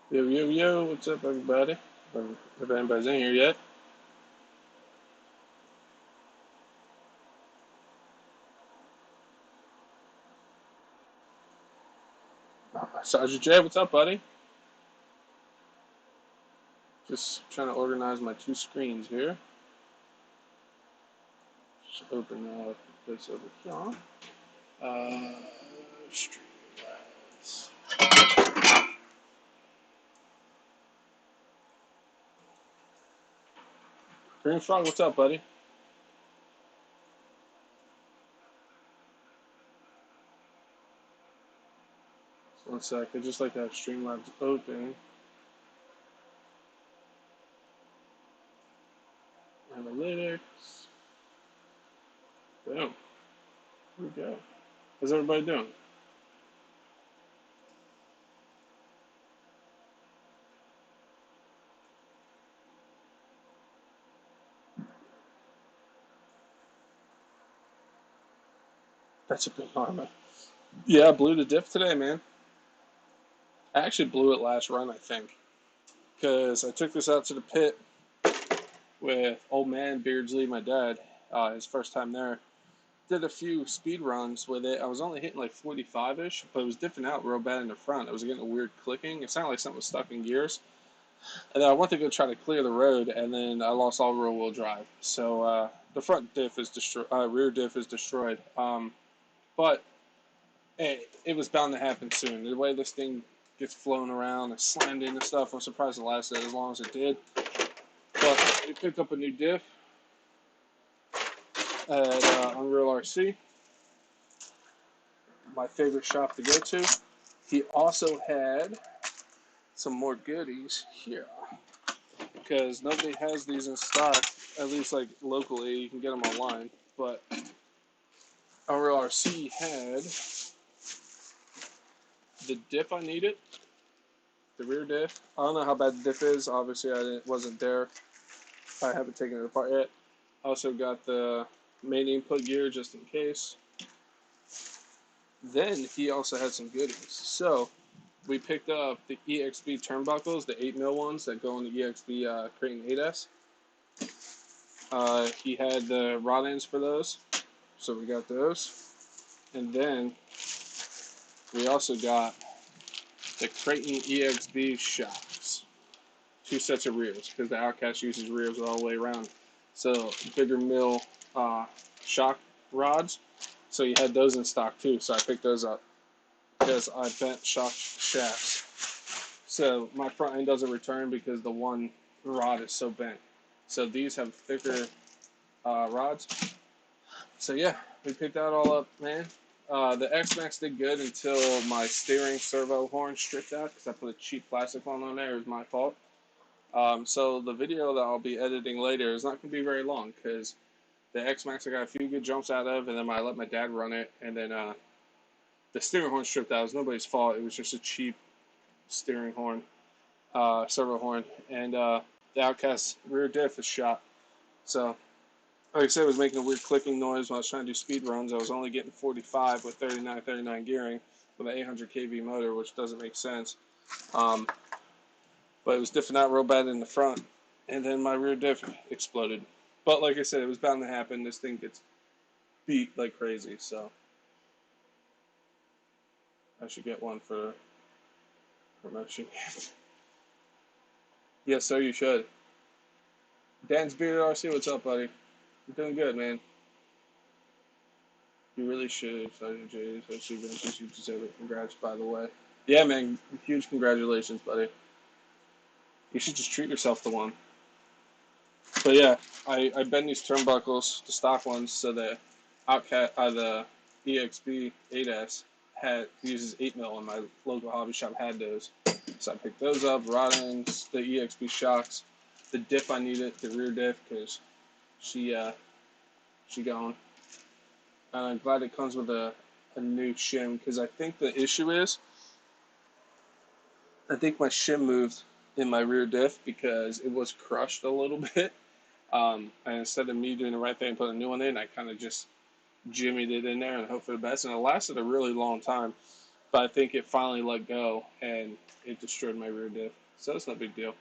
Yo, yo, yo, what's up, everybody? If anybody's in here yet. Sergeant Jay, what's up, buddy? Just trying to organize my two screens here. Just open up this over here. Uh, Streamlabs. Green Frog, what's up, buddy? Just one sec. I just like to have Streamlabs open. Analytics. Boom. Here we go. How's everybody doing? That's a big armor. Yeah, I blew the diff today, man. I actually blew it last run, I think. Because I took this out to the pit with old man Beardsley, my dad, his first time there. Did a few speed runs with it. I was only hitting like 45-ish, but it was diffing out real bad in the front. I was getting a weird clicking. It sounded like something was stuck in gears. And then I went to go try to clear the road, and then I lost all rear-wheel drive. So the front diff is destroyed, rear diff is destroyed. But it was bound to happen soon. The way this thing gets flown around and slammed into stuff, I'm surprised it lasted as long as it did. But we picked up a new diff at Unreal RC, my favorite shop to go to. He also had some more goodies here because nobody has these in stock, at least like locally. You can get them online, but Unreal RC had the diff I needed, the rear diff. I don't know how bad the diff is. Obviously, wasn't there. I haven't taken it apart yet. Also got the main input gear just in case. Then he also had some goodies. So we picked up the EXB turnbuckles, the 8mm ones that go in the EXB Creighton 8S. He had the rod ends for those, so we got those. And then we also got the Creighton EXB shocks, two sets of rears, because the Outcast uses rears all the way around. So bigger mill shock rods. So you had those in stock too, so I picked those up because I bent shock shafts. So my front end doesn't return because the one rod is so bent. So these have thicker rods. So yeah, we picked that all up, man. The X-Max did good until my steering servo horn stripped out because I put a cheap plastic one on there. It was my fault. So the video that I'll be editing later is not going to be very long because the X-Max I got a few good jumps out of, and then I let my dad run it, and then the steering horn stripped out. It was nobody's fault. It was just a cheap steering horn, servo horn, and the Outcast rear diff is shot. So, like I said, it was making a weird clicking noise when I was trying to do speed runs. I was only getting 45 with 39 gearing with an 800 kV motor, which doesn't make sense. But it was diffing out real bad in the front, and then my rear diff exploded. But like I said, it was bound to happen. This thing gets beat like crazy, so I should get one for promotion. Yes, sir, you should. Dan's Beard RC, what's up, buddy? You're doing good, man. You really should, Sergeant J. Especially Vinicius. You deserve it. Congrats, by the way. Yeah, man. Huge congratulations, buddy. You should just treat yourself to one. But yeah, I bend these turnbuckles, the stock ones, so the the EXB 8S uses 8mm, and my local hobby shop had those. So I picked those up, rod ends, the EXB shocks, the diff I needed, the rear diff, because she gone. And I'm glad it comes with a new shim, because I think the issue is, I think my shim moved in my rear diff because it was crushed a little bit. And instead of me doing the right thing and putting a new one in, I kind of just jimmied it in there and hope for the best. And it lasted a really long time. but I think it finally let go and it destroyed my rear diff. So it's no big deal.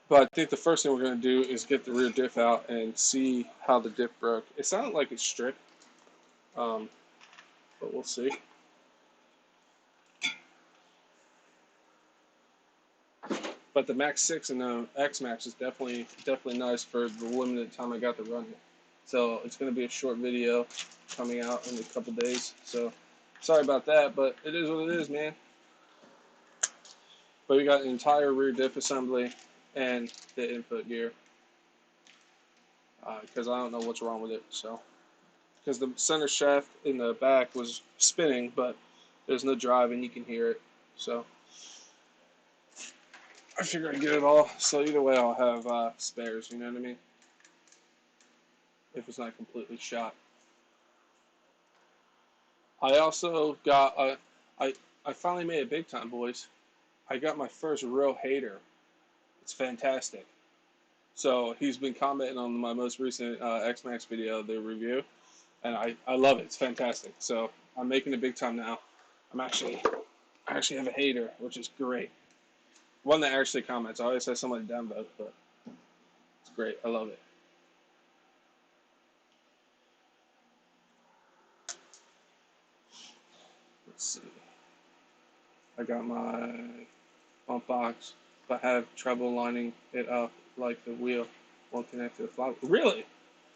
But I think the first thing we're going to do is get the rear diff out and see how the diff broke. It sounded like it's stripped, but we'll see. But the Max 6 and the X Max is definitely nice for the limited time I got to run it. So it's going to be a short video coming out in a couple days. So sorry about that, but it is what it is, man. But we got an entire rear diff assembly and the input gear because I don't know what's wrong with it. So because the center shaft in the back was spinning, but there's no drive and you can hear it. So I figure I'd get it all. So either way, I'll have spares. You know what I mean? If it's not completely shot. I also got I finally made it big time, boys. I got my first real hater. It's fantastic. So he's been commenting on my most recent X-Max video, the review, and I love it. It's fantastic. So I'm making it big time now. I actually have a hater, which is great. One that actually comments. I always have somebody downvote, but it's great. I love it. Let's see. I got my bump box, but I have trouble lining it up like the wheel won't connect to the flywheel. Really?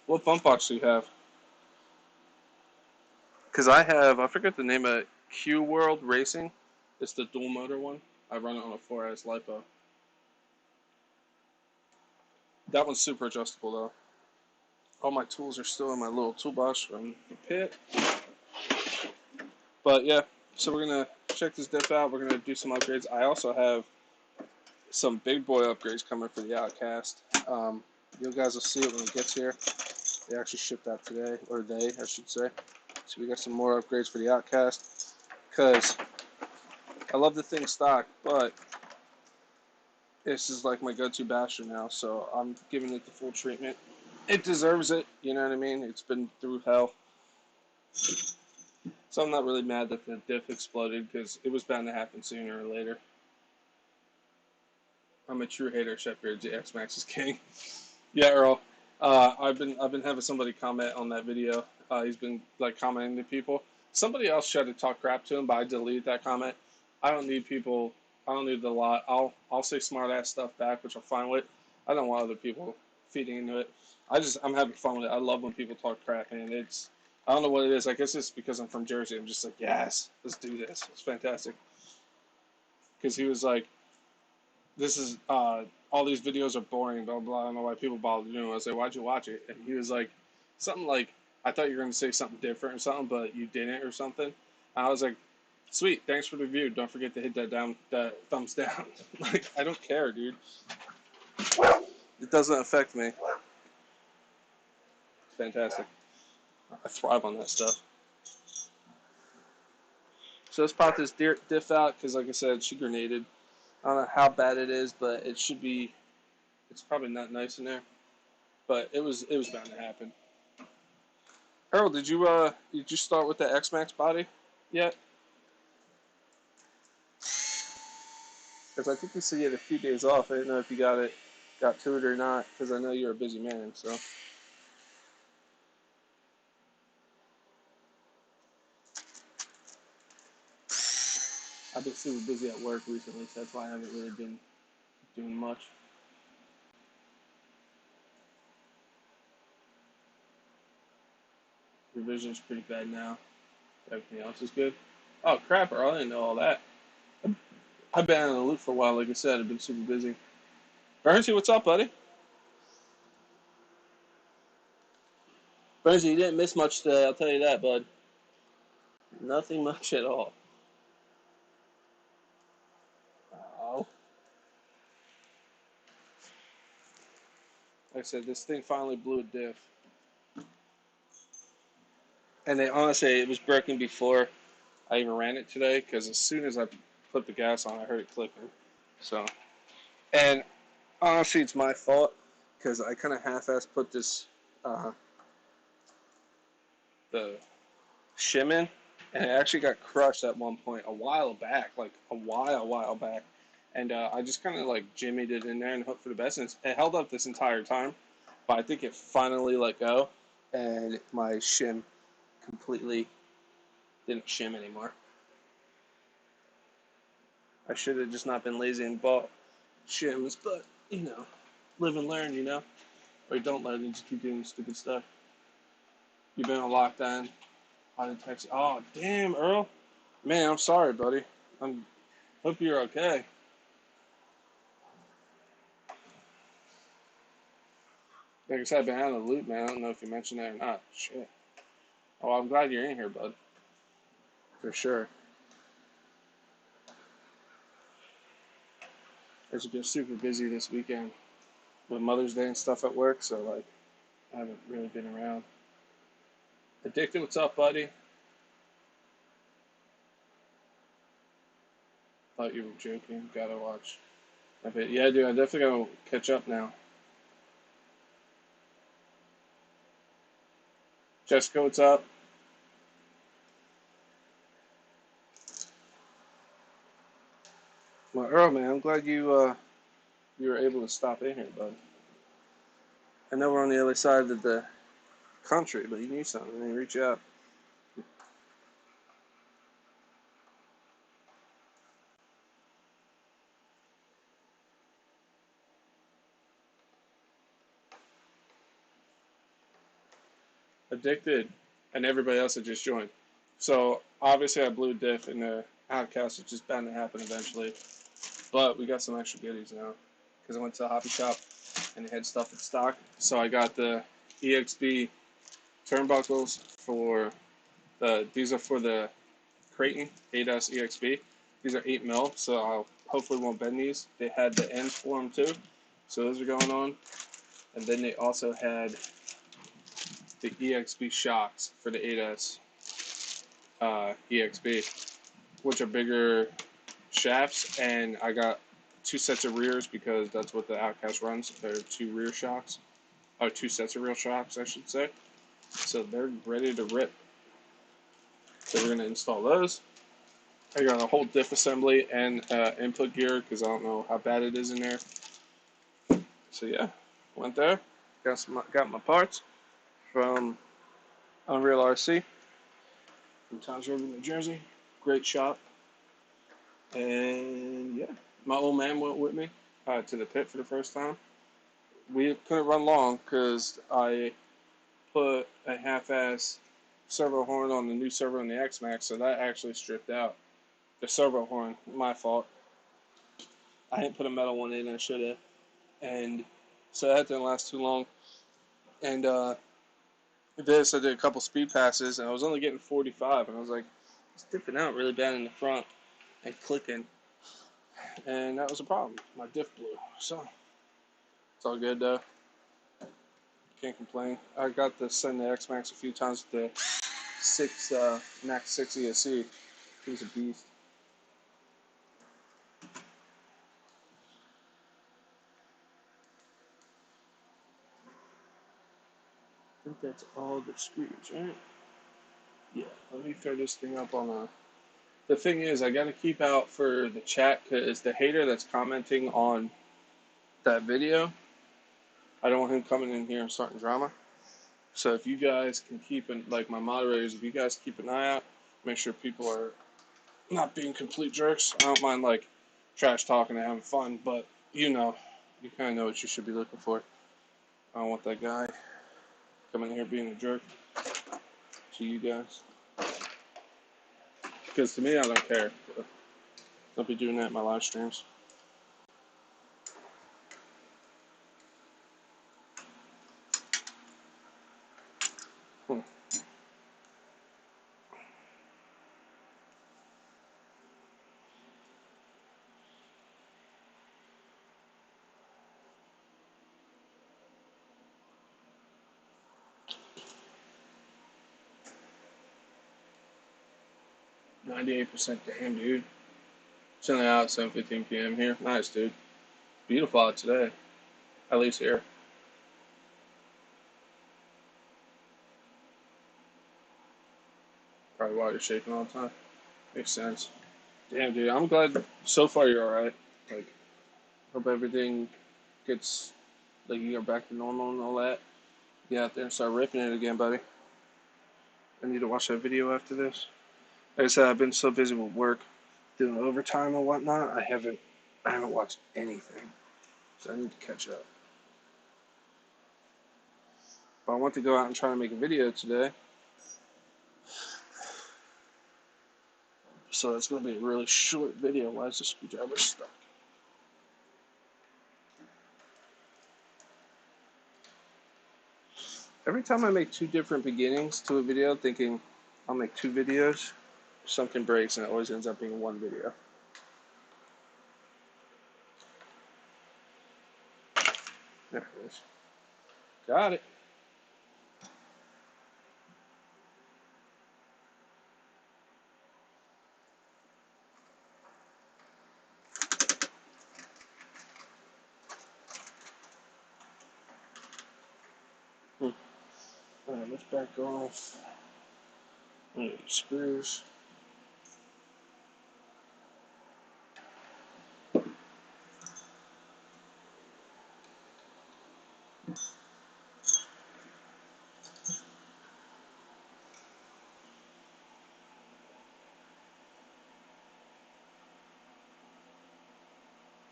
What bump box do you have? Because I forget the name of it, Q World Racing. It's the dual motor one. I run it on a 4S LiPo. That one's super adjustable though. All my tools are still in my little toolbox from the pit. But yeah, so we're going to check this diff out. We're going to do some upgrades. I also have some big boy upgrades coming for the Outcast. You guys will see it when it gets here. They actually shipped out today, or I should say. So we got some more upgrades for the Outcast. Because I love the thing stock, but this is like my go-to basher now, so I'm giving it the full treatment. It deserves it, you know what I mean? It's been through hell. So I'm not really mad that the diff exploded, because it was bound to happen sooner or later. I'm a true hater. Shepard, the X-Max is king. Yeah, Earl. I've been having somebody comment on that video. He's been like commenting to people. Somebody else tried to talk crap to him, but I deleted that comment. I don't need people. I don't need a lot. I'll say smart ass stuff back, which I'm fine with. I don't want other people feeding into it. I'm having fun with it. I love when people talk crap, and I don't know what it is. I guess it's because I'm from Jersey. I'm just like, yes, let's do this. It's fantastic. Because he was like, this is all these videos are boring, blah blah. I don't know why people bother doing it. I was like, why'd you watch it? And he was like, something like, I thought you were going to say something different or something, but you didn't or something. And I was like, sweet, thanks for the review. Don't forget to hit that thumbs down. Like, I don't care, dude. It doesn't affect me. It's fantastic. I thrive on that stuff. So let's pop this diff out because, like I said, she grenaded. I don't know how bad it is, but it should be. It's probably not nice in there, but it was bound to happen. Harold, did you start with the X Max body yet? Because I think you said you had a few days off. I didn't know if you got to it or not. Because I know you're a busy man. So I've been super busy at work recently, so that's why I haven't really been doing much. Revision's pretty bad now. Everything else is good. Oh crap! I didn't know all that. I've been out of the loop for a while. Like I said, I've been super busy. Bernsey, what's up, buddy? Bernsey, you didn't miss much today. I'll tell you that, bud. Nothing much at all. Oh. Like I said, this thing finally blew a diff. And honestly, it was broken before I even ran it today because as soon as I put the gas on, I heard it clicking. So, and honestly, it's my fault because I kind of half-assed put this the shimming, and it actually got crushed at one point a while back, like a while back. And I just kind of like jimmied it in there and hoped for the best. And it held up this entire time, but I think it finally let go, and my shim completely didn't shim anymore. I should have just not been lazy and bought shims, but live and learn, or you don't learn and just keep doing stupid stuff. You've been on lockdown. I didn't text. Oh, damn, Earl. Man, I'm sorry, buddy. I'm hope you're okay. Like I said, I've been out of the loop, man. I don't know if you mentioned that or not. Shit. Oh, I'm glad you're in here, bud. For sure. It's been super busy this weekend with Mother's Day and stuff at work, so like I haven't really been around. Addicted, what's up, buddy? Thought you were joking. Gotta watch. Yeah, dude, I definitely gotta catch up now. Jessica, what's up? Well, Earl, man, I'm glad you were able to stop in here, bud. I know we're on the other side of the country, but you need something. I mean, reach out. Addicted, and everybody else that just joined. So obviously I blew diff in the Outcast, which is bound to happen eventually. But we got some extra goodies now because I went to the hobby shop and they had stuff in stock. So I got the EXB turnbuckles for these are for the Creighton 8S EXB. These are 8 mil, so I hopefully won't bend these. They had the ends for them too, so those are going on. And then they also had the EXB shocks for the 8S EXB, which are bigger shafts, and I got 2 sets of rears because that's what the Outcast runs. They're 2 rear shocks, or 2 sets of rear shocks, I should say. So they're ready to rip. So we're gonna install those. I got a whole diff assembly and input gear because I don't know how bad it is in there. So yeah, went there, got my parts from Unreal RC from Toms River, New Jersey. Great shop. And yeah, my old man went with me to the pit for the first time. We couldn't run long because I put a half-ass servo horn on the new servo in the X-Max, so that actually stripped out the servo horn. My fault. I didn't put a metal one in, I should have. And so that didn't last too long. And I did a couple speed passes, and I was only getting 45, and I was like, it's dipping out really bad in the front and clicking. And that was a problem. My diff blew. So it's all good though. Can't complain. I got to send the X-Max a few times with the 6 Max 6 ESC. He's a beast. I think that's all the screws, right? Yeah. Let me throw this thing up on a. The thing is, I gotta keep out for the chat because the hater that's commenting on that video, I don't want him coming in here and starting drama. So if you guys can keep an, like my moderators, if you guys keep an eye out, make sure people are not being complete jerks. I don't mind like trash talking and having fun, but you kind of know what you should be looking for. I don't want that guy coming here being a jerk to you guys. Because to me, I don't care. Don't be doing that in my live streams. Hmm. %. Damn, dude. Chilling out at 7:15 p.m. here. Nice, dude. Beautiful out today. At least here. Probably why you're shaking all the time. Makes sense. Damn, dude, I'm glad so far you're alright. Like, hope everything gets, like, you get back to normal and all that. Get out there and start ripping it again, buddy. I need to watch that video after this. Like I said, I've been so busy with work, doing overtime and whatnot. I haven't watched anything, so I need to catch up. But I want to go out and try to make a video today, so it's going to be a really short video. Why is the screwdriver stuck? Every time I make two different beginnings to a video, thinking I'll make two videos, something breaks and it always ends up being one video. There it is. Got it. Alright, let's back off. Screws.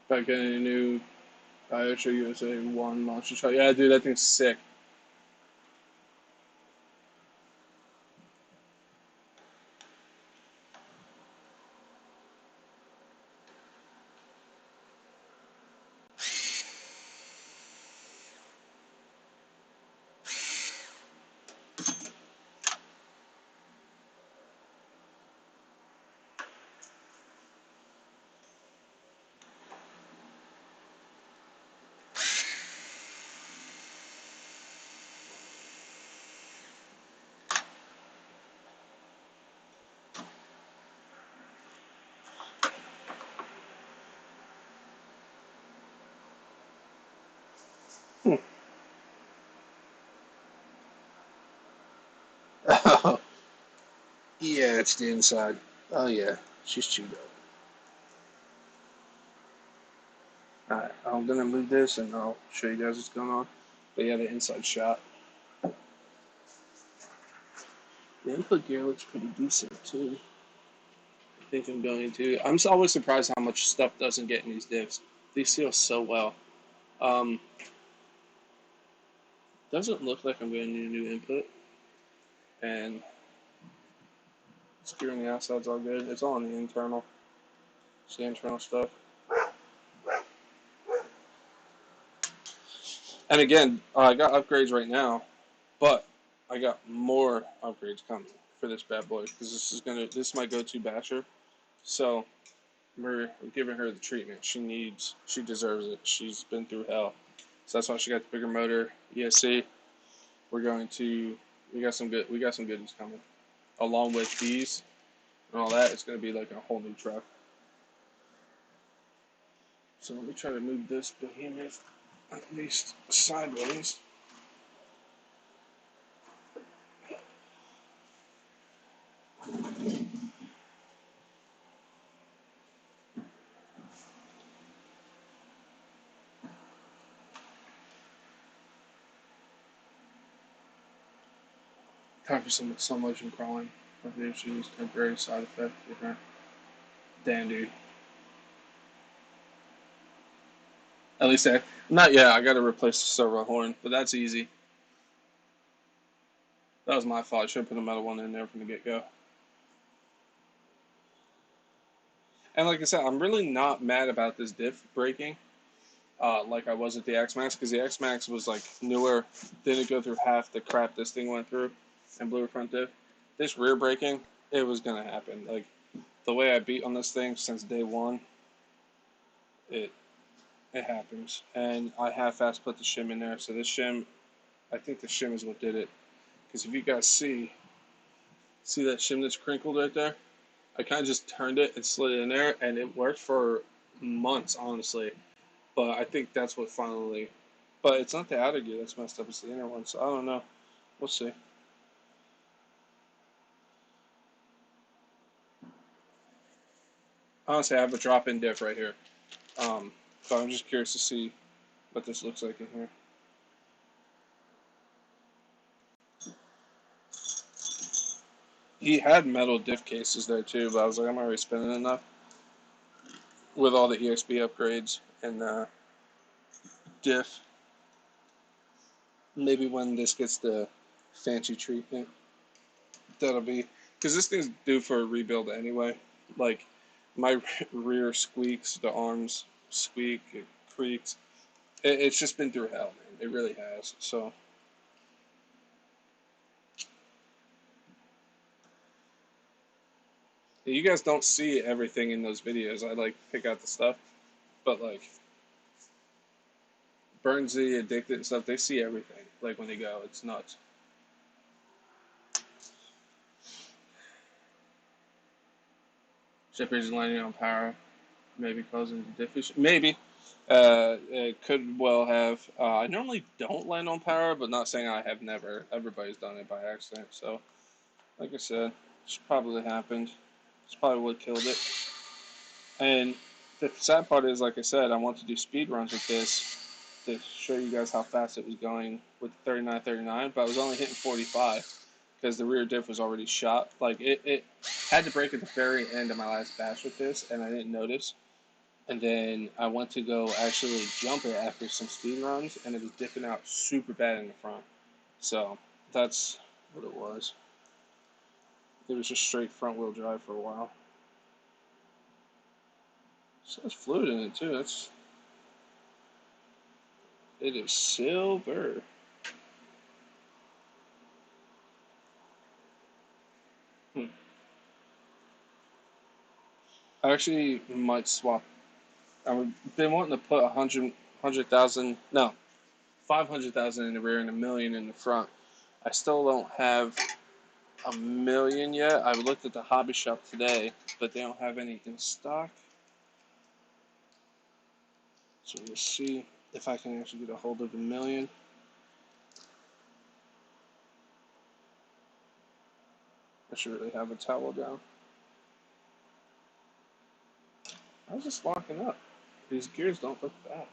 Back in a new IOTRO USA 1 monster truck. Yeah, dude, that thing's sick. Oh, yeah, it's the inside. Oh, yeah, she's chewed up. Alright, I'm gonna move this and I'll show you guys what's going on. But yeah, the inside shot. The input gear looks pretty decent too. I think I'm going to. I'm always surprised how much stuff doesn't get in these diffs. These seal so well. Um, doesn't look like I'm going to need a new input. And screw on the outside's all good. It's all on the internal. It's the internal stuff. And again, I got upgrades right now, but I got more upgrades coming for this bad boy because this is my go-to basher. So we're giving her the treatment she deserves it. She's been through hell, so that's why she got the bigger motor, ESC. We got some goodies coming along with these and all that. It's going to be like a whole new truck. So let me try to move this behemoth at least sideways. Time for some slow motion crawling. With the issues, temporary side effect. Different. Damn, dude. At least not yet. I got to replace the servo horn, but that's easy. That was my fault. I should have put a metal one in there from the get go. And like I said, I'm really not mad about this diff breaking, like I was at the X Max, because the X Max was like newer, didn't go through half the crap this thing went through, and blew a front diff. This rear braking, it was gonna happen. Like the way I beat on this thing since day one, it happens. And I half-assed put the shim in there, so this shim, I think the shim is what did it. Because if you guys see that shim that's crinkled right there? I kind of just turned it and slid it in there, and it worked for months, honestly. But I think that's what finally. But it's not the outer gear that's messed up; it's the inner one. So I don't know. We'll see. Honestly, I have a drop-in diff right here. So I'm just curious to see what this looks like in here. He had metal diff cases there too, but I was like, I'm already spending enough with all the EXP upgrades and diff. Maybe when this gets the fancy treatment, that'll be because this thing's due for a rebuild anyway. Like my rear squeaks, the arms squeak, it creaks. It's just been through hell, man. It really has. So you guys don't see everything in those videos. I like pick out the stuff, but like Burnsy, Addicted, and stuff, they see everything. Like when they go, it's nuts. Shippers landing on power, maybe causing deficiency. Maybe. It could well have. I normally don't land on power, but not saying I have never. Everybody's done it by accident. So, like I said, it's probably happened. It's probably what killed it. And the sad part is, like I said, I want to do speed runs with this to show you guys how fast it was going with 39, but I was only hitting 45 because the rear diff was already shot. Like it had to break at the very end of my last batch with this, and I didn't notice. And then I went to go actually jump it after some speed runs, and it was dipping out super bad in the front. So that's what it was. It was just straight front wheel drive for a while. So there's fluid in it too. It is silver. Hmm. I actually might swap. I've been wanting to put 100,000, no, 500,000 in the rear and 1,000,000 in the front. I still don't have 1,000,000 yet. I looked at the hobby shop today, but they don't have any in stock. So we'll see if I can actually get a hold of 1,000,000. I should really have a towel down. I was just locking up. These gears don't look bad.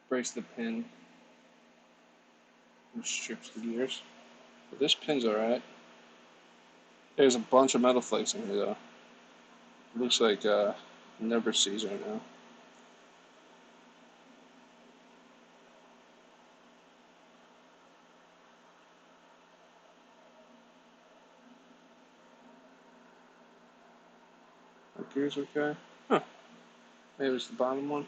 Brace the pin and strips the gears. But this pin's alright. There's a bunch of metal flakes in here though. Looks like never sees right now. Are gears okay? Huh. Maybe it's the bottom one.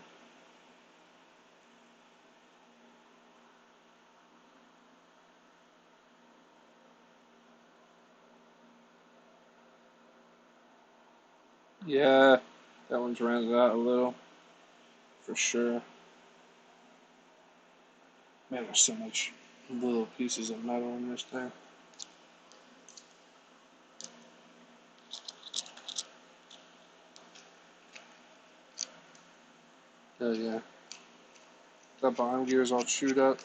Yeah, that one's rounded out a little, for sure. Man, there's so much little pieces of metal in this thing. Oh yeah. That bottom gear's all chewed up.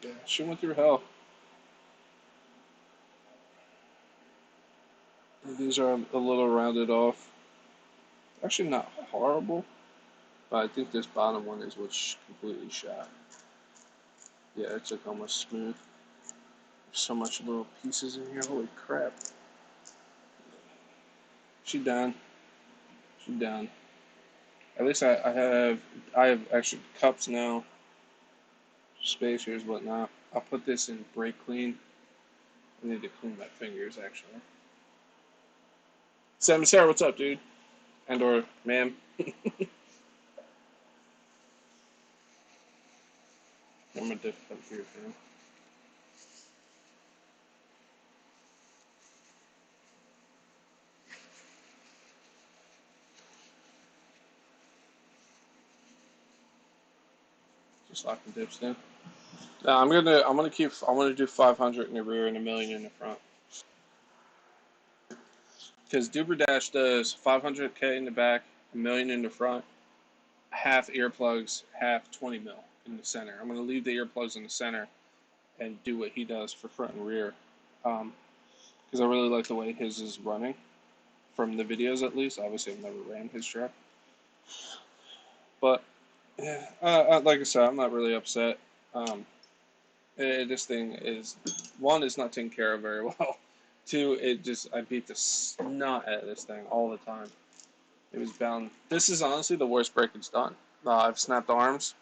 Yeah, she went through hell. These are a little rounded off. Actually, not horrible, but I think this bottom one is what's completely shot. Yeah, it's like almost smooth. There's so much little pieces in here. Holy crap. She done. She done. At least I have extra cups now, spacers, whatnot. I'll put this in brake clean. I need to clean my fingers actually. Sam Sarah, what's up, dude? And or ma'am. I'm gonna dip up here, fam. Just lock the dips in. No, I'm gonna do 500 in the rear and 1,000,000 in the front. Because Duberdash does 500K in the back, 1,000,000 in the front, half earplugs, half 20 mil in the center. I'm gonna leave the earplugs in the center and do what he does for front and rear. Because I really like the way his is running from the videos, at least. Obviously, I've never ran his truck, but yeah, like I said, I'm not really upset. Um, this thing is, one, it's not taken care of very well. Two, I beat the snot out of this thing all the time. It was bound. This is honestly the worst break it's done. I've snapped arms,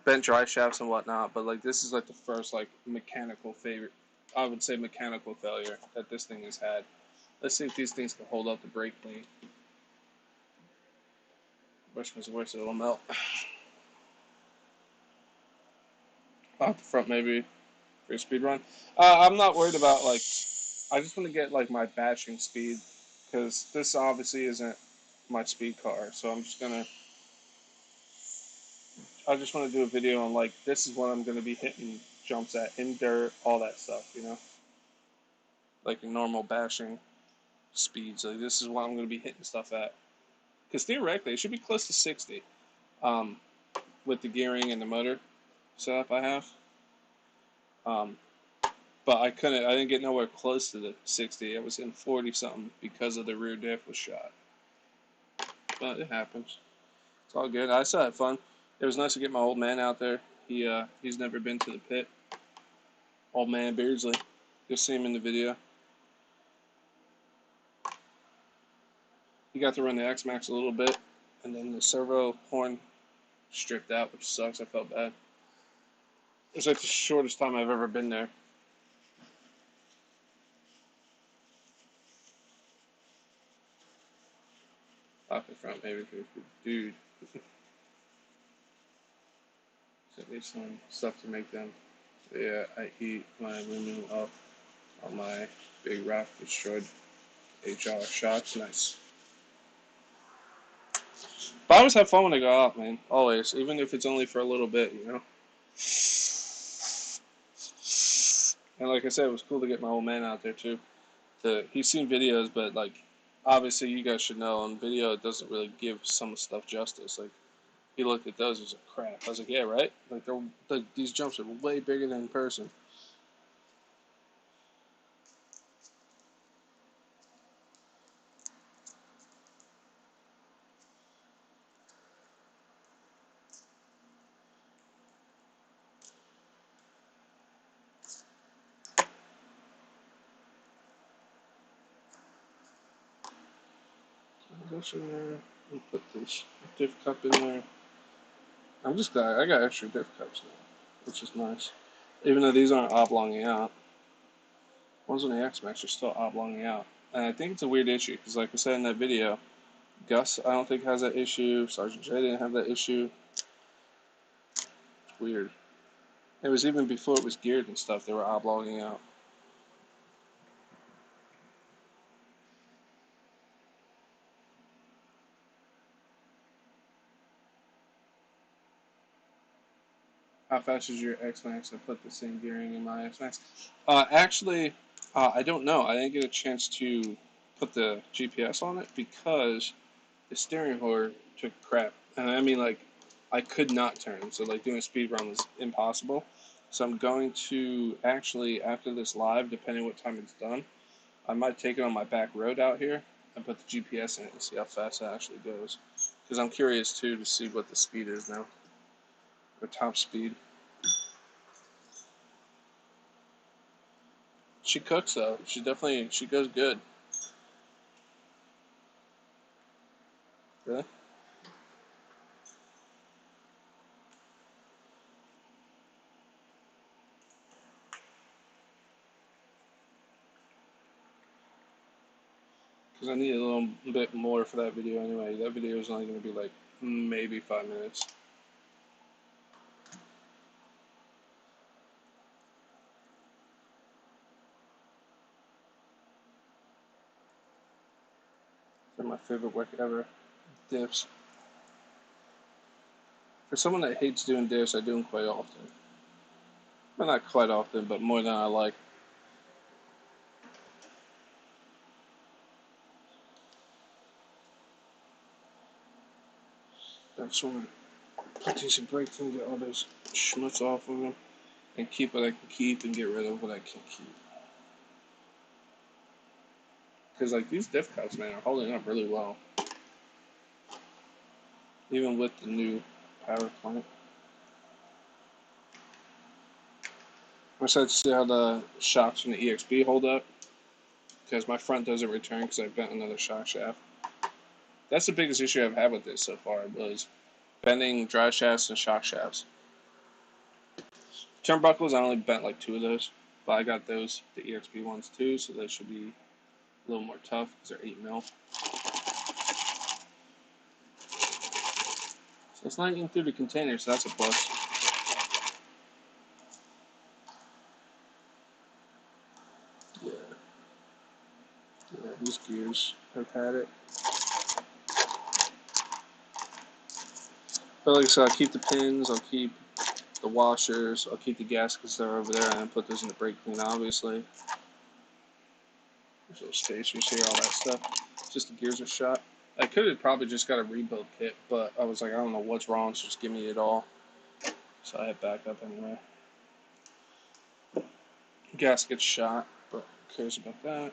bent dry shafts and whatnot, but like this is like the first like mechanical failure. I would say mechanical failure that this thing has had. Let's see if these things can hold up the brake clean. Worst comes to worst, it'll melt. Off the front maybe for a speed run. I'm not worried about like. I just want to get like my bashing speed because this obviously isn't my speed car. So I'm just gonna. I just want to do a video on like this is what I'm gonna be hitting jumps at in dirt, all that stuff. You know, like normal bashing speeds. Like this is what I'm gonna be hitting stuff at. Because theoretically it should be close to 60 um, with the gearing and the motor setup I have. Um, but I couldn't. I didn't get nowhere close to the 60. I was in 40 something because of the rear diff was shot. But it happens. It's all good. I still had fun. It was nice to get my old man out there. He's never been to the pit. Old man Beardsley. You'll see him in the video. He got to run the X-Max a little bit, and then the servo horn stripped out, which sucks. I felt bad. It was like the shortest time I've ever been there. Off the front, maybe. Dude. So there's some stuff to make them. Yeah, I eat my aluminum up on my big rack destroyed HR shots. Nice. But I always have fun when I go out, man. Always. Even if it's only for a little bit, you know? And like I said, it was cool to get my old man out there, too. He's seen videos, but, like, obviously you guys should know, on video it doesn't really give some stuff justice. Like, he looked at those, he's like, crap. I was like, yeah, right? Like, these jumps are way bigger than in person. This in there. We'll put this diff cup in there. I'm just glad I got extra diff cups now, which is nice. Even though these aren't oblonging out, ones on the X-Max are still oblonging out. And I think it's a weird issue because, like I said in that video, Gus I don't think has that issue. Sergeant J didn't have that issue. It's weird. It was even before it was geared and stuff. They were oblonging out. How fast is your X-Max? I put the same gearing in my X-Max. Actually, I don't know. I didn't get a chance to put the GPS on it because the steering wheel took crap. And I mean, like, I could not turn. So, like, doing a speed run was impossible. So I'm going to actually, after this live, depending what time it's done, I might take it on my back road out here and put the GPS in it and see how fast it actually goes. Because I'm curious, too, to see what the speed is now. Or top speed. She cooks, though. She goes good. Really? Because I need a little bit more for that video anyway. That video is only going to be like maybe 5 minutes. They're my favorite work ever. Dips. For someone that hates doing dips, I do them quite often. Well, not quite often, but more than I like. That's when I put these in brakes and get all those schmutz off of them. and keep what I can keep and get rid of what I can't keep. Because like these diff cups, man, are holding up really well, even with the new power plant. I'm excited to see how the shocks from the EXB hold up, because my front doesn't return because I bent another shock shaft. That's the biggest issue I've had with this so far, was bending drive shafts and shock shafts. Turnbuckles, I only bent like 2 of those, but I got those, the EXB ones too, so they should be a little more tough because they're 8 mil. So it's not getting through the container, so that's a plus. Yeah. Yeah, these gears have had it. But like I said, I'll keep the pins, I'll keep the washers, I'll keep the gaskets that are over there, and put those in the brake clean, obviously. There's little spacers here, all that stuff. Just the gears are shot. I could have probably just got a rebuild kit, but I was like, I don't know what's wrong, so just give me it all. So I had backup anyway. Gasket's shot, but who cares about that?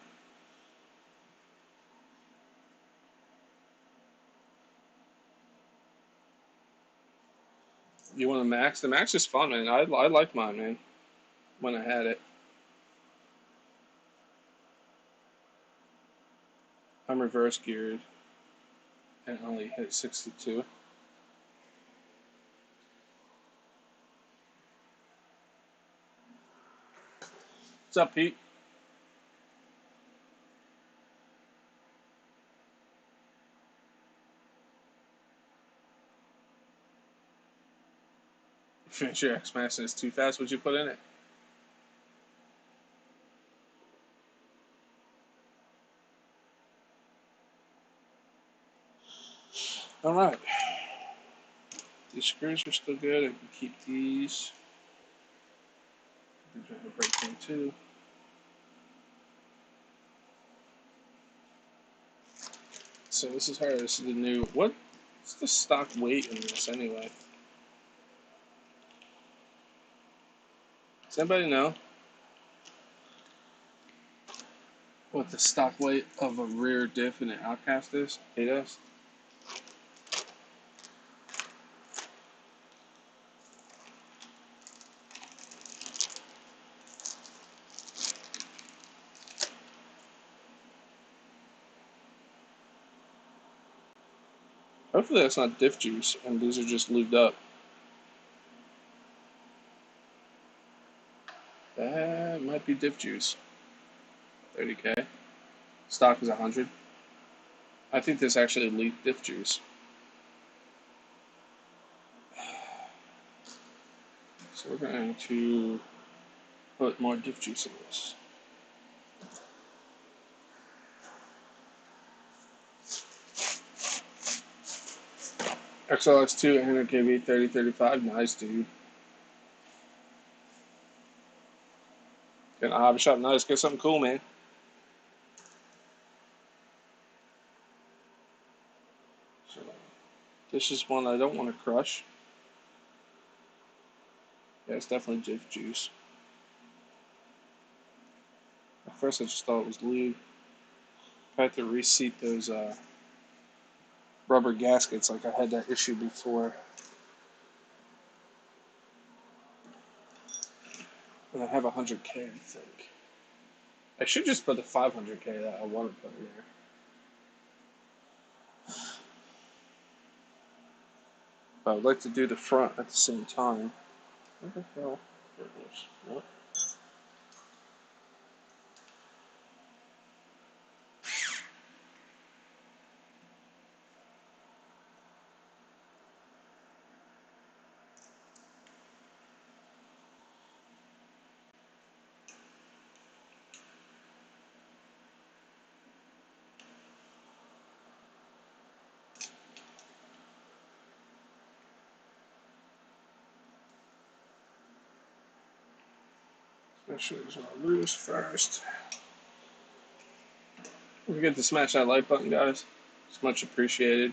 You want a Max? The Max is fun, man. I like mine, man, when I had it. I'm reverse geared and only hit 62. What's up, Pete? Finish your X-Master is too fast. What'd you put in it? Alright. These screws are still good. I can keep these. I'm trying to break them too. So this is her. This is the new. What's the stock weight in this anyway? Does anybody know what the stock weight of a rear diff in an Outcast is? 8S? Hopefully that's not diff juice and these are just lubed up. That might be diff juice. 30K. Stock is 100. I think this actually leaked diff juice. So we're going to put more diff juice in this. XLX2 100 kV 3035. Nice, dude. Get a hobby shop. Nice. Get something cool, man. So, this is one I don't want to crush. Yeah, it's definitely diff juice. At first I just thought it was lube. I had to reseat those rubber gaskets like I had that issue before. And I have 100K, I think. I should just put the 500K that I want to put in there. But I would like to do the front at the same time. What the hell? There it is. What? Make sure there's no loose first. Don't forget to smash that like button, guys. It's much appreciated.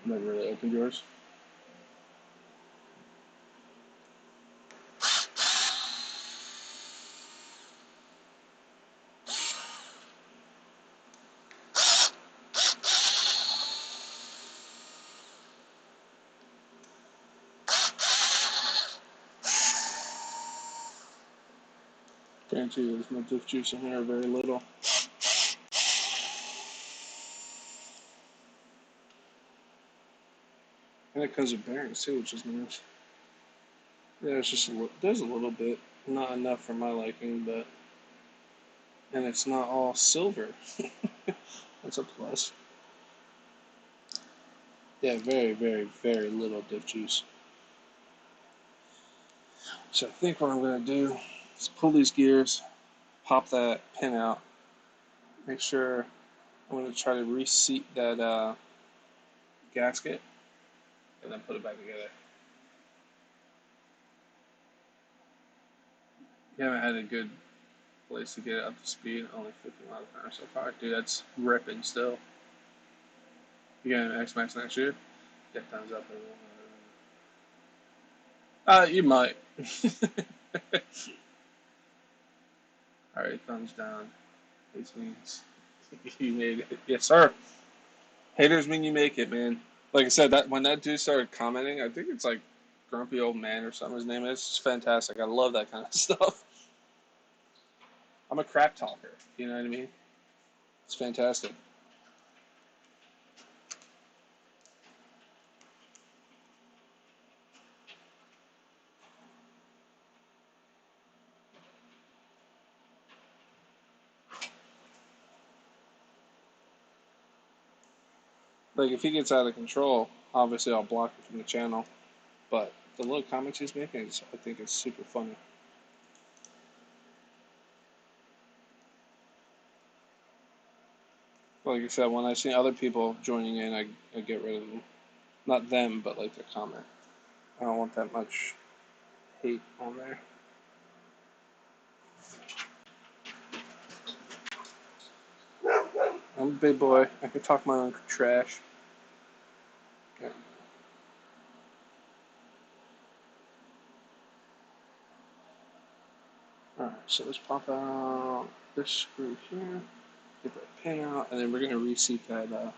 Never really opened yours. Guarantee you there's no diff juice in here, very little. And it comes with bearings too, which is nice. Yeah, it's just there's a little bit, not enough for my liking, but and it's not all silver. That's a plus. Yeah, very, very, very little diff juice. So I think what I'm gonna do is pull these gears, pop that pin out, make sure I'm gonna try to reseat that gasket, and then put it back together. You haven't had a good place to get it up to speed, only 50 miles an hour so far. Dude, that's ripping still. You got an X Max next year? Get thumbs up. You might. Alright, thumbs down. This means you made it. Yes, sir. Haters mean you make it, man. Like I said, that when that dude started commenting, I think it's like Grumpy Old Man or something his name is. It's fantastic. I love that kind of stuff. I'm a crap talker. You know what I mean? It's fantastic. Like, if he gets out of control, obviously I'll block him from the channel. But the little comments he's making, I think it's super funny. Like I said, when I see other people joining in, I get rid of them. Not them, but like the comment. I don't want that much hate on there. I'm a big boy. I can talk my own trash. Okay. Alright, so let's pop out this screw here. Get that pin out, and then we're gonna reseat that.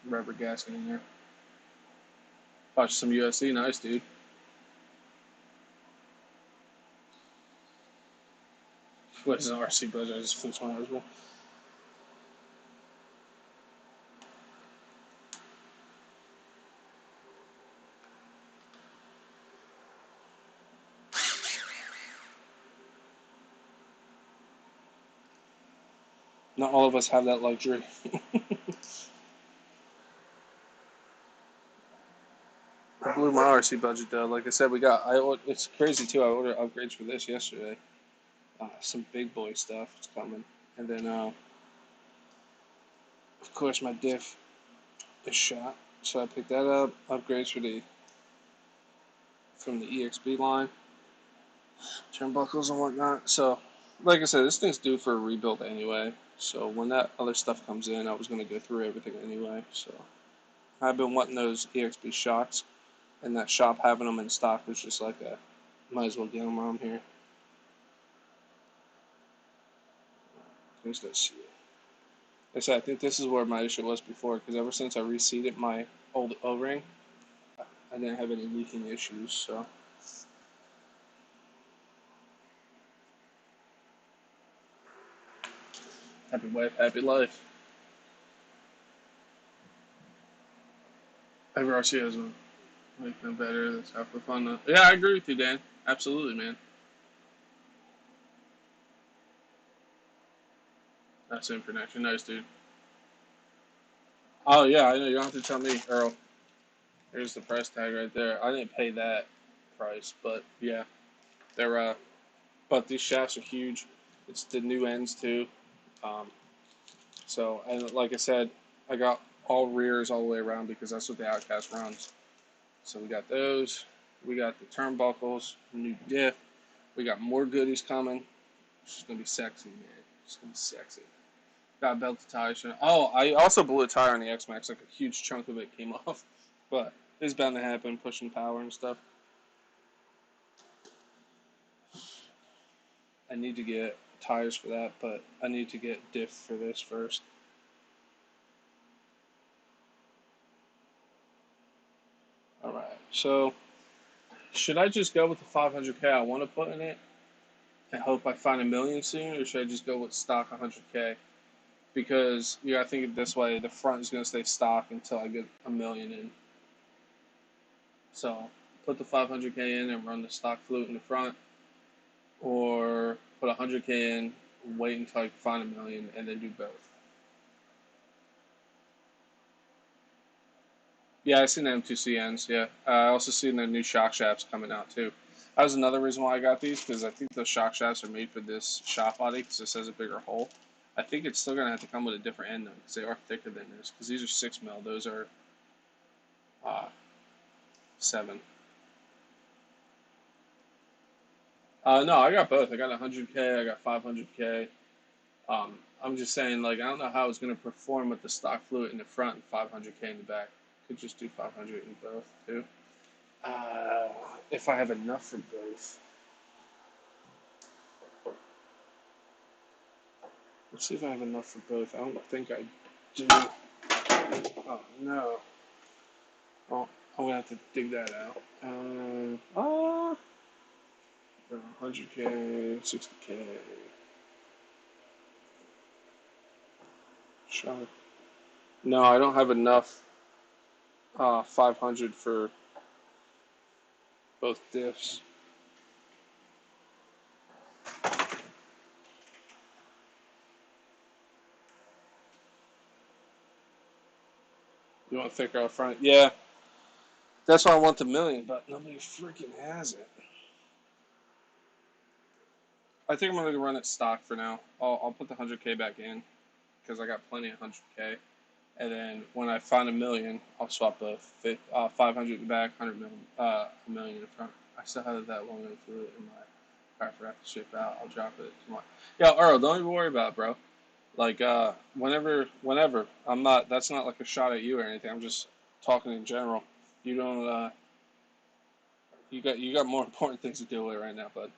Rubber gasket in there. Watch some UFC, nice dude. What is an RC budget? I just flipped one over. Not all of us have that luxury. I blew my RC budget though. Like I said, it's crazy too. I ordered upgrades for this yesterday. Some big boy stuff is coming, and then of course my diff is shot. So I picked that up. Upgrades from the EXB line, turnbuckles and whatnot. So, like I said, this thing's due for a rebuild anyway. So when that other stuff comes in, I was gonna go through everything anyway. So I've been wanting those EXB shocks, and that shop having them in stock was just like a might as well get them while I'm here. There's this. Like I said, I think this is where my issue was before, because ever since I reseated my old O-ring, I didn't have any leaking issues. So happy wife, happy life. Every RC has a make them better. That's half the fun. Yeah, I agree with you, Dan. Absolutely, man. That's in production. Nice, dude. Oh yeah, I know. You don't have to tell me, Earl. Here's the price tag right there. I didn't pay that price, but yeah, they're but these shafts are huge. It's the new ends too. Um, so and like I said, I got all rears all the way around because that's what the Outcast runs. So we got those. We got the turnbuckles, new diff. We got more goodies coming. It's just gonna be sexy, man. It's gonna be sexy. Got a belt to tire. Oh, I also blew a tire on the X-Max. Like a huge chunk of it came off. But it's bound to happen, pushing power and stuff. I need to get tires for that, but I need to get diff for this first. Alright, so should I just go with the 500K I want to put in it and hope I find a million soon, or should I just go with stock 100K? Because you gotta think of it this way: the front is gonna stay stock until I get a million in. So put the 500K in and run the stock flute in the front, or put 100K in, wait until I find a million, and then do both. Yeah, I seen the M2C ends. Yeah, I also seen the new shock shafts coming out too. That was another reason why I got these, because I think those shock shafts are made for this shop body because it has a bigger hole. I think it's still gonna have to come with a different end though, because they are thicker than this. Because these are 6 mil, those are 7. No, I got both. I got 100K, I got 500K. I'm just saying, like, I don't know how it's gonna perform with the stock fluid in the front and 500K in the back. Could just do 500 in both too. Uh, if I have enough for both. Let's see if I have enough for both. I don't think I do. Oh no. Well, I'm gonna have to dig that out. 100K, 60K. Sure. No, I don't have enough 500 for both diffs. You want thicker up front? Yeah, that's why I want the million, but nobody freaking has it. I think I'm gonna run it stock for now. I'll put the 100K back in because I got plenty of 100K. And then when I find a million, I'll swap the 500 in the back, 100 million, a million in the front. I still have that long enough fluid in my car for that to ship out. I'll drop it tomorrow. Yeah, Earl, don't even worry about it, bro. Like, whenever. I'm not. That's not like a shot at you or anything. I'm just talking in general. You don't. You got more important things to deal with right now, bud.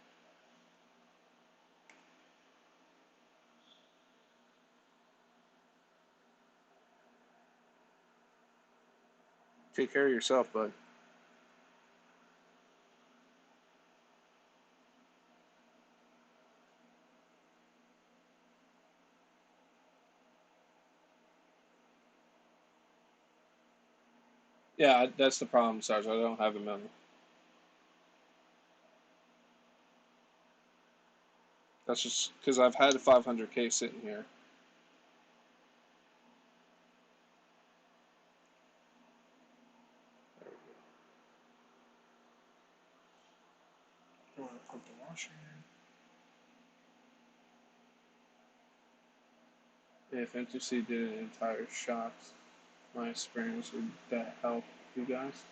Take care of yourself, bud. Yeah, that's the problem, Sarge. I don't have a million. That's just because I've had a 500K sitting here. You want to put the washer in? If N2C did an entire shot, my experience, would that help you guys?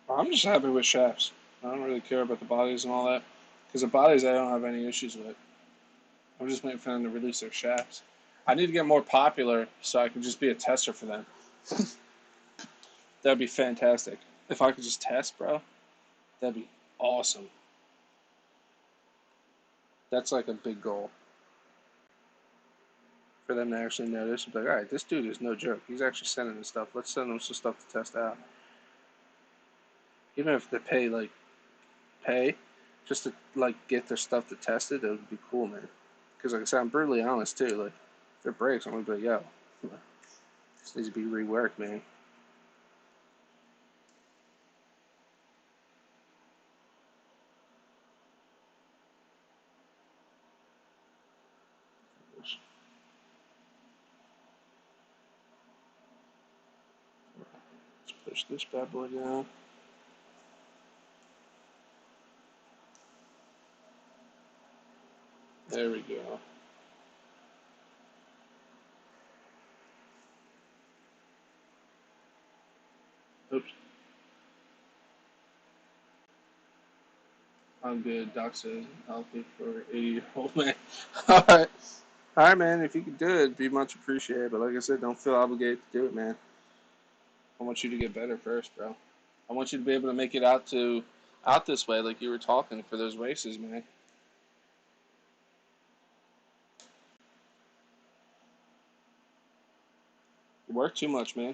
I'm just happy with shafts. I don't really care about the bodies and all that. Because the bodies I don't have any issues with. I'm just waiting for them to release their shafts. I need to get more popular so I can just be a tester for them. That'd be fantastic. If I could just test, bro, that'd be awesome. That's like a big goal. For them to actually notice. Be like, alright, this dude is no joke. He's actually sending us stuff. Let's send him some stuff to test out. Even if they pay just to like get their stuff to test it, it would be cool, man. Because like I said, I'm brutally honest too. Like if it breaks, I'm gonna be like, yo, this needs to be reworked, man. Let's push this bad boy down. There we go. Oops. I'm good. Doc says I'm healthy for an 80-year-old man. All right. All right, man. If you could do it, it'd be much appreciated. But like I said, don't feel obligated to do it, man. I want you to get better first, bro. I want you to be able to make it out this way, like you were talking for those races, man. You work too much, man.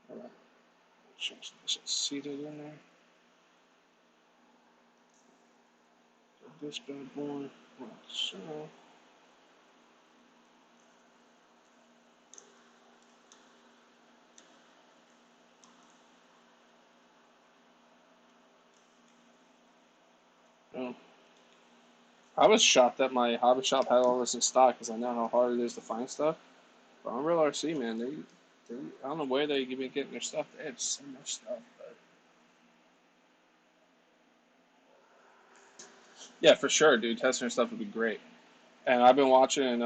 All right. Change this seated in there. This bad boy. Like so. Oh. I was shocked that my hobby shop had all this in stock because I know how hard it is to find stuff. But Unreal RC, man, they I don't know where they been getting their stuff. They have so much stuff. But yeah, for sure, dude. Testing their stuff would be great. And I've been watching.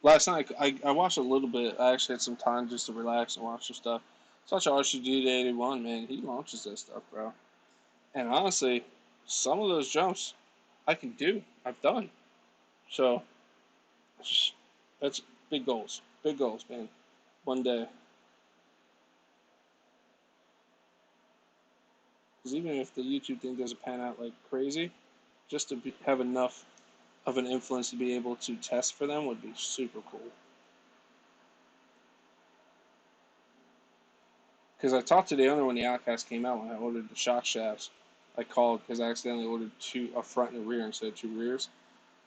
Last night I watched a little bit. I actually had some time just to relax and watch some stuff. Such RCG 81, man. He launches that stuff, bro. And honestly, some of those jumps I can do. I've done. So that's big goals. Big goals, man. One day. Because even if the YouTube thing doesn't pan out like crazy, just to have enough of an influence to be able to test for them would be super cool. Because I talked to the owner when the Outcast came out when I ordered the shock shafts. I called because I accidentally ordered a front and a rear instead of two rears.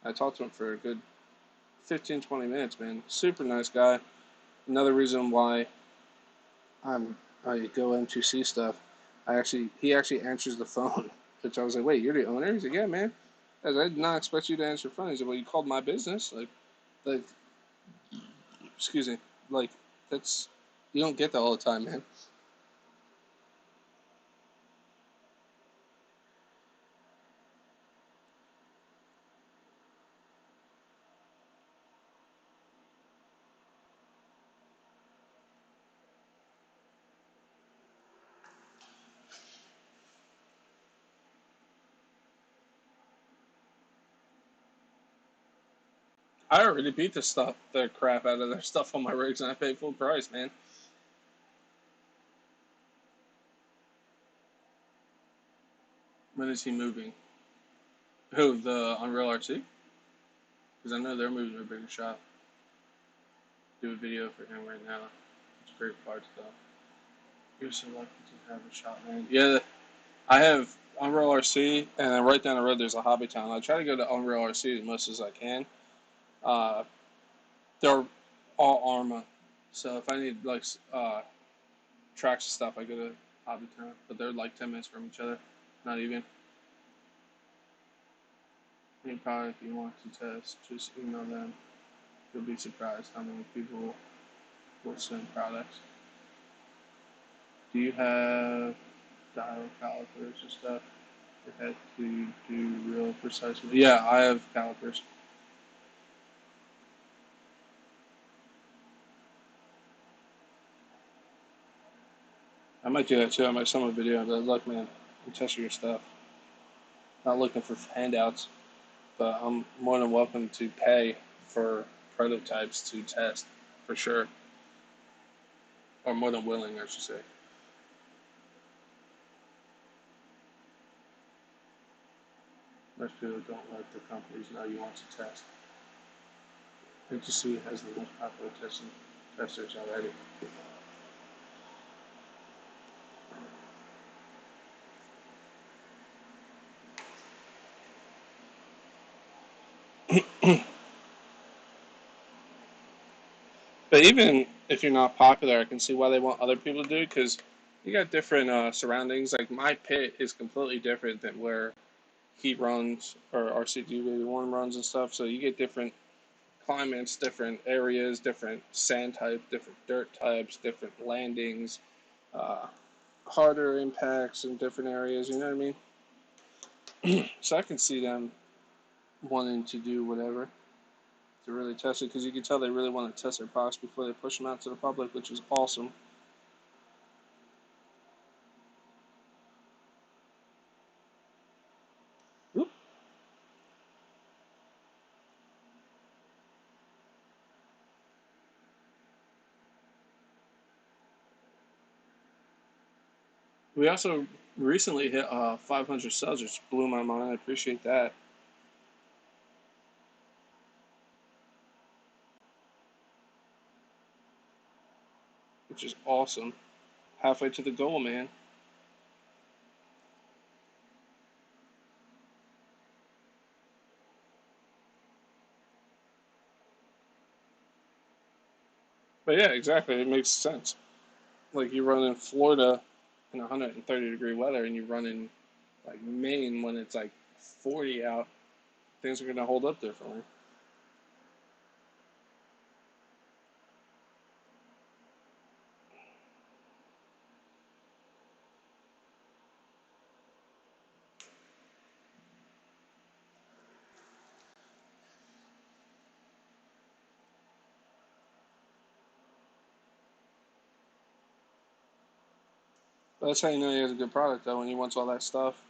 I talked to him for a good 15, 20 minutes, man. Super nice guy. Another reason why I go M2C stuff. He actually answers the phone, which I was like, wait, you're the owner? He's like, yeah, man. I did not expect you to answer the phone. He's like, well, you called my business, like, excuse me, like that's you don't get that all the time, man. I already beat the crap out of their stuff on my rigs, and I paid full price, man. When is he moving? Who, the Unreal RC? Because I know they're moving to a bigger shop. Do a video for him right now. It's great parts though. You're so lucky to have a shop, man. Yeah, I have Unreal RC, and then right down the road there's a Hobby Town. I try to go to Unreal RC as much as I can. Uh, they're all Arma, so if I need like tracks and stuff, I go to Hobby Town. But they're like 10 minutes from each other, not even. Any product you want to test, just email them. You'll be surprised how many people will send products. Do you have dial calipers and stuff? It had to do real precise. Yeah, I have calipers. I might do that too. I might send a video. But look, man, I'm testing your stuff. Not looking for handouts, but I'm more than welcome to pay for prototypes to test, for sure. Or more than willing, I should say. Most people don't let the companies know you want to test. HTC has the most popular testers already. But even if you're not popular, I can see why they want other people to do it because you got different surroundings. Like my pit is completely different than where he runs or RCD81 runs and stuff. So you get different climates, different areas, different sand type, different dirt types, different landings, uh, harder impacts in different areas. You know what I mean? So I can see them wanting to do whatever. to really test it, because you can tell they really want to test their products before they push them out to the public, which is awesome. Oop. We also recently hit 500 subs, which blew my mind. I appreciate that, which is awesome. Halfway to the goal, man. But yeah, exactly. It makes sense. Like you run in Florida in 130-degree weather, and you run in like Maine when it's like 40 out. Things are going to hold up differently. But that's how you know he has a good product, though, when he wants all that stuff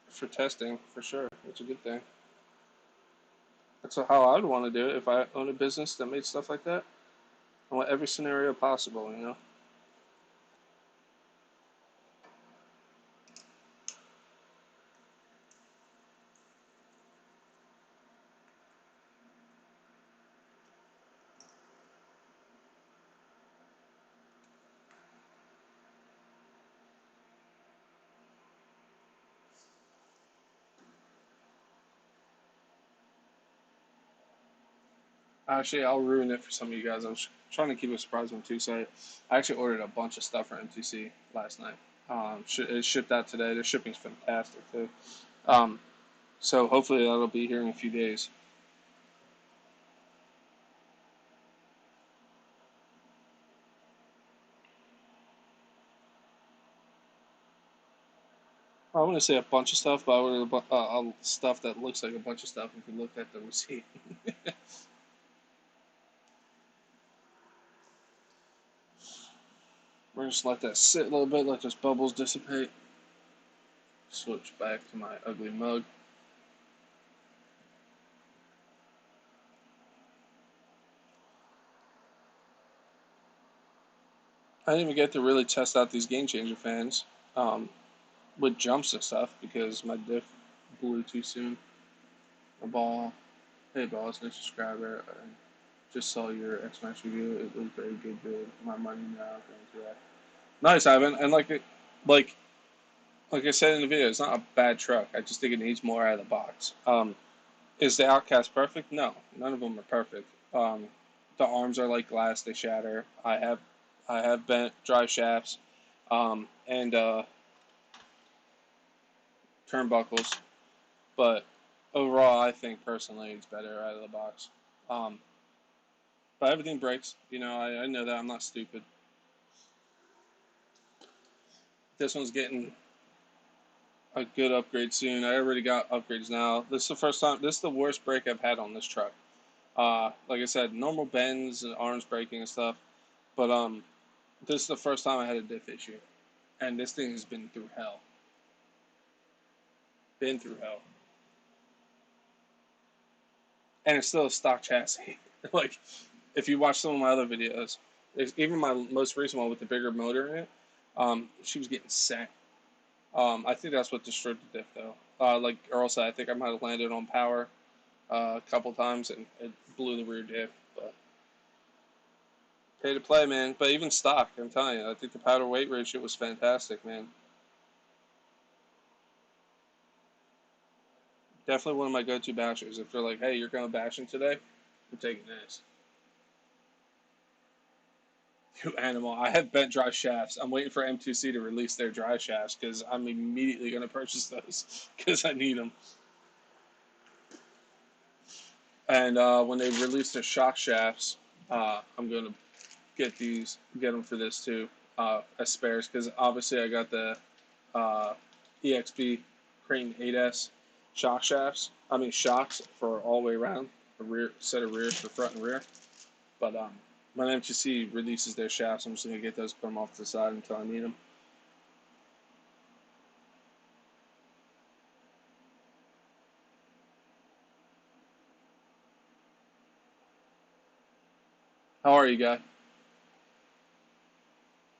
for testing, for sure. It's a good thing. That's how I would want to do it if I owned a business that made stuff like that. I want every scenario possible, you know? Actually, I'll ruin it for some of you guys. I was trying to keep it a surprise one too, so I actually ordered a bunch of stuff for MTC last night. It shipped out today. The shipping's fantastic too. Um, so hopefully that'll be here in a few days. I want to say a bunch of stuff, but I ordered stuff that looks like a bunch of stuff if you look at the receipt. We're gonna just let that sit a little bit, let those bubbles dissipate. Switch back to my ugly mug. I didn't even get to really test out these Game Changer fans um, with jumps and stuff because my diff blew too soon. A ball. Hey, boss, new subscriber. I just saw your X-Max review. It was very good, dude. My money now. Thank you. Nice, Ivan. And like, like I said in the video, it's not a bad truck. I just think it needs more out of the box. Is the Outcast perfect? No, none of them are perfect. The arms are like glass; they shatter. I have bent drive shafts, and turnbuckles. But overall, I think personally it's better out of the box. Um, but everything breaks. You know, I know that I'm not stupid. This one's getting a good upgrade soon. I already got upgrades now. This is the first time. This is the worst break I've had on this truck. Like I said, normal bends and arms breaking and stuff. But this is the first time I had a diff issue, and this thing has been through hell. Been through hell, and it's still a stock chassis. Like if you watch some of my other videos, even my most recent one with the bigger motor in it, she was getting sent. I think that's what destroyed the diff, though. Like Earl said, I think I might have landed on power a couple times and it blew the rear diff. But pay to play, man. But even stock, I'm telling you, I think the powder weight ratio was fantastic, man. Definitely one of my go-to bashers. If they're like, hey, you're going bashing today, I'm taking this. You animal. I have bent dry shafts. I'm waiting for M2C to release their dry shafts because I'm immediately going to purchase those because I need them. And when they release their shock shafts, I'm going to get them for this too, as spares, because obviously I got the EXP Crane 8S shock shafts. I mean shocks for all the way around. a rear set of rears for front and rear. But when MTC releases their shafts, I'm just gonna get those, put them off to the side until I need them. How are you, guy?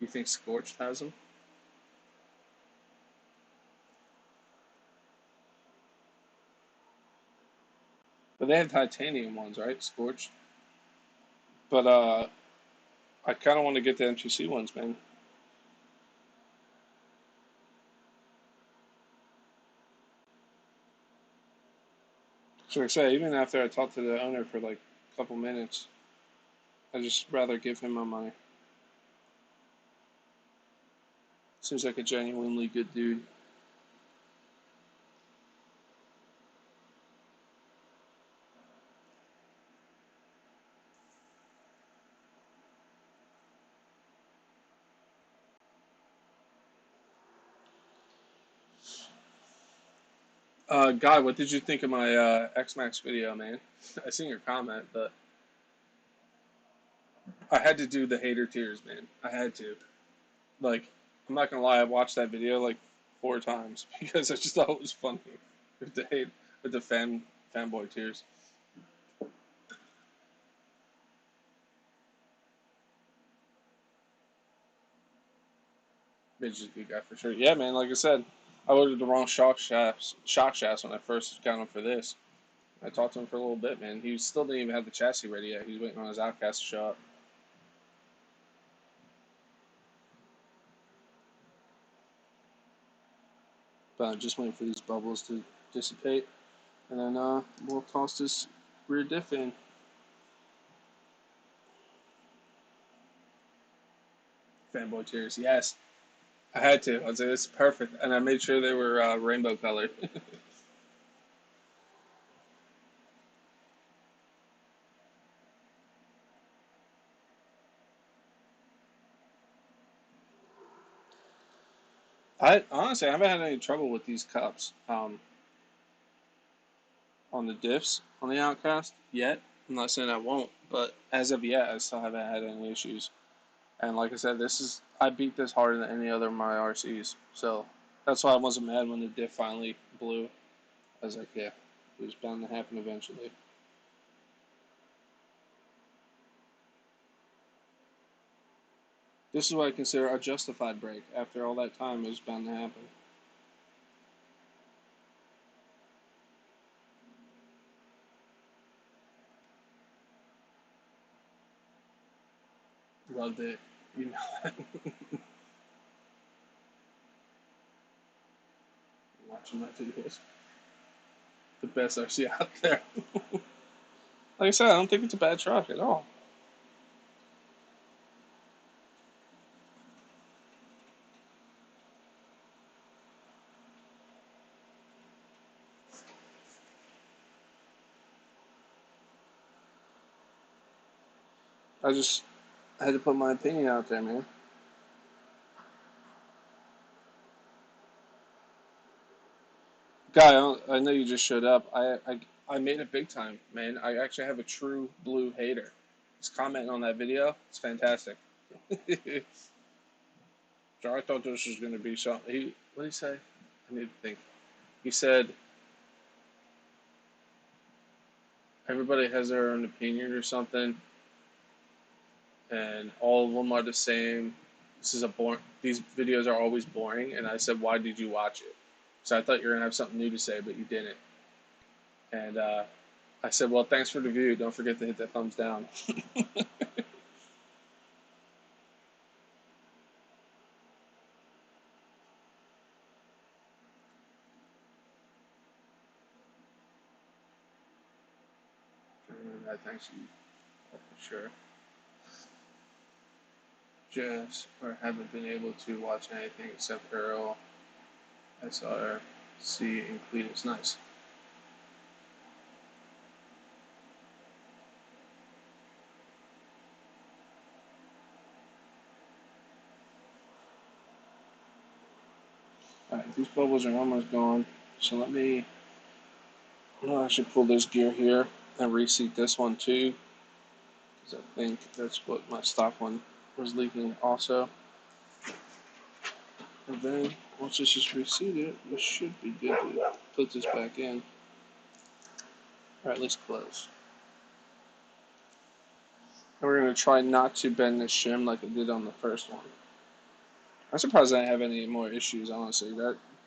You think Scorched has them? But they have titanium ones, right? Scorched. But I kind of want to get the MTC ones, man. So I say, even after I talked to the owner for like a couple minutes, I just rather give him my money. Seems like a genuinely good dude. Guy, what did you think of my X-Max video, man? I seen your comment, but I had to do the hater tears, man. I had to. Like, I'm not gonna lie, I watched that video like 4 times because I just thought it was funny with the hate, with the fanboy tears. Bitch is a good guy for sure. Yeah, man. Like I said, I ordered the wrong shock shafts when I first got him for this. I talked to him for a little bit, man. He still didn't even have the chassis ready yet. He was waiting on his Outcast to show up. But I'm just waiting for these bubbles to dissipate, and then we'll toss this rear diff in. Fanboy tears, yes. I had to. I was like, "This is perfect," and I made sure they were rainbow colored. I honestly I haven't had any trouble with these cups on the diffs on the Outcast yet. I'm not saying I won't, but as of yet, I still haven't had any issues. And like I said, this is I beat this harder than any other of my RCs, so that's why I wasn't mad when the diff finally blew. I was like, yeah, it was bound to happen eventually. This is what I consider a justified break. After all that time, it was bound to happen. Loved it. You know that. Watching my videos. The best RC out there. Like I said, I don't think it's a bad truck at all. I just had to put my opinion out there, man. Guy, I know you just showed up. I made it big time, man. I actually have a true blue hater. He's commenting on that video. It's fantastic. So I thought this was going to be something. What did he say? I need to think. He said everybody has their own opinion or something, and all of them are the same. This is a boring. These videos are always boring. And I said, why did you watch it? So I thought you were gonna have something new to say, but you didn't. And I said, well, thanks for the view. Don't forget to hit that thumbs down. Thanks you for sure. Just or haven't been able to watch anything except Earl, SRC, and Cletus. Nice. Alright, these bubbles are almost gone. So let me. Well, I should pull this gear here. and reseat this one too, because I think that's what my stock one was leaking also. And then once this is reseated, we should be good to put this back in. Alright, let's close. And we're going to try not to bend this shim like it did on the first one. I'm surprised I didn't have any more issues, honestly.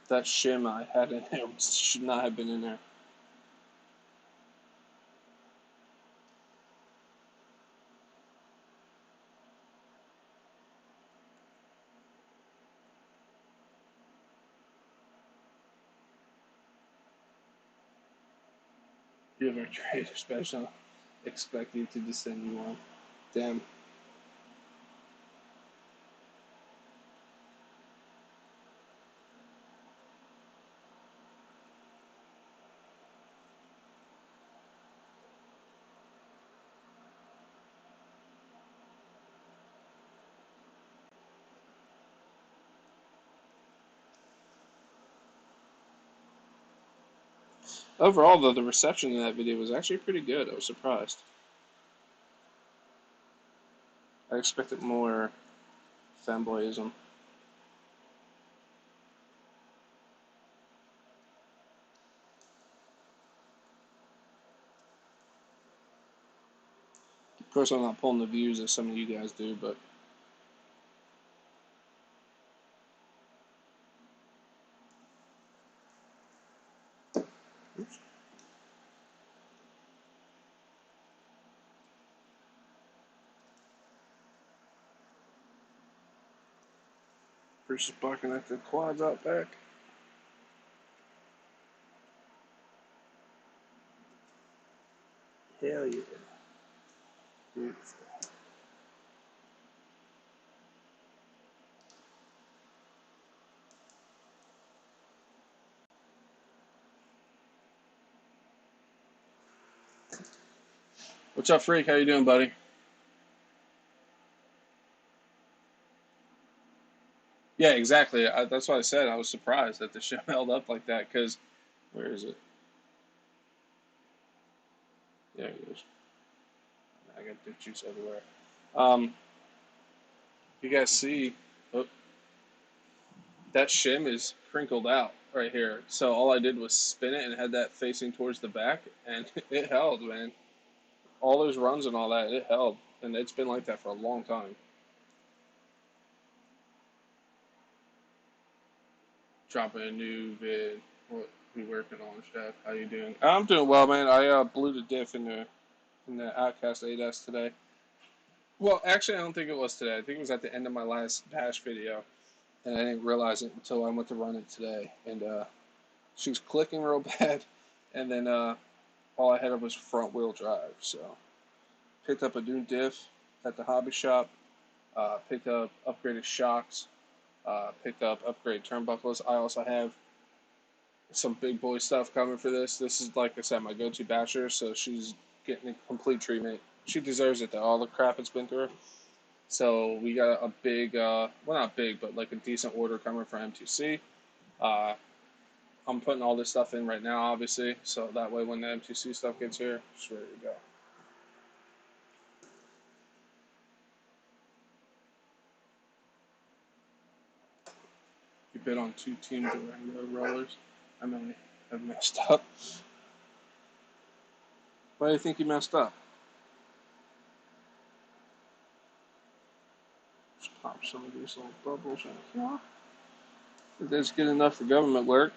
That shim I had in there should not have been in there. You have a trader special. Expect you to just send you one. Damn. Overall, though, the reception in that video was actually pretty good. I was surprised. I expected more fanboyism. Of course, I'm not pulling the views as some of you guys do, but oops. Bruce is barking at the quads out back. Hell yeah. Beautiful. What's up, Freak? How you doing, buddy? Yeah, exactly. That's what I said. I was surprised that the ship held up like that, because, where is it? There it is. I got dick juice everywhere. You guys see, oh, that shim is crinkled out right here. So all I did was spin it and had that facing towards the back, and it held, man. All those runs and all that, it held. And it's been like that for a long time. Dropping a new vid. What we working on, Chef? How you doing? I'm doing well, man. I blew the diff in the Outcast 8S today. Well, actually, I don't think it was today. I think it was at the end of my last bash video, and I didn't realize it until I went to run it today. And she was clicking real bad, and then all I had was front wheel drive. So picked up a new diff at the hobby shop. Picked up upgraded shocks. Picked up upgraded turnbuckles. I also have some big boy stuff coming for this. This is, like I said, my go-to basher, so she's getting a complete treatment. She deserves it, though, all the crap it's been through. So we got a big, well, not big, but like a decent order coming for M2C. I'm putting all this stuff in right now, obviously, so that way when the M2C stuff gets here, it's ready to go. You bid on 2 Team Durango rollers. I may have messed up. Why do you think you messed up? Just pop some of these little bubbles in here. If that's good enough for government work.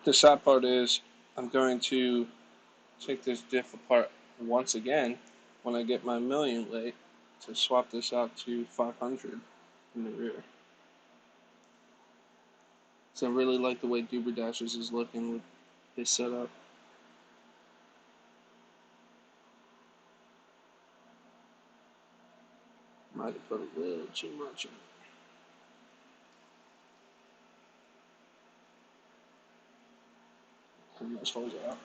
The sad part is I'm going to take this diff apart once again when I get my million late to swap this out to 500 in the rear. So I really like the way Duber Dashers is looking with his setup. Might have put a little too much in. Clean those holes out.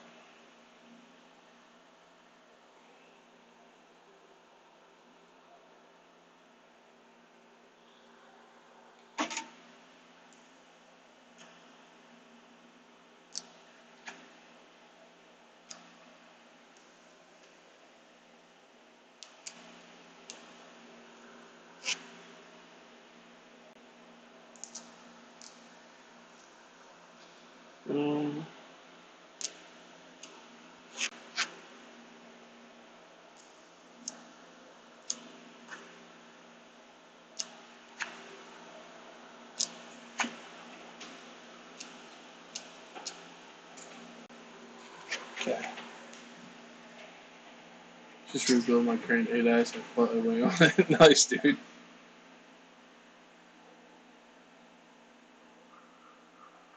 Okay. Just rebuild my current 8S and float away on it. Nice, dude.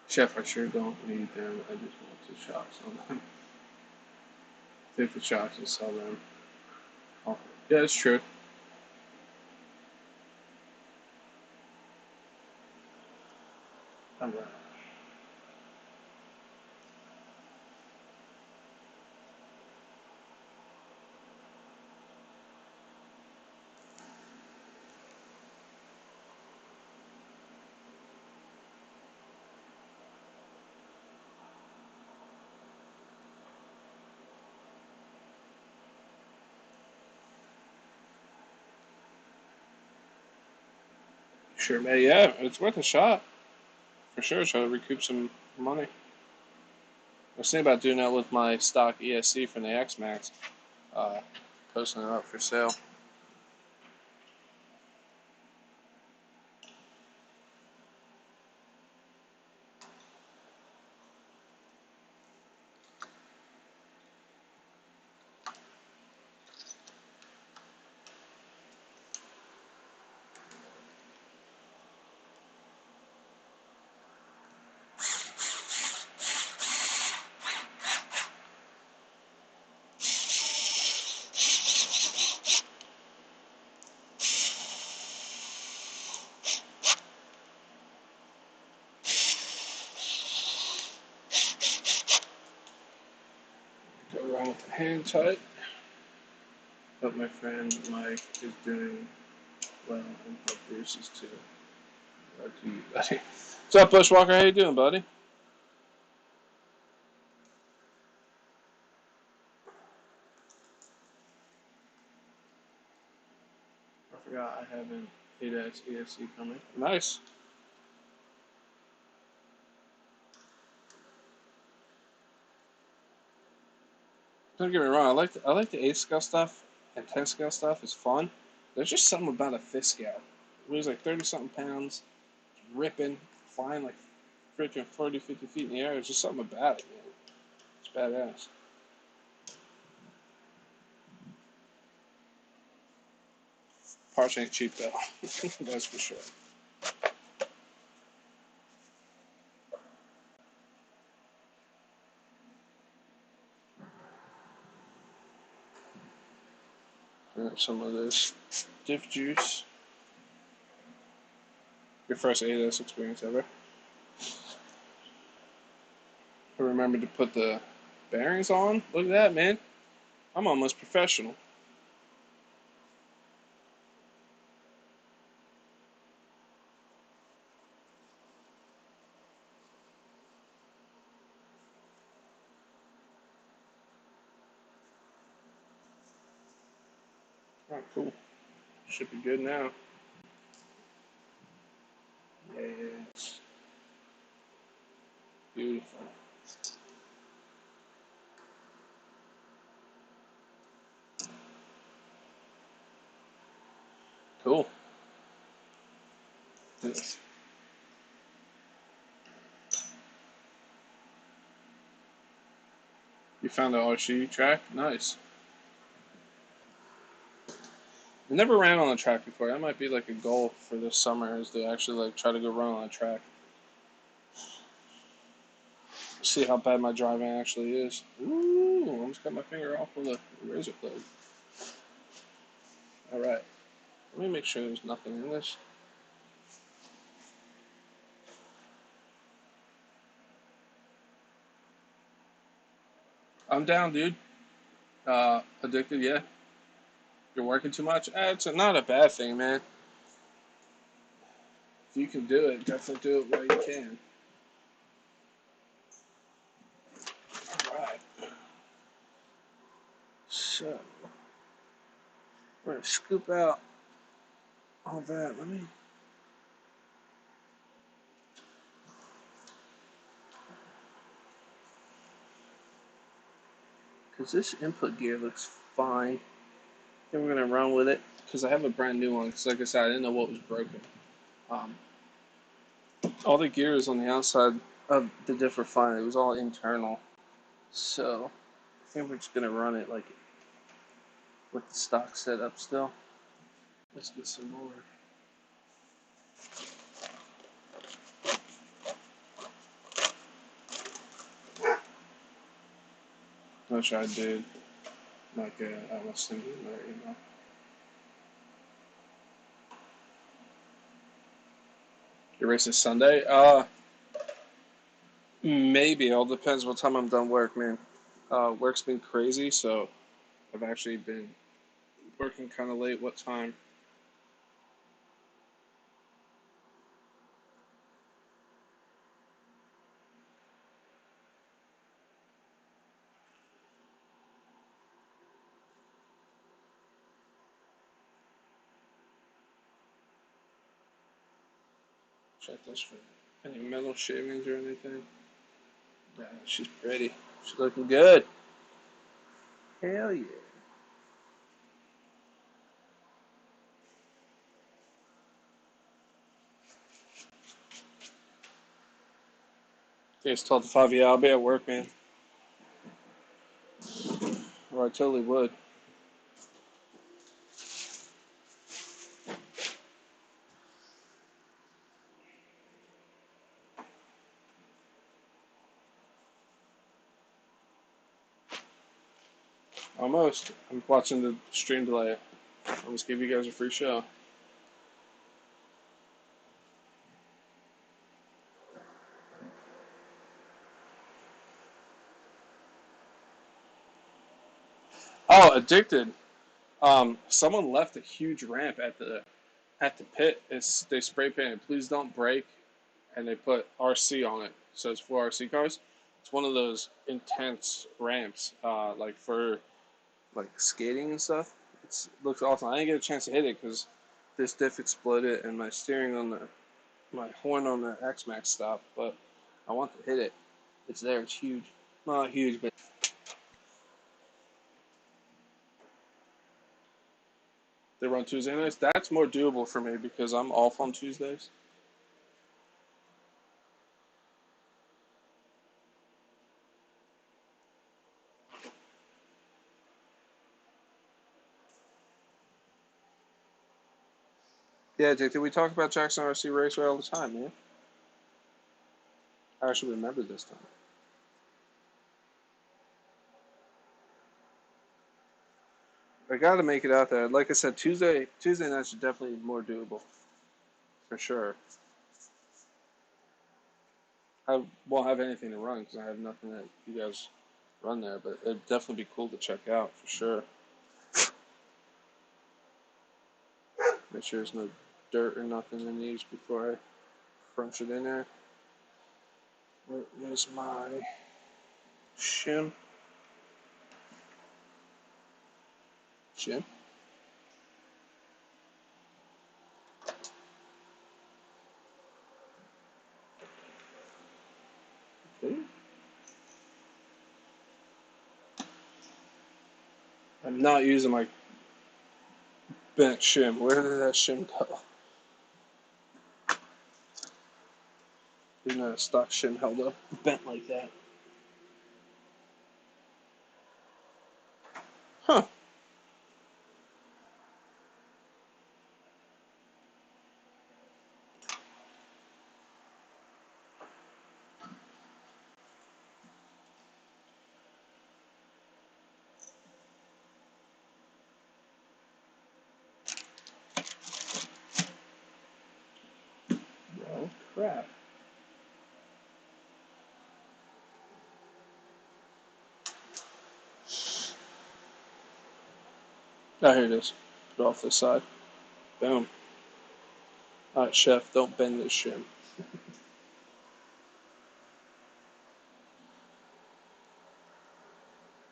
Chef, I sure don't need them. I just want the shops on them. Take the shops and sell them. Oh, yeah, it's true. I'm right. Sure, man. Yeah, it's worth a shot. For sure, try to recoup some money. I was thinking about doing that with my stock ESC from the X Max. Uh, Posting it up for sale. Go around with the hand tight. Hope my friend Mike is doing well, and hope Bruce is too. Love to you, buddy. What's up, Bushwalker? How you doing, buddy? I forgot I have an 8X ESC coming. Nice. Don't get me wrong. I like the 8 scale stuff and 10 scale stuff. It's fun. There's just something about a 5th scale. It weighs like 30 something pounds, ripping, flying like freaking 40, 50 feet in the air. There's just something about it, man. It's badass. Parts ain't cheap though. That's for sure. Some of this diff juice. Your first 8S experience ever. I remember to put the bearings on. Look at that, man. I'm almost professional. Oh, cool. Should be good now. Yes. Beautiful. Cool. Yes. You found the RC track? Nice. I never ran on a track before. That might be like a goal for this summer is to actually like try to go run on a track. See how bad my driving actually is. Ooh, almost cut my finger off with a razor blade. Alright. Let me make sure there's nothing in this. I'm down, dude. Addicted, yeah. You're working too much? It's not a bad thing, man. If you can do it, definitely do it while you can. Alright. So, we're going to scoop out all that. Let me. Because this input gear looks fine. Then we're going to run with it. Because I have a brand new one. Because, like I said, I didn't know what was broken. Um, all the gears on the outside of the diff were fine. It was all internal. So, think we're just gonna run it like with the stock setup still. Let's get some more. Which I did. Like I was thinking there. Your race is Sunday? Maybe. It all depends what time I'm done work, man. Work's been crazy, so I've actually been working kind of late. What time? Check this for any metal shavings or anything. Yeah, she's pretty. She's looking good. Hell yeah. Okay, it's 12 to 5. Yeah, I'll be at work, man. Or I totally would. Almost. I'm watching the stream delay. I'll just give you guys a free show. Oh, addicted. Someone left a huge ramp at the pit. They spray painted "Please don't break," and they put RC on it. So it's for RC cars. It's one of those intense ramps, like for like skating and stuff. It looks awesome. I didn't get a chance to hit it because this diff exploded and my steering on my horn on the X Max stopped. But I want to hit it. It's there. It's huge. Not huge, but they run Tuesday nights. That's more doable for me because I'm off on Tuesdays. Yeah, Dick, we talk about Jackson RC Raceway all the time, man. I actually remember this time. I got to make it out there. Like I said, Tuesday nights are definitely more doable, for sure. I won't have anything to run because I have nothing that you guys run there, but it'd definitely be cool to check out, for sure. Make sure there's no dirt or nothing in these before I crunch it in there. Where is my shim? Shim? Okay. I'm not using my bent shim. Where did that shim go? There's not a stock shim held up bent like that. Huh. Well, crap. Oh, here it is. Put it off this side. Boom. Alright, chef, don't bend this shim.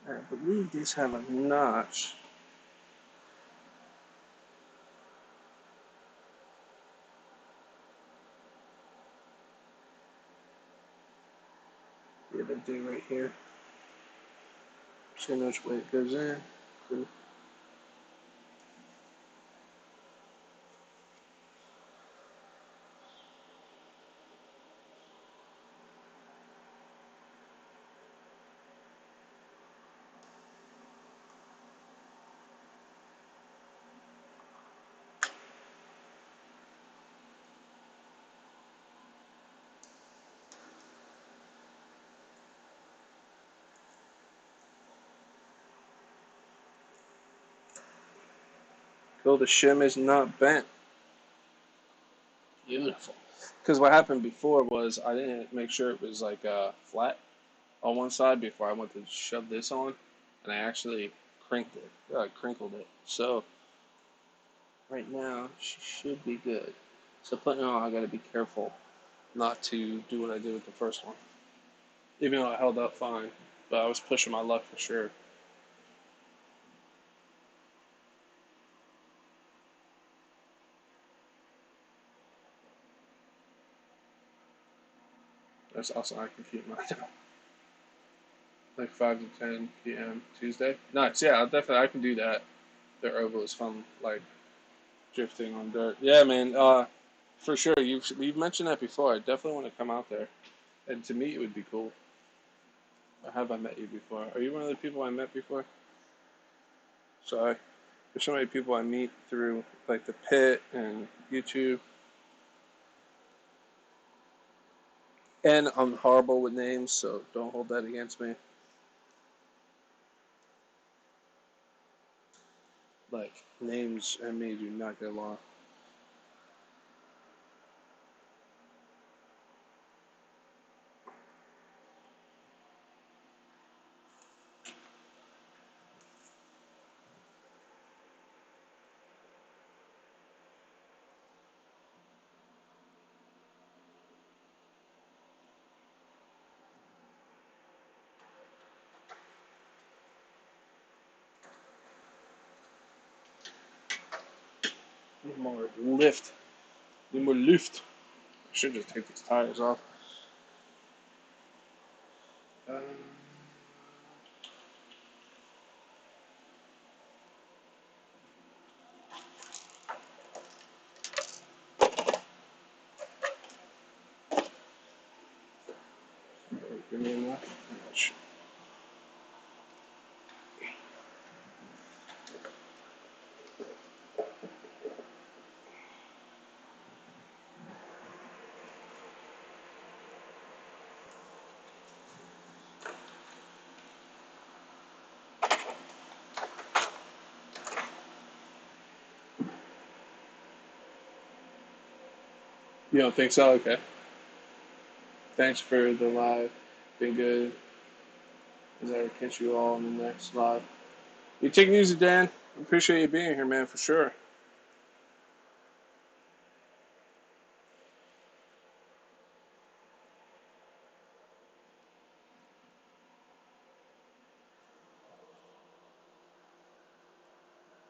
I believe these have a notch. Yeah, they do right here. See which way it goes in. Cool. Though the shim is not bent. Beautiful. Because what happened before was I didn't make sure it was like flat on one side before I went to shove this on, and I actually crinkled it. So right now she should be good. So putting it on, I got to be careful not to do what I did with the first one. Even though it held up fine, but I was pushing my luck for sure. That's also I can keep mine down. Like 5 to 10 p.m. Tuesday. Nice. Yeah, I can do that. The oval is fun, like drifting on dirt. Yeah, man. For sure. You've mentioned that before. I definitely want to come out there, and to meet it would be cool. Or have I met you before? Are you one of the people I met before? Sorry. There's so many people I meet through like the pit and YouTube, and I'm horrible with names, so don't hold that against me. Like names and me do not get along. Need more lift. Need more lift. I should just take these tires off. Um, give me enough. You don't think so? Okay. Thanks for the live. Been good. As I catch you all in the next live. You take it easy, Dan. Appreciate you being here, man, for sure.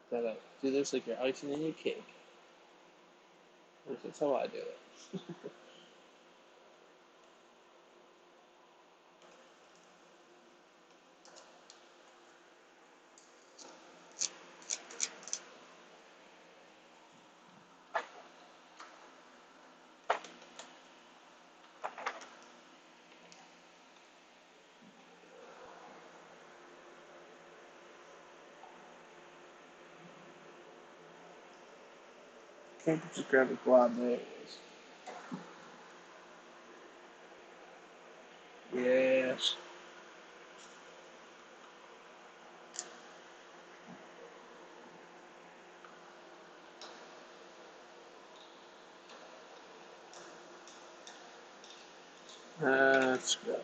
Gotta do this like you're icing in your cake. That's how I do it. Can't just grab a glob. There it is. Yes. That's better.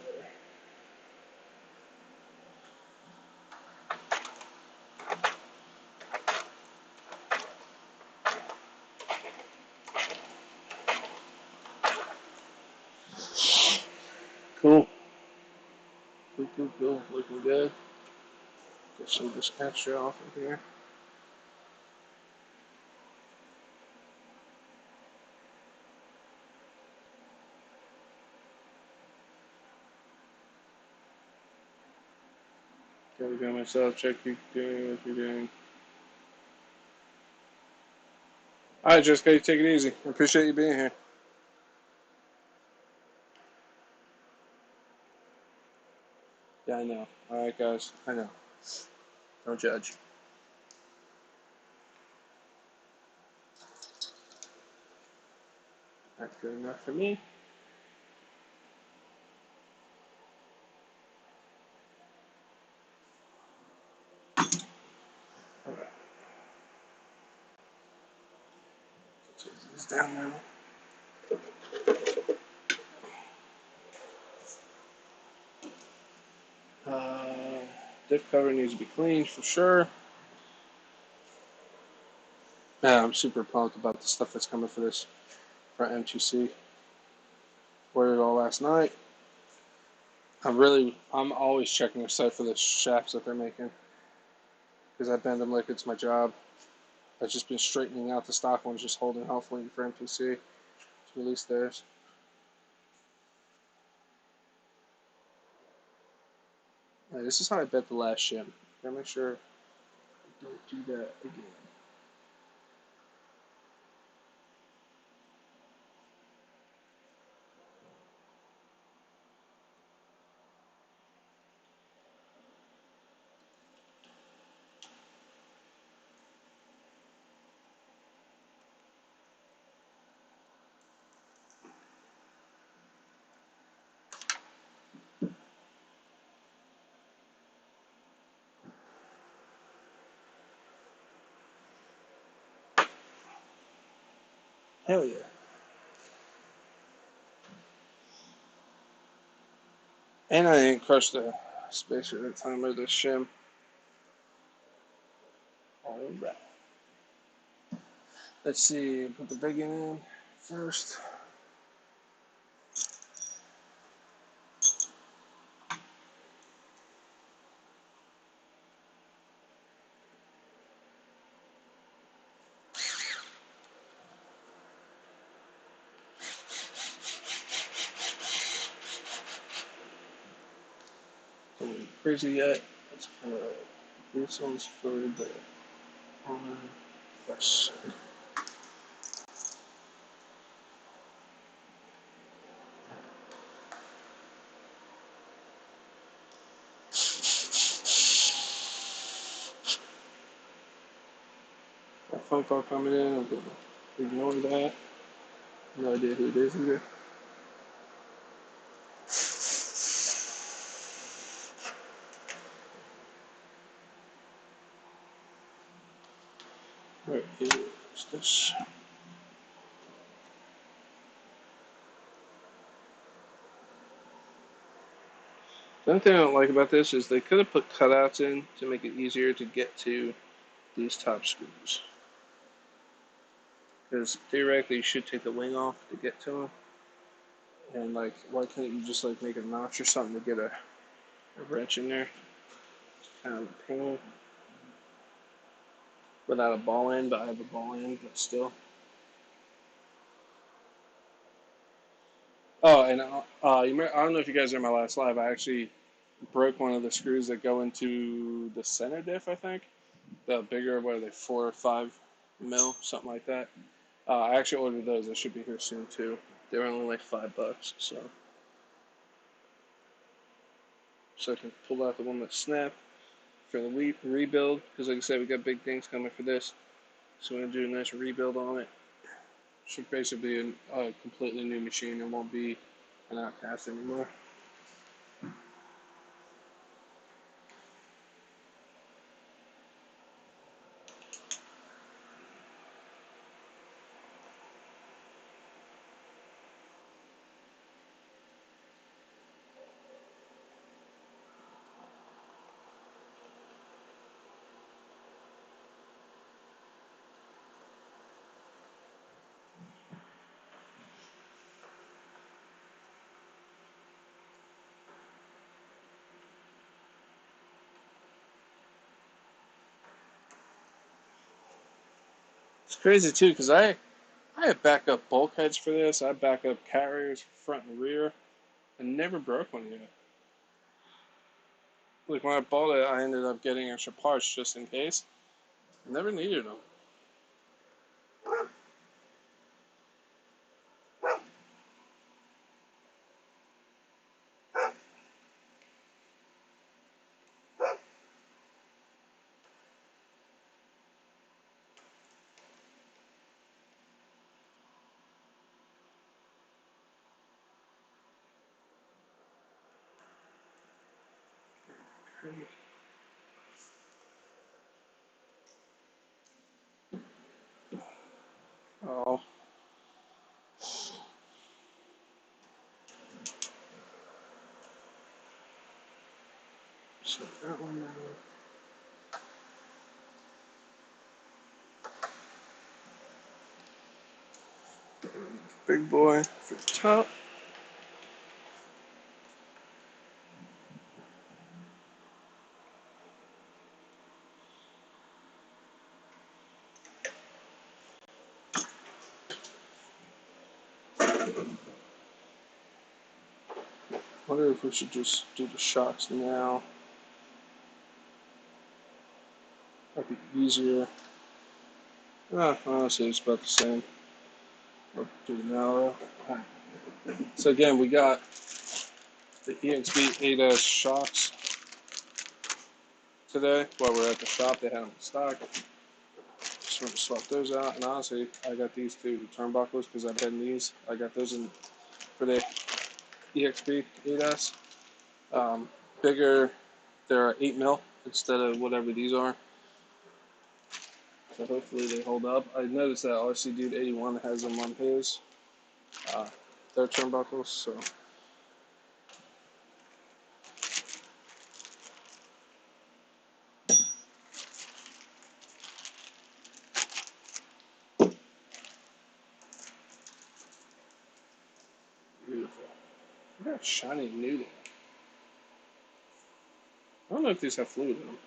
Cool. Cool. Looking good. Get some of this extra off of here. Gotta go myself. Check you doing what you're doing. All right, Jessica, you take it easy. I appreciate you being here. Yeah, I know. All right, guys. I know. Don't judge. That's good enough for me. All right. Take these down now. Diff cover needs to be cleaned for sure. Yeah, I'm super pumped about the stuff that's coming for this for M2C. Ordered it all last night. I'm always checking their site for the shafts that they're making because I bend them like it's my job. I've just been straightening out the stock ones, just holding off waiting for M2C to release theirs. Yeah, this is how I bet the last shim. Gotta make sure I don't do that again. Hell yeah. And I didn't crush the spacer at the time of the shim. Alright. Let's see, put the big in first. Don't crazy yet. Let's put this one's for the fresh. That phone call coming in, I'm gonna ignore that. No idea who it is either. Where is this? The only thing I don't like about this is they could have put cutouts in to make it easier to get to these top screws. Because theoretically you should take the wing off to get to them. And like, why can't you just like make a notch or something to get a wrench in there? It's kind of a pain. Without a ball end, but I have a ball end, but still. Oh, and I don't know if you guys are in my last live. I actually broke one of the screws that go into the center diff. I think the bigger, what are they, 4 or 5 mil, something like that. I actually ordered those. They should be here soon too. They were only like $5, so I can pull out the one that snapped for the rebuild. Because like I said, we got big things coming for this, so we're gonna do a nice rebuild on it. Should basically be a completely new machine. It won't be an Outcast anymore. It's crazy too, because I have backup bulkheads for this. I have backup carriers front and rear. I never broke one yet. Like when I bought it, I ended up getting extra parts just in case. I never needed them. Oh, Shut that one down. Big boy for the top. I wonder if we should just do the shocks now. That'd be easier. Honestly, it's about the same. We'll do it now. So again, we got the EXB 8S shocks today. While we're at the shop, they had them in stock. Just want to swap those out. And honestly, I got these two turnbuckles because I've been these. I got those in for the EXB 8S. Bigger, they're 8 mil instead of whatever these are. So hopefully they hold up. I noticed that RC Dude 81 has them on his. Their turnbuckles, so. Beautiful. Look at that shiny nudie. I don't know if these have fluid in them.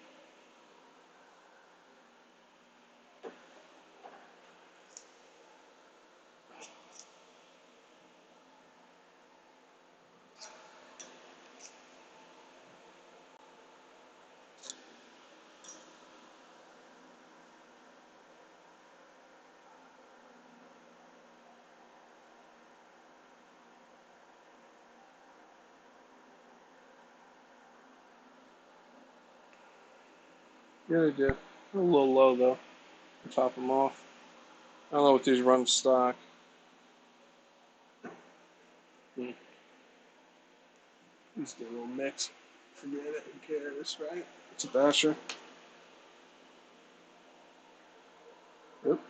Yeah, they do. They're a little low though. Top them off. I don't know what these run stock. These get a little mix. Forget it. Who cares, right? It's a basher. Yep.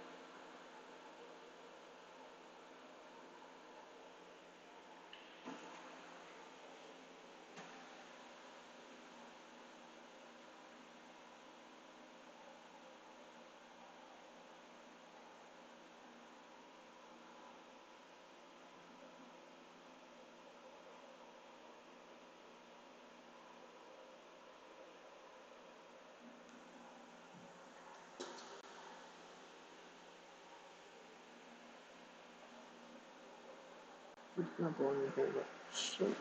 Not blowing anything but shit.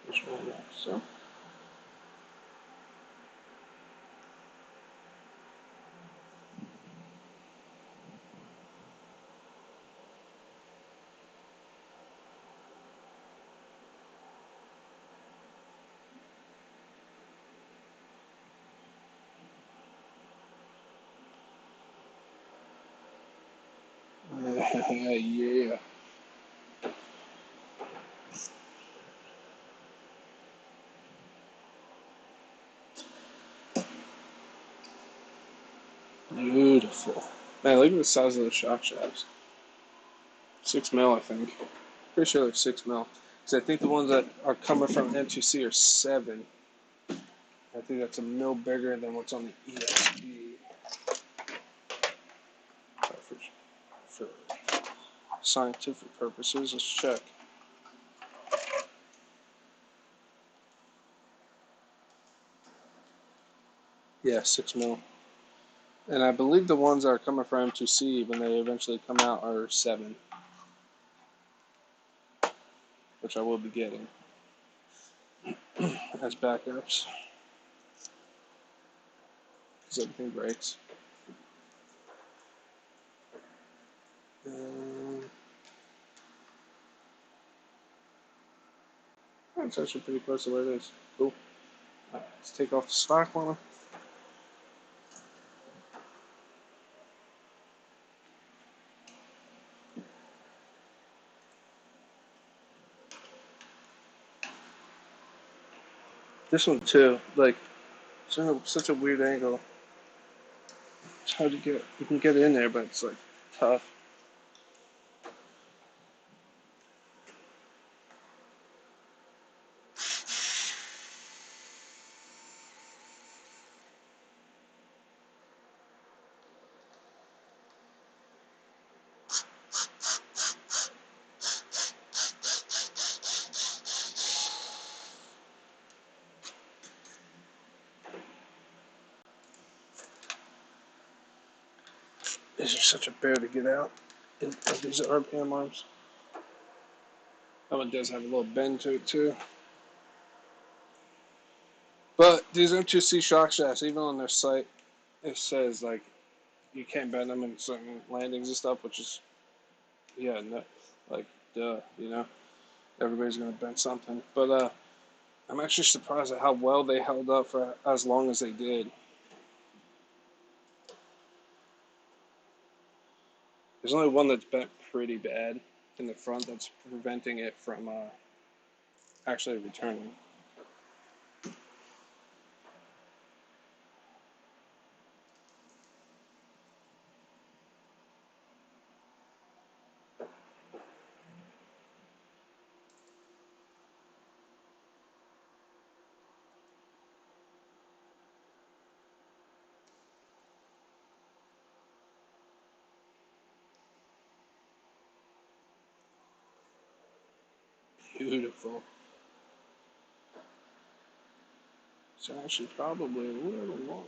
Which one next? So. Yeah. Beautiful. Man, look at the size of the shock shafts. 6 mil, I think. Pretty sure they're 6 mil. Because I think the ones that are coming from N2C are 7. I think that's a mil bigger than what's on the EXP. For scientific purposes, let's check. Yeah, 6 mil. And I believe the ones that are coming from M2C when they eventually come out are 7. Which I will be getting as backups. Because everything breaks. That's actually pretty close to where it is. Cool. Alright, let's take off the stock one. This one too, like, it's such a weird angle. It's hard to get, you can get in there, but it's like tough. These are such a bear to get out. These are RPM arms. That one does have a little bend to it too. But these M2C shock shafts, even on their site, it says like you can't bend them in certain landings and stuff, which is, yeah, no, like, duh, you know, everybody's gonna bend something. But I'm actually surprised at how well they held up for as long as they did. There's only one that's bent pretty bad in the front that's preventing it from actually returning. Beautiful. It's actually probably a little longer.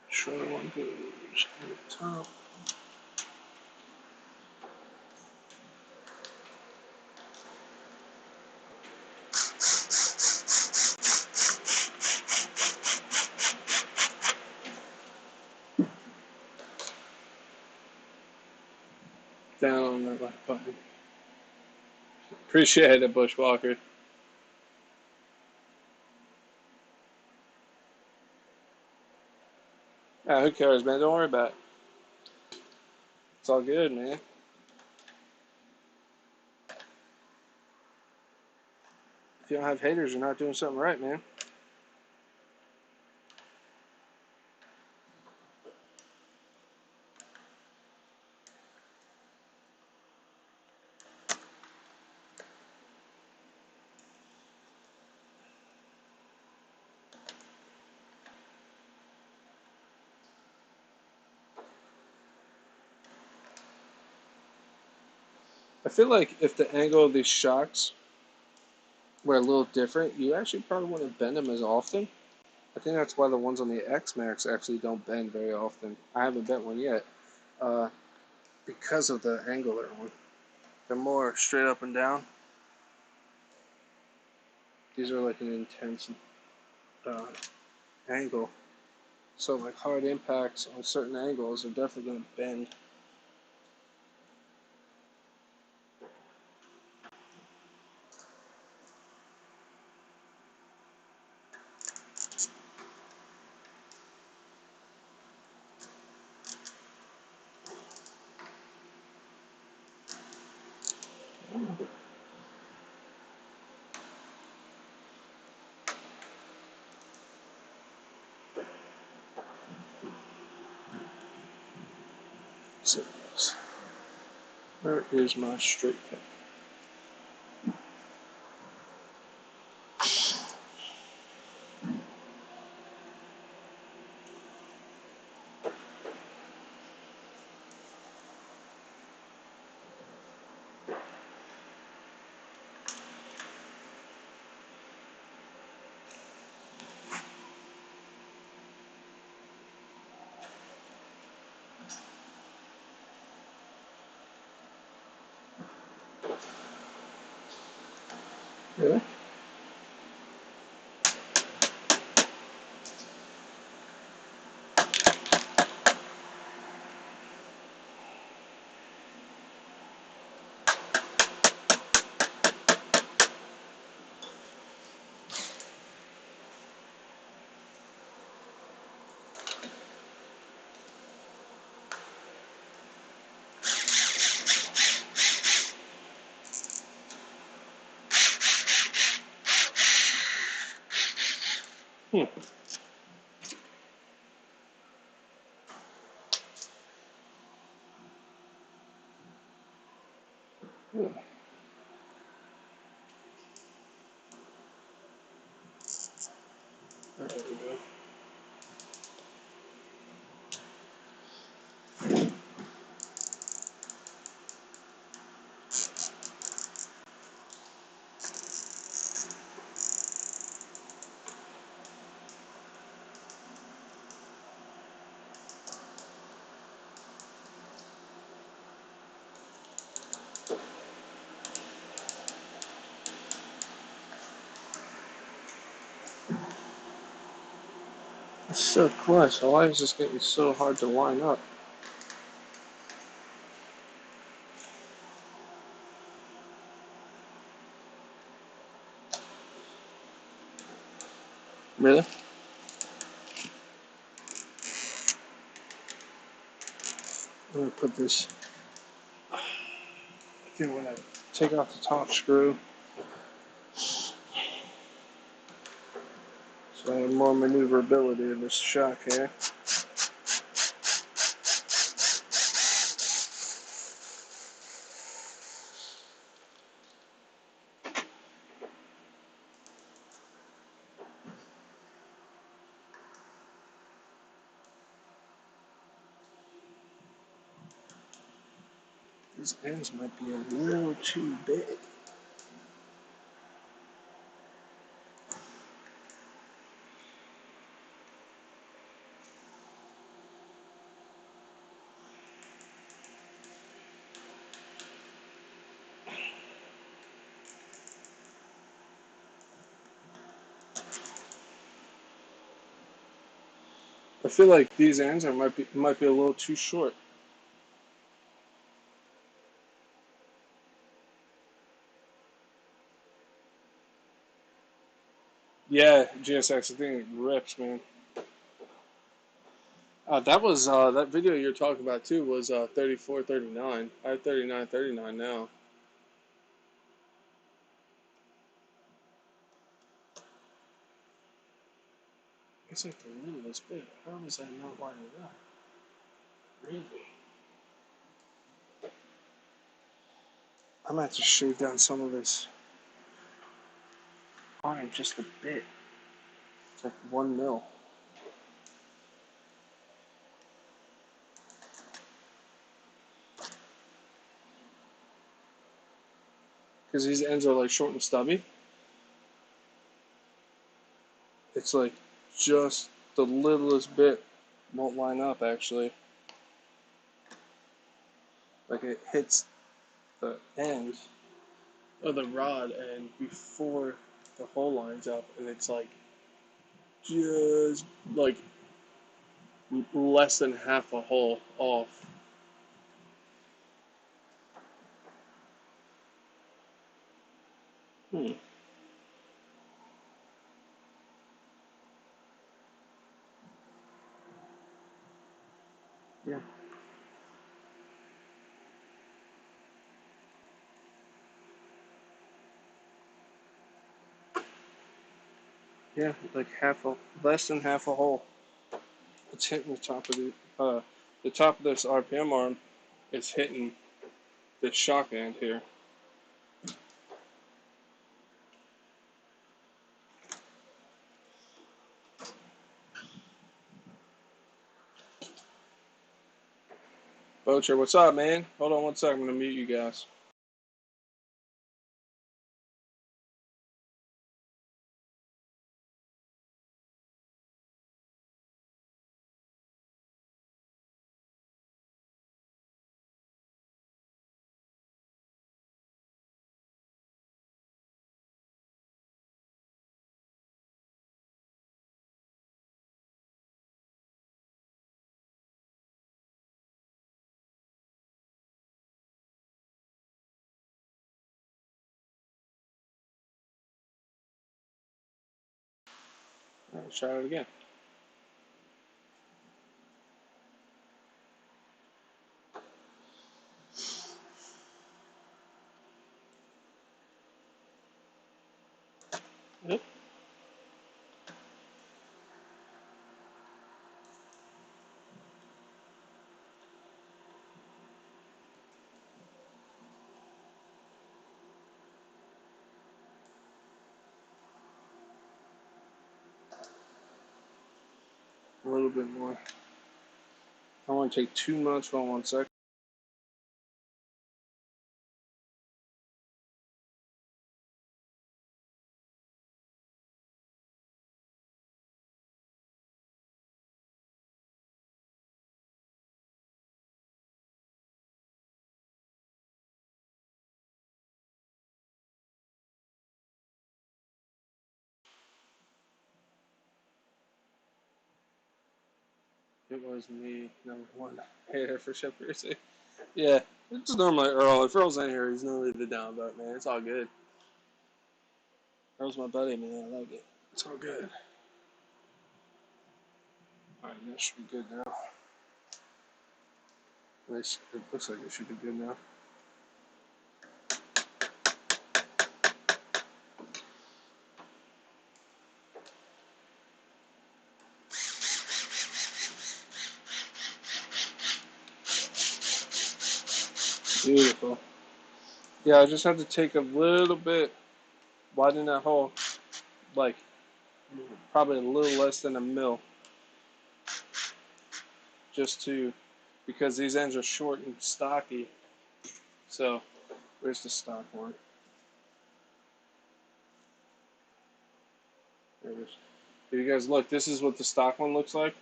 Shorter one goes on the top. Down on that left button. Appreciate it, Bushwalker. Who cares, man? Don't worry about it. It's all good, man. If you don't have haters, you're not doing something right, man. I feel like if the angle of these shocks were a little different, you actually probably wouldn't bend them as often. I think that's why the ones on the X-Max actually don't bend very often. I haven't bent one yet because of the angle they're on. They're more straight up and down. These are like an intense uh, angle. So like hard impacts on certain angles are definitely going to bend. So, where is my straight pick? Really? Hmm. Yeah. It's so close. Why is this getting so hard to line up? Really? I'm gonna put this. I think when I take off the top screw, so I have more maneuverability in this shock here. These ends might be a little too big. I feel like these ends might be a little too short. Yeah, GSX, I think it rips, man. That was that video you're talking about too was 3439. I have 3939 now. It's like the littlest bit. How is that not lining up? Really? I might have to shave down some of this iron just a bit. It's like 1 mil. Because these ends are like short and stubby. It's like just the littlest bit won't line up actually. Like it hits the end of the rod and before the hole lines up, and it's like just like less than half a hole off. Hmm. Yeah. Yeah, like less than half a hole. It's hitting the top of this RPM arm is hitting this shock end here. Bocher, what's up, man? Hold on one second, I'm gonna mute you guys. All right, try it again. Yep. A little bit more. I don't want to take too much. Hold on one second. It was me, #1 hater for Shepherd. Yeah, it's normally Earl. If Earl's in here, he's normally the down vote, man. It's all good. Earl's my buddy, man. I like it. It's all good. Alright, that should be good now. At least it looks like it should be good now. Beautiful. Yeah, I just have to take a little bit, widen that hole, like probably a little less than a mil, just to, because these ends are short and stocky. So, where's the stock one? There it is. If you guys look, this is what the stock one looks like.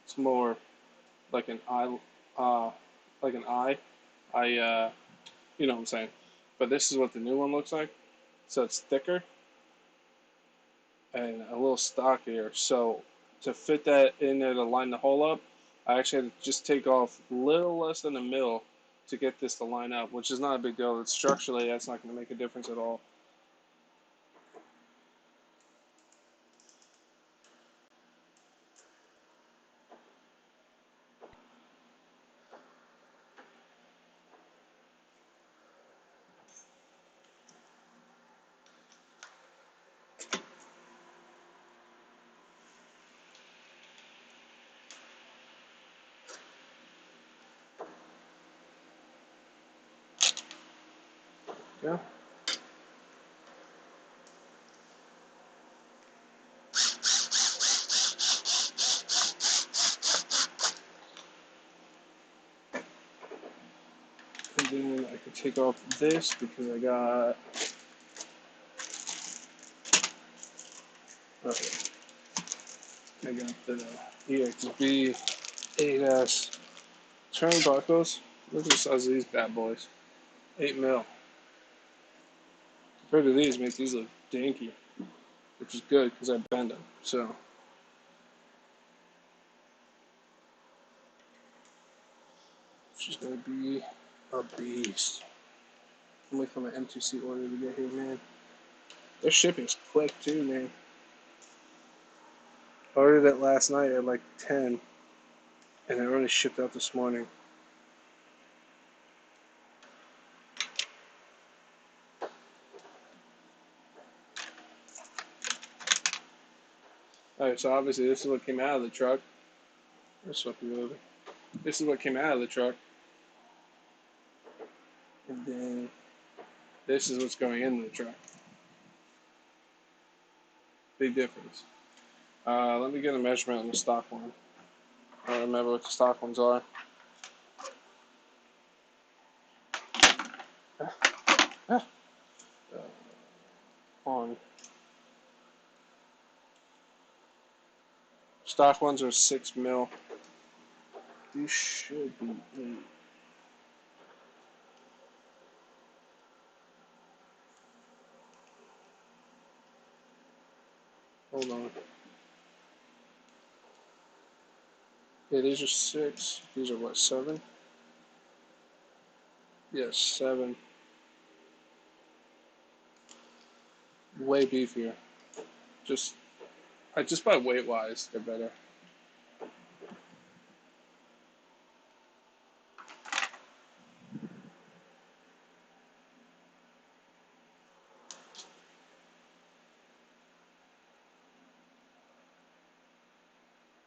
It's more like an eye, like an eye. You know what I'm saying. But this is what the new one looks like. So it's thicker and a little stockier. So to fit that in there to line the hole up, I actually had to just take off a little less than a mil to get this to line up, which is not a big deal. It's structurally, that's not going to make a difference at all. Yeah. And then I can take off this because I got the EXB 8S turnbuckles. Look at the size of these bad boys. 8 mil. Compared to these, makes these look dinky, which is good because I bend them. So she's gonna be a beast. I'm waiting for my M2C order to get here, man. Their shipping's quick too, man. I ordered it last night at like 10, and it already shipped out this morning. Alright, so obviously this is what came out of the truck. This is what came out of the truck. And then this is what's going in the truck. Big difference. Let me get a measurement on the stock one. I don't remember what the stock ones are. On. Stock ones are 6 mil. These should be 8. Hold on. Yeah, these are 6. These are what, 7? Yes, 7. Way beefier. Just by weight wise, they're better.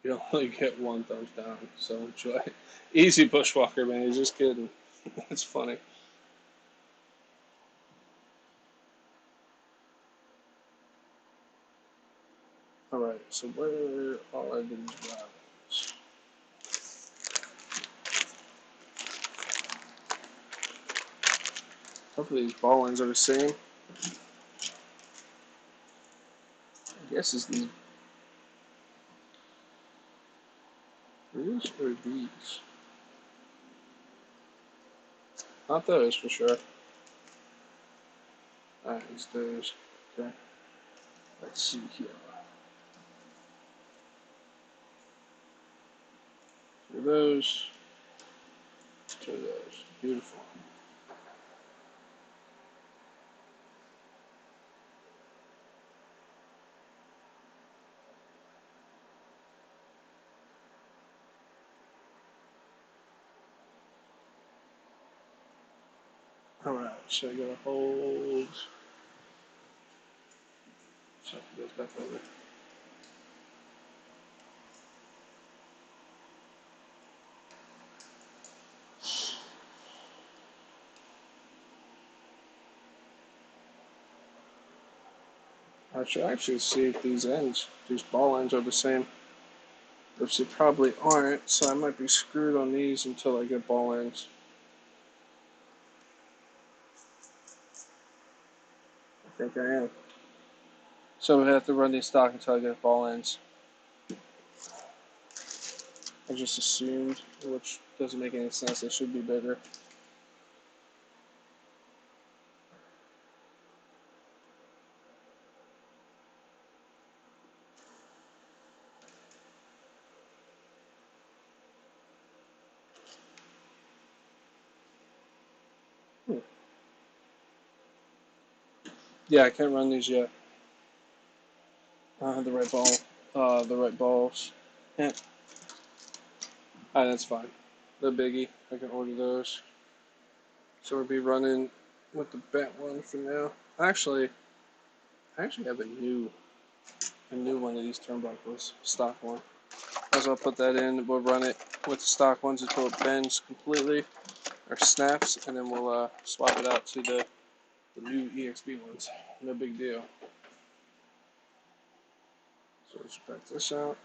You only get one thumbs down, so enjoy. Easy bushwalker, man. He's just kidding. It's funny. Alright, so where are these rabbits? Hopefully these ball ends are the same. I guess it's these or these. Not those for sure. Alright, it's those. Okay. Let's see here. those to those. Beautiful. Alright, so I gotta hold. So it goes back over. I should actually see if these ball ends are the same, which they probably aren't, so I might be screwed on these until I get ball ends. I think I am. So we have to run these stock until I get ball ends. I just assumed, which doesn't make any sense. They should be bigger. Yeah, I can't run these yet. I don't have the right ball, the right balls. Yeah. Alright, that's fine. The biggie, I can order those. So we'll be running with the bent one for now. Actually, I actually have a new one of these turnbuckles, stock one. As I'll put that in, we'll run it with the stock ones until it bends completely, or snaps, and then we'll swap it out to the new EXB ones. No big deal. So let's back this out.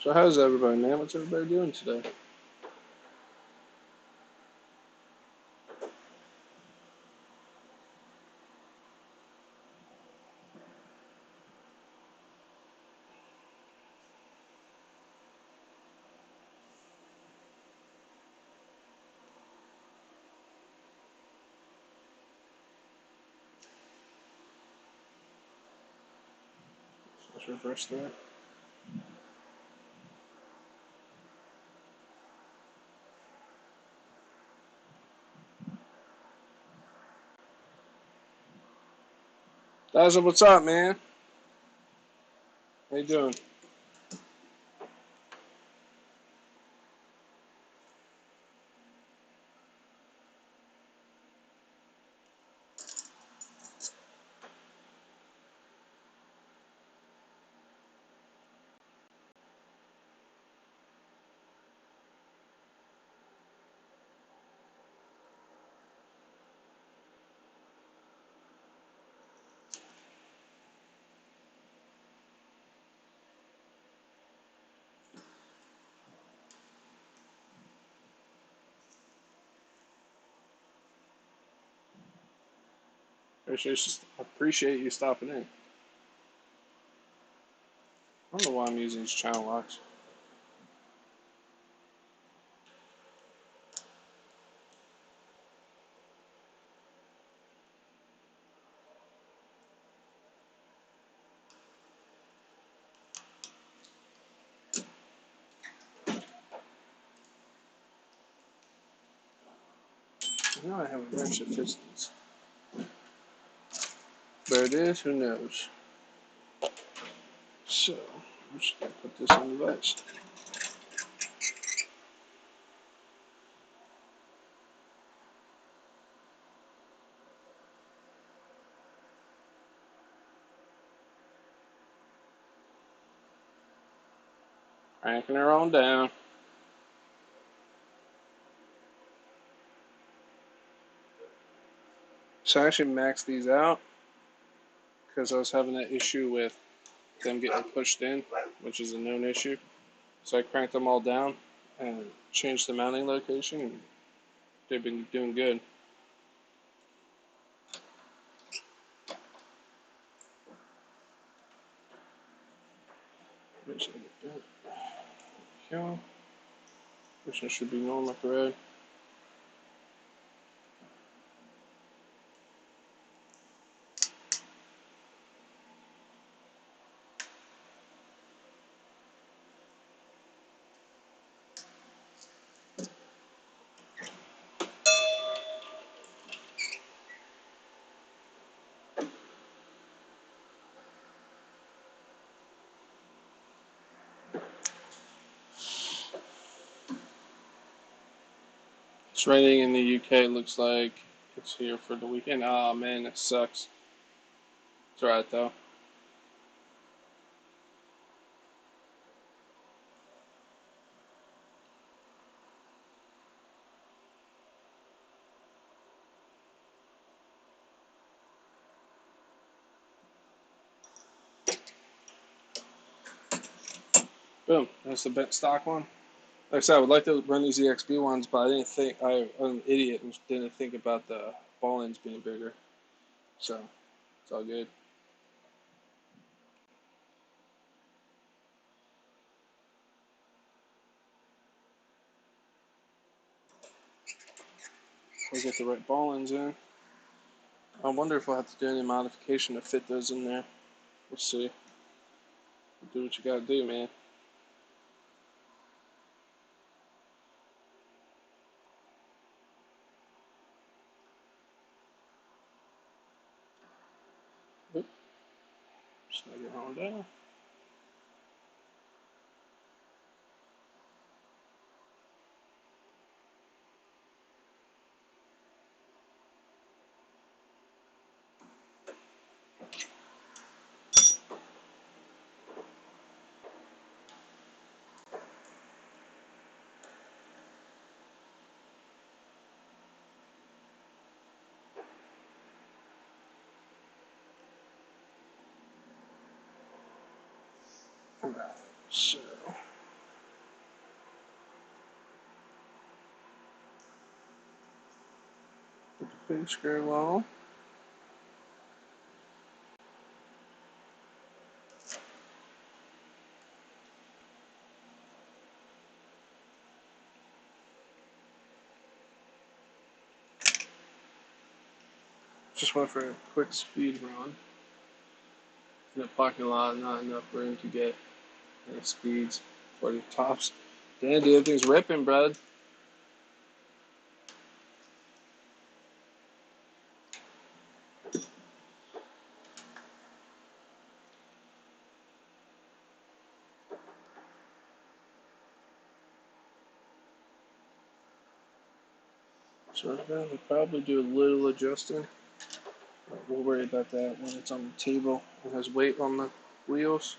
So how's everybody, man? What's everybody doing today? Let's reverse that. Dazzle, what's up, man? How you doing? Appreciate you stopping in. I don't know why I'm using these channel locks. Now I have a wrench that fits these. There it is, who knows? So, I'm just going to put this on the vest. Cranking her on down. So I actually maxed these out because I was having that issue with them getting pushed in, which is a known issue. So I cranked them all down and changed the mounting location. they've been doing good. Make sure I get that. There we go. Which one should be normal thread. It's raining in the UK. Looks like it's here for the weekend. Oh man, that sucks. It's alright though. Boom. That's the bent stock one. Like I said, I would like to run these EXB ones, but I didn't think I'm an idiot and didn't think about the ball ends being bigger. So it's all good. We'll get the right ball ends in. I wonder if I'll have to do any modification to fit those in there. We'll see. Do what you gotta do, man. Oop. Snug it on down. Alright, so put the pin screw on. Just went for a quick speed run. In the parking lot, not enough room to get any speeds for the tops. Damn, dude, everything's ripping, bud. So I'm going to probably do a little adjusting. But we'll worry about that when it's on the table and has weight on the wheels.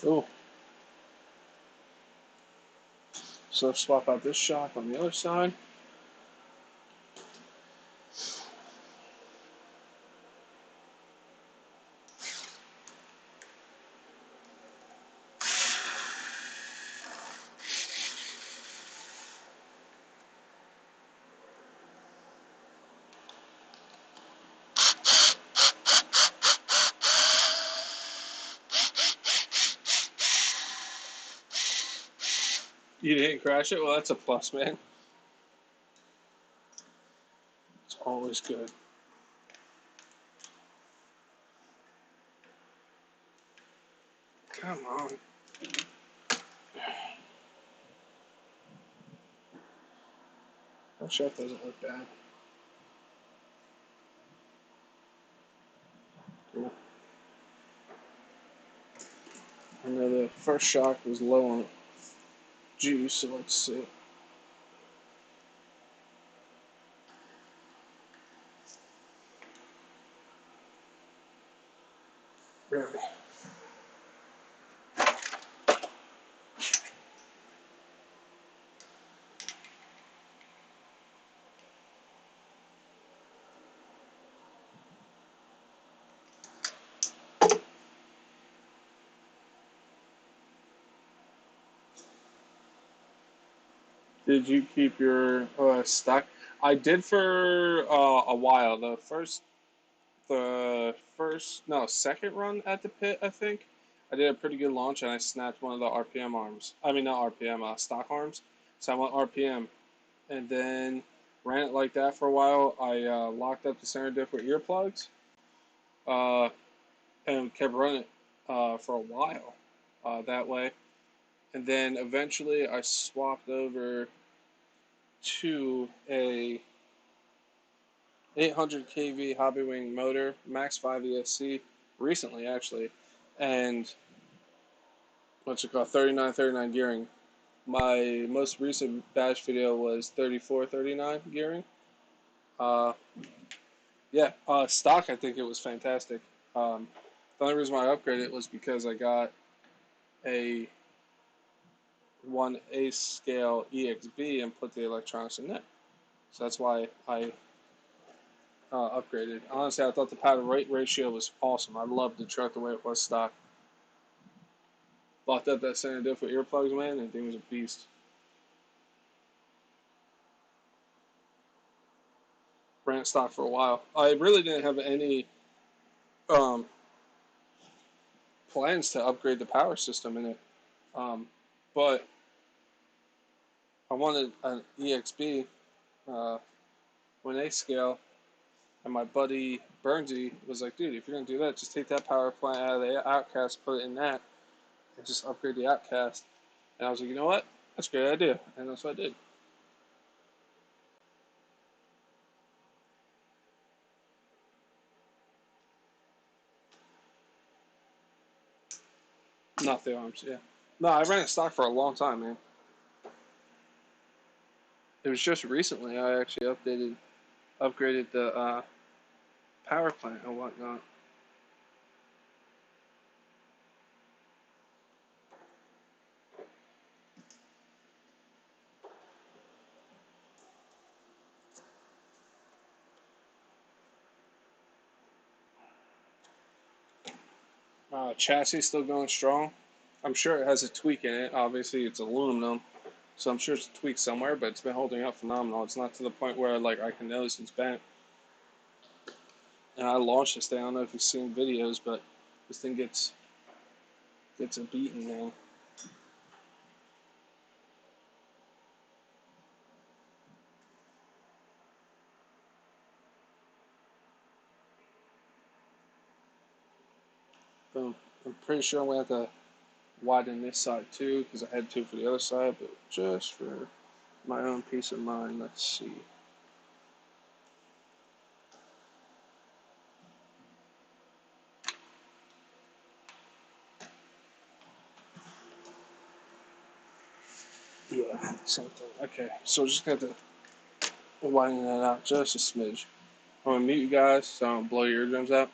Oh, so swap out this shock on the other side. You didn't crash it? Well, that's a plus, man. It's always good. Come on. That shot doesn't look bad. Cool. Now the first shock was low on juice, so let's see. Really? Did you keep your stock? I did for a while. No, second run at the pit, I think. I did a pretty good launch and I snapped one of the RPM arms. I mean, not RPM, stock arms. So I went RPM and then ran it like that for a while. I locked up the center diff with earplugs uh, and kept running it for a while that way. And then eventually I swapped over to a 800 kV Hobbywing motor, Max 5 ESC, recently actually, and what's it called, 3939 gearing. My most recent bash video was 3439 gearing. Uh, yeah, stock, I think it was fantastic. The only reason why I upgraded it was because I got a 1/8 scale EXB and put the electronics in it. So that's why I upgraded. Honestly, I thought the power to weight ratio was awesome. I loved the truck the way it was stock. Locked up that center diff with earplugs, man, and the thing was a beast. Ran it stock for a while. I really didn't have any um, plans to upgrade the power system in it, but I wanted an EXB uh, 1/8 scale, and my buddy Bernsey was like, dude, if you're going to do that, just take that power plant out of the Outcast, put it in that, and just upgrade the Outcast. And I was like, you know what? That's a great idea. And that's what I did. Not the arms, yeah. No, I ran it stock for a long time, man. It was just recently I actually upgraded the power plant and whatnot. Chassis still going strong. I'm sure it has a tweak in it. Obviously, it's aluminum, so I'm sure it's tweaked somewhere, but it's been holding up phenomenal. It's not to the point where like I can notice it's bent. And I launched this thing. I don't know if you've seen videos, but this thing gets a beating, man. Boom. I'm pretty sure I'm gonna have to widen this side too because I had to for the other side, but just for my own peace of mind, let's see. Yeah, something. Okay, so just got to widen that out just a smidge. I'm gonna mute you guys so I don't blow your eardrums out.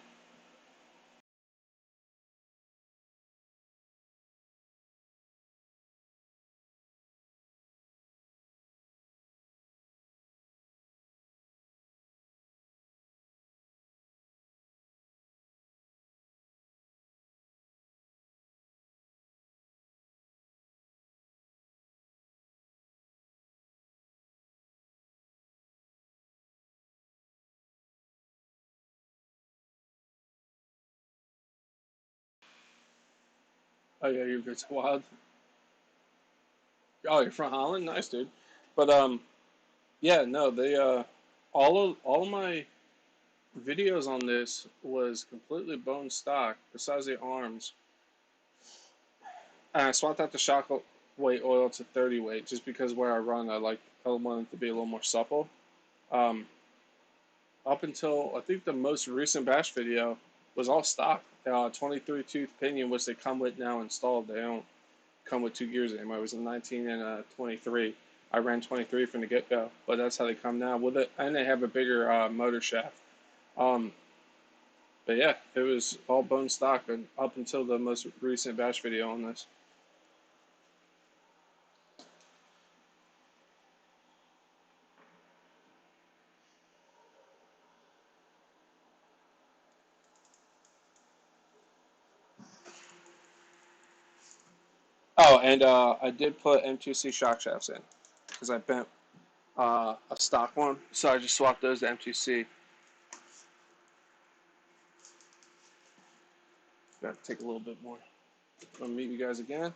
Oh yeah, you're good. So wild. Oh, you're from Holland, nice dude. But yeah, no, they all of my videos on this was completely bone stock, besides the arms. And I swapped out the shock weight oil to 30 weight just because where I run, I want it to be a little more supple. Um, Up until I think the most recent bash video was all stock. 23 tooth pinion, which they come with now installed. They don't come with 2 gears anymore. It was a 19 and a 23. I ran 23 from the get go, but that's how they come now with it, and they have a bigger motor shaft. Um, but yeah, it was all bone stock up until the most recent bash video on this. Oh, and I did put M2C shock shafts in because I bent a stock one, so I just swapped those to M2C. Got to take a little bit more. I'll meet you guys again.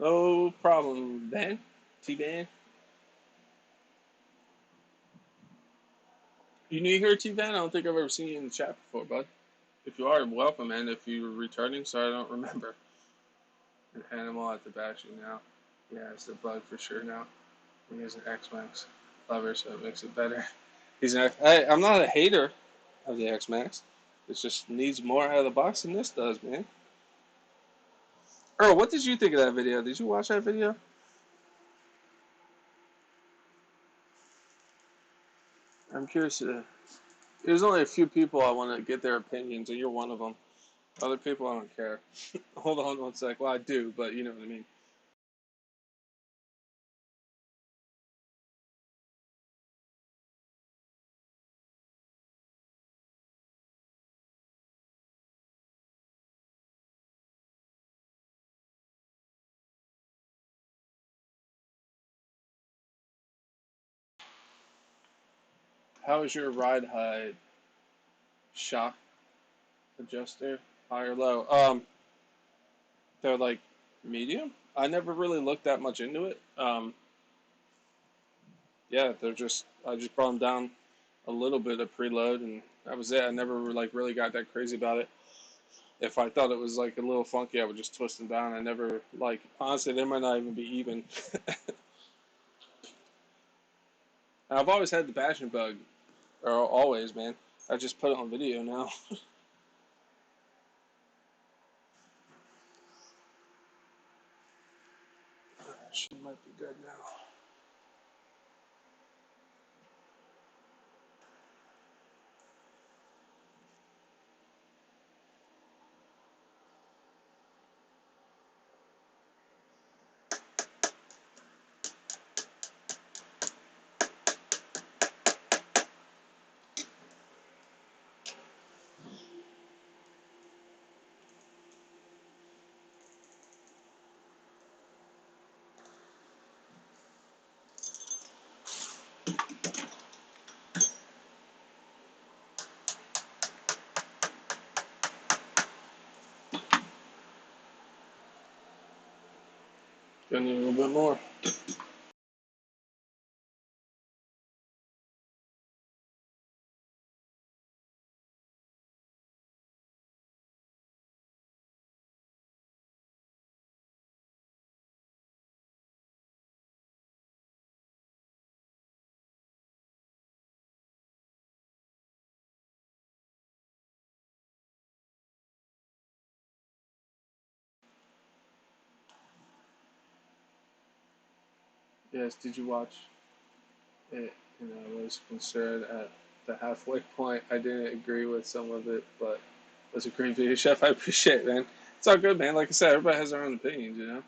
No problem, Ben. T-Ben. You new here, T-Ben? I don't think I've ever seen you in the chat before, bud. If you are, welcome, and if you're returning, sorry I don't remember. An animal at the bashing now. Yeah, it's the bug for sure now. He is an X-Max lover, so it makes it better. I'm not a hater of the X-Max. It just needs more out of the box than this does, man. Earl, what did you think of that video? Did you watch that video? I'm curious. There's only a few people I want to get their opinions, and you're one of them. Other people, I don't care. Hold on one sec. Well, I do, but you know what I mean. How is your ride height shock adjuster? High or low? They're like medium. I never really looked that much into it. Yeah, I just brought them down a little bit of preload, and that was it. I never like really got that crazy about it. If I thought it was like a little funky, I would just twist them down. I never like honestly, they might not even be even. I've always had the passion bug, or always, man. I just put it on video now. She might be good now. Gonna need a little bit more. Yes, did you watch it? I was concerned at the halfway point. I didn't agree with some of it, but it was a great video, Chef. I appreciate it, man. It's all good, man. Like I said, everybody has their own opinions.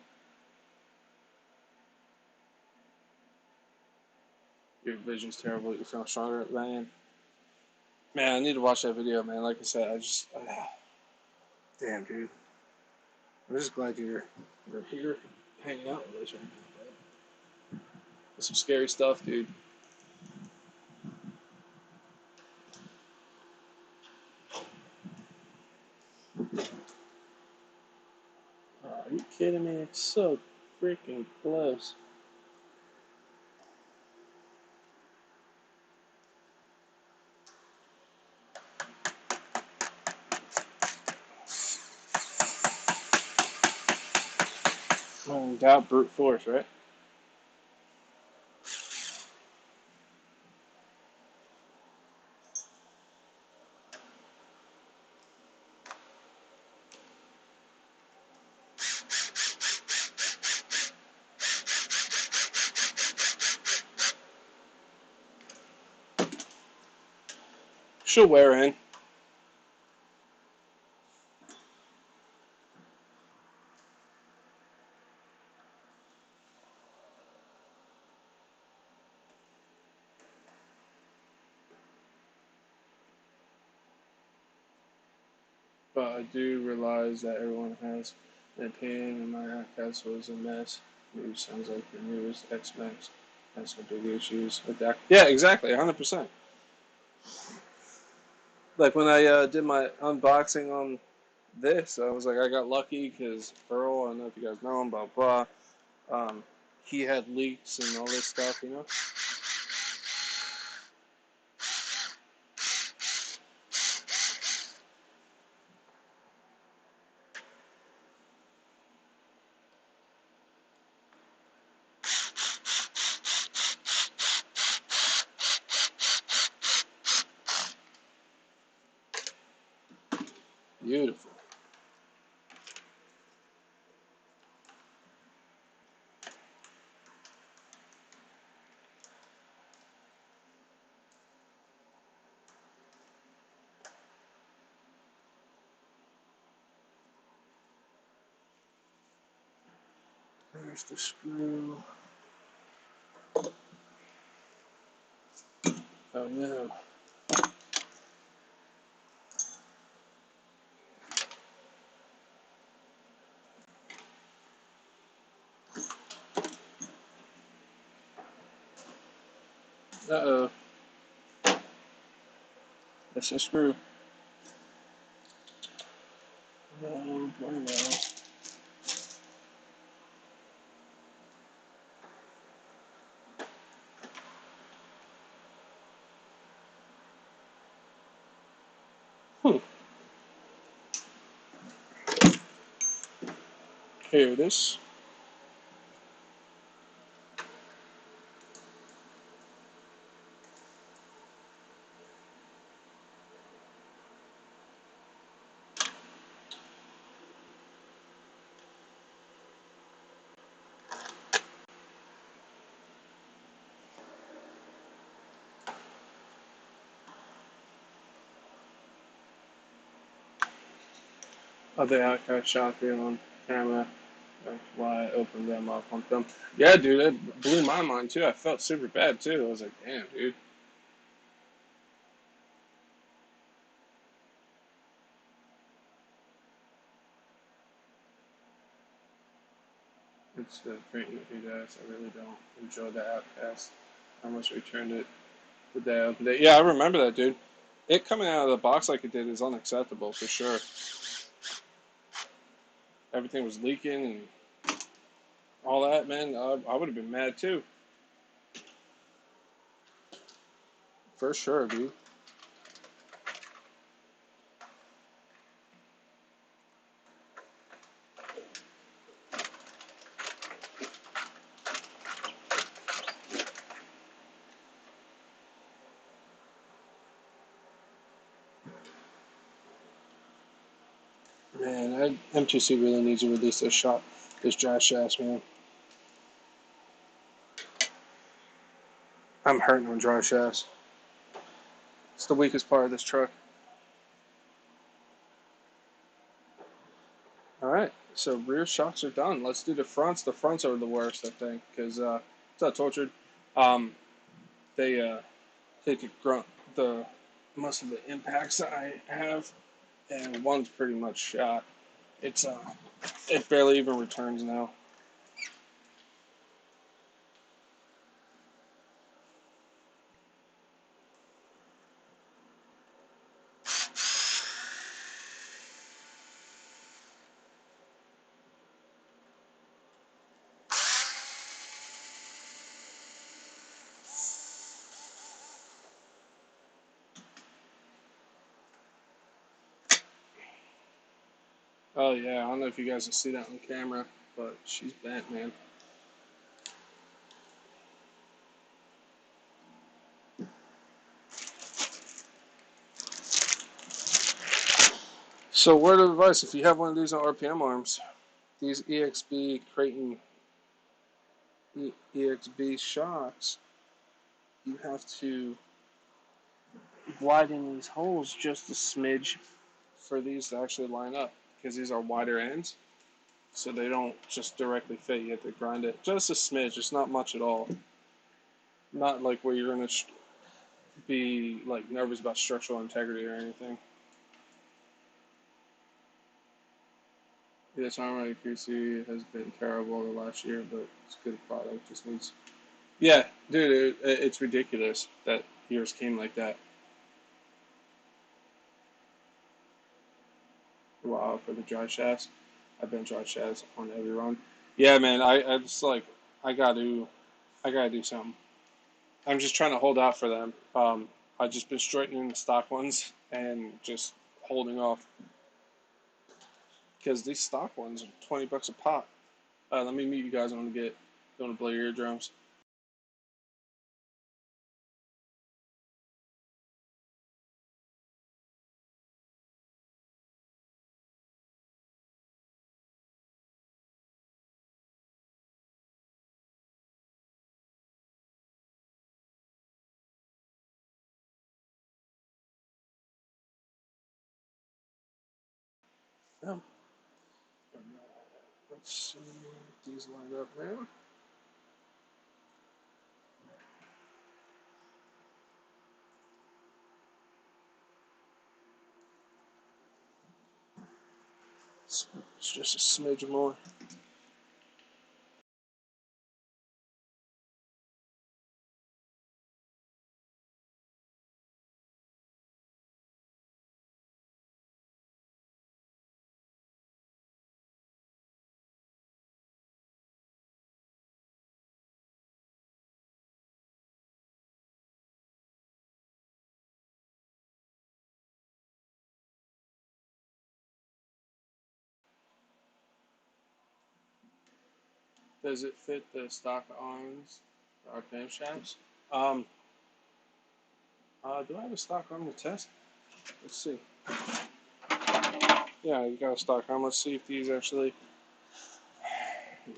Your vision's terrible. You feel stronger, man. Man, I need to watch that video, man. Like I said, damn, dude. I'm just glad you're here hanging out with us right now. That's some scary stuff, dude. you kidding me? It's so freaking close. Oh, doubt brute force, right? She'll wear in. But I do realize that everyone has an opinion, and my Outcast was a mess. It sounds like the newest X-Max has some big issues with that. Yeah, exactly, 100%. Like when I did my unboxing on this, I was like, I got lucky because Earl, I don't know if you guys know him, blah, blah. He had leaks and all this stuff, you know? Beautiful. There's the screw. Oh no. Uh-oh. That's a screw. No, bueno. Hmm. Here it is. Other Outcast shot there on camera. That's why I opened them up on them. Yeah, dude, it blew my mind too. I felt super bad too. I was like, damn, dude. It's great with you guys. I really don't enjoy the Outcast. I almost returned it the day I opened it. Yeah, I remember that, dude. It coming out of the box like it did is unacceptable for sure. Everything was leaking and all that, man. I would have been mad too. For sure, dude. Man, MTC really needs to release this shot, this dry shaft, man. I'm hurting on dry shafts. It's the weakest part of this truck. All right, so rear shocks are done. Let's do the fronts. The fronts are the worst, I think, because it's not tortured. Um, they take the most of the impacts that I have, and one's pretty much shot. It barely even returns now. Oh yeah, I don't know if you guys can see that on camera, but she's bent, man. So word of advice, if you have one of these on RPM arms, these EXB Creighton EXB shocks, you have to widen these holes just a smidge for these to actually line up, because these are wider ends, so they don't just directly fit. You have to grind it just a smidge. It's not much at all. Not like where you're gonna be like nervous about structural integrity or anything. Yes, armor accuracy has been terrible the last year, but it's a good product. Just needs. Yeah, dude, it's ridiculous that yours came like that. Wow, for the dry shafts. I've been dry shafts on every run. Yeah, man, I just like I gotta do something. I'm just trying to hold out for them. I've just been straightening the stock ones and just holding off because these stock ones are $20 a pop. Let me meet you guys. I'm gonna blow your eardrums. Yeah. Let's see if these line up now. It's just a smidge more. Does it fit the stock arms, the RPM shafts? Um, do I have a stock arm to test? Let's see. Yeah, you got a stock arm. Let's see if these actually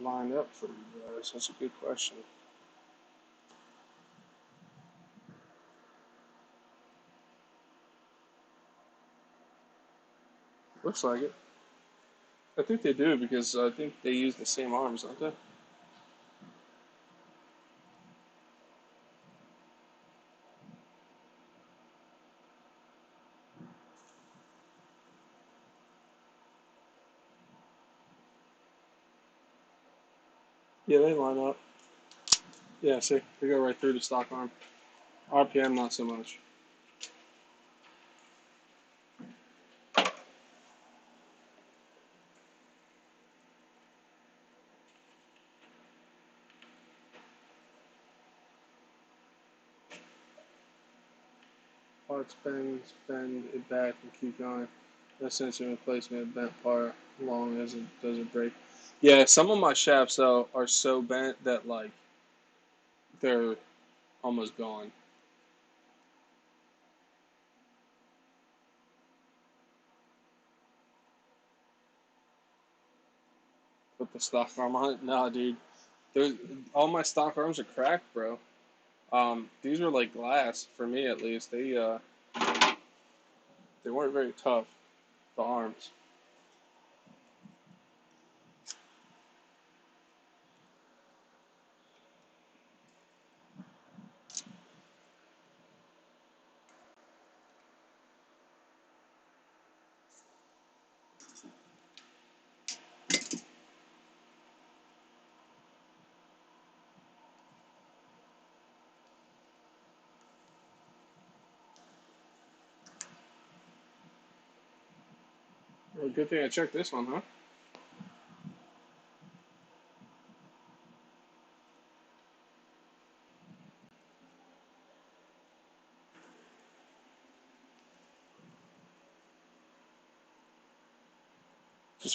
line up for you guys. That's a good question. Looks like it. I think they do because I think they use the same arms, don't they? Yeah, they line up. Yeah, see, they go right through the stock arm. RPM, not so much. Parts bend it back and keep going. No sense in replacement of bent part long as it doesn't break. Yeah, some of my shafts though are so bent that like they're almost gone. Put the stock arm on it. Nah, dude. There's, all my stock arms are cracked, bro. These are like glass for me at least. They weren't very tough. The arms. Well, good thing I checked this one, huh?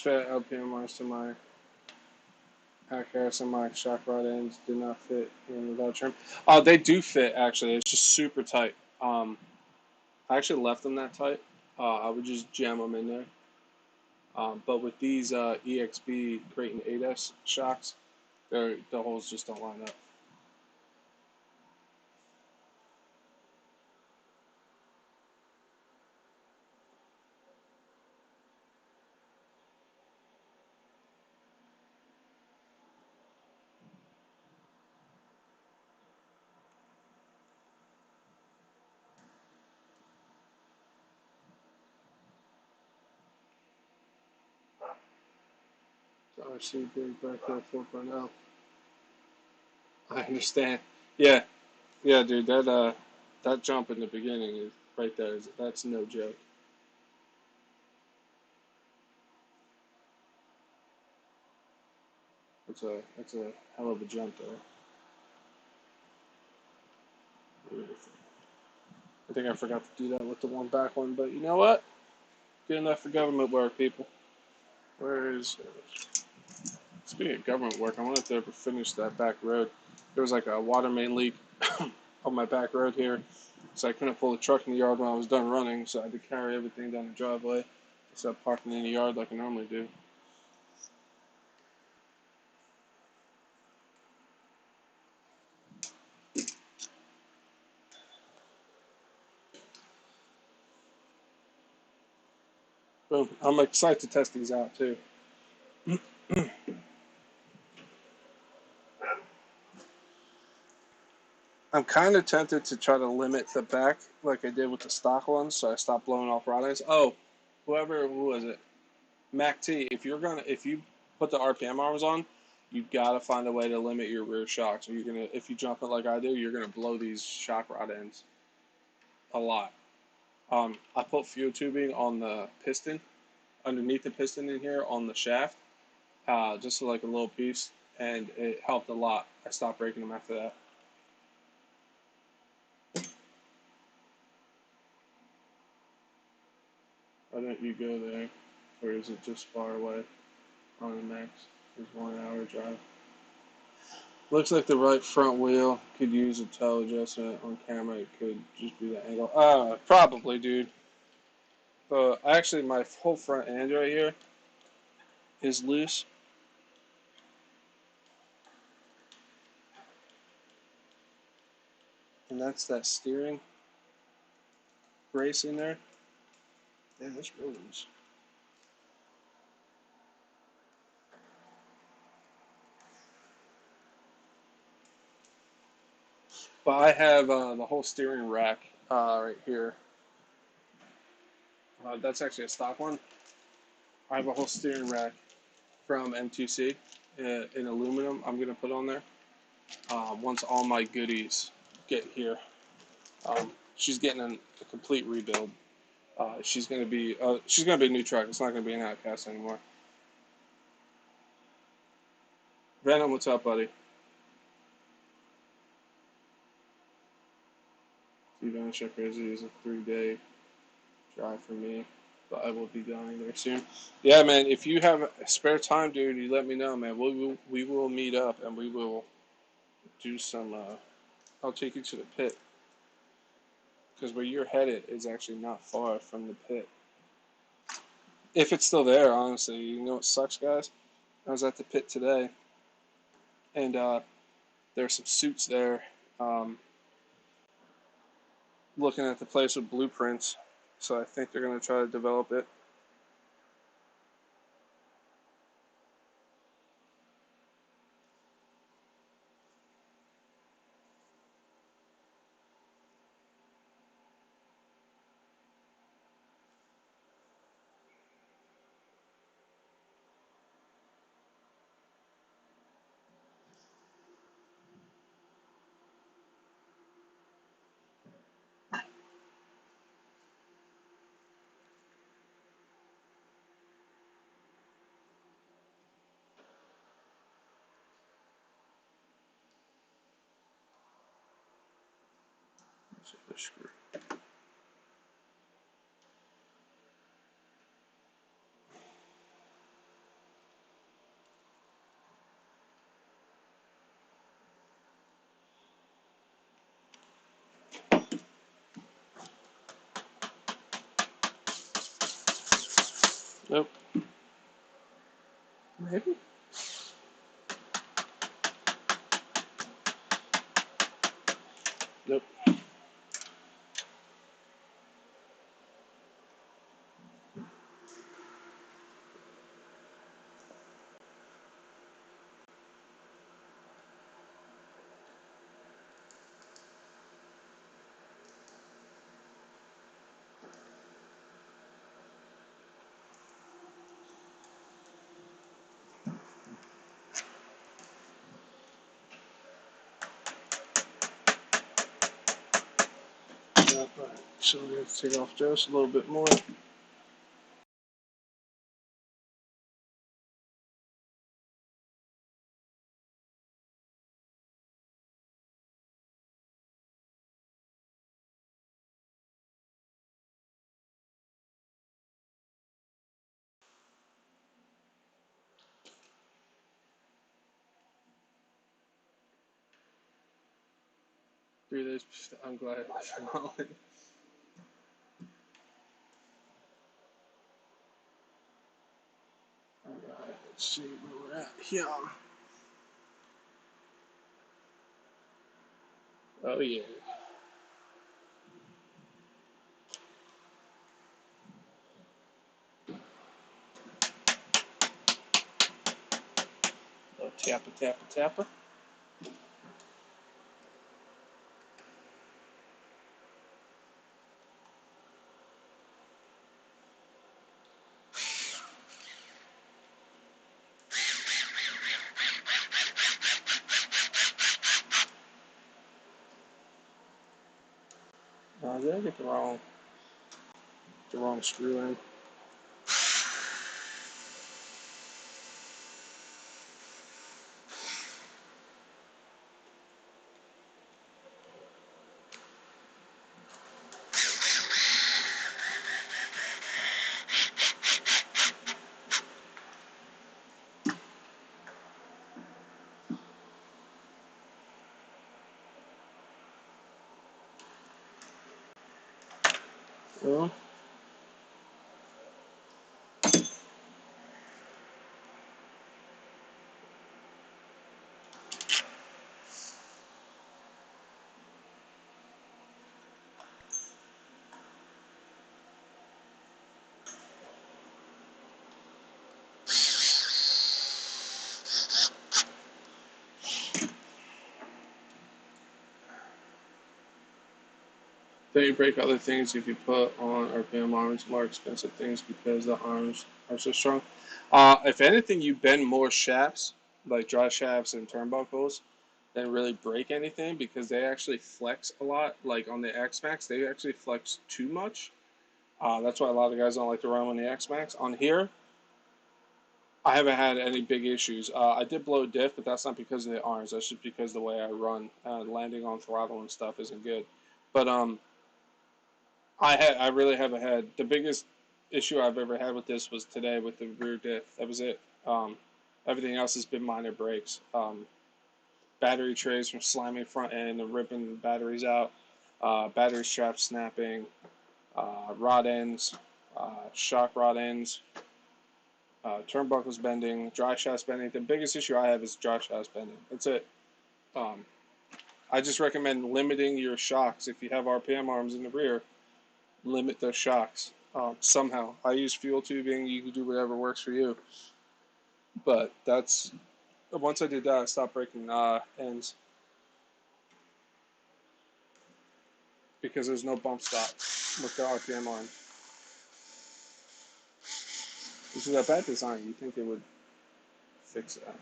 fit LPMRs to my Outcast, and my shock rod ends did not fit in without trim. Oh, they do fit actually. It's just super tight. I actually left them that tight. I would just jam them in there. But with these EXB Creighton 8S shocks, the holes just don't line up. So I see big back there 4.0. I understand. Yeah, yeah, dude. That jump in the beginning is right there. That's no joke. It's a hell of a jump there. I think I forgot to do that with the one back one, but you know what? Good enough for government work, people. Where is Speaking of government work, I wanted to ever finish that back road. There was like a water main leak on my back road here, so I couldn't pull the truck in the yard when I was done running, so I had to carry everything down the driveway instead of parking in the yard like I normally do. Boom. I'm excited to test these out too. I'm kind of tempted to try to limit the back like I did with the stock ones, so I stopped blowing off rod ends. Oh, who was it? Mac T. If you put the RPM arms on, you gotta find a way to limit your rear shocks. Or if you jump it like I do, you're gonna blow these shock rod ends a lot. I put fuel tubing on the piston, underneath the piston in here on the shaft, just like a little piece, and it helped a lot. I stopped breaking them after that. Why don't you go there, or is it just far away on the max? It's 1 hour drive. Looks like the right front wheel could use a toe adjustment on camera. It could just be the angle. Probably, dude. But actually, my whole front end right here is loose. And that's that steering brace in there. Yeah, that's really loose. But I have the whole steering rack right here. That's actually a stock one. I have a whole steering rack from M2C in aluminum I'm going to put on there once all my goodies get here. She's getting a complete rebuild. She's gonna be a new truck. It's not gonna be an Outcast anymore. Venom, what's up, buddy? T-Vanish Crazy is a 3-day drive for me, but I will be going there soon. Yeah, man. If you have spare time, dude, you let me know, man. We will meet up and we will do some. I'll take you to the pit because where you're headed is actually not far from the pit. If it's still there, honestly, you know what sucks, guys? I was at the pit today, and there are some suits there. Looking at the place with blueprints, so I think they're going to try to develop it. Nope. Maybe? Nope. Alright, so we have to take off just a little bit more. I'm glad it's smiling. Alright, let's see where we're at here. Oh yeah. Oh, tapper, tapper, tapper. Did I get the wrong screw in? Well, don't you break other things if you put on RPM arms, more expensive things because the arms are so strong? If anything, you bend more shafts, like dry shafts and turnbuckles, than really break anything because they actually flex a lot. Like on the X Max, they actually flex too much. That's why a lot of guys don't like to run on the X Max. On here, I haven't had any big issues. I did blow diff, but that's not because of the arms. That's just because the way I run, landing on throttle and stuff isn't good. But I really haven't had the biggest issue I've ever had with this was today with the rear diff. That was it. Everything else has been minor breaks. Battery trays from slamming front end and ripping the batteries out. Battery straps snapping. Rod ends. Shock rod ends. Turnbuckles bending. Dry shafts bending. The biggest issue I have is dry shafts bending. That's it. Um, I just recommend limiting your shocks. If you have RPM arms in the rear, limit those shocks somehow. I use fuel tubing. You can do whatever works for you. But that's once I did that, I stopped breaking ends because there's no bump stop with the RPM arm. This is a bad design. You think it would fix that?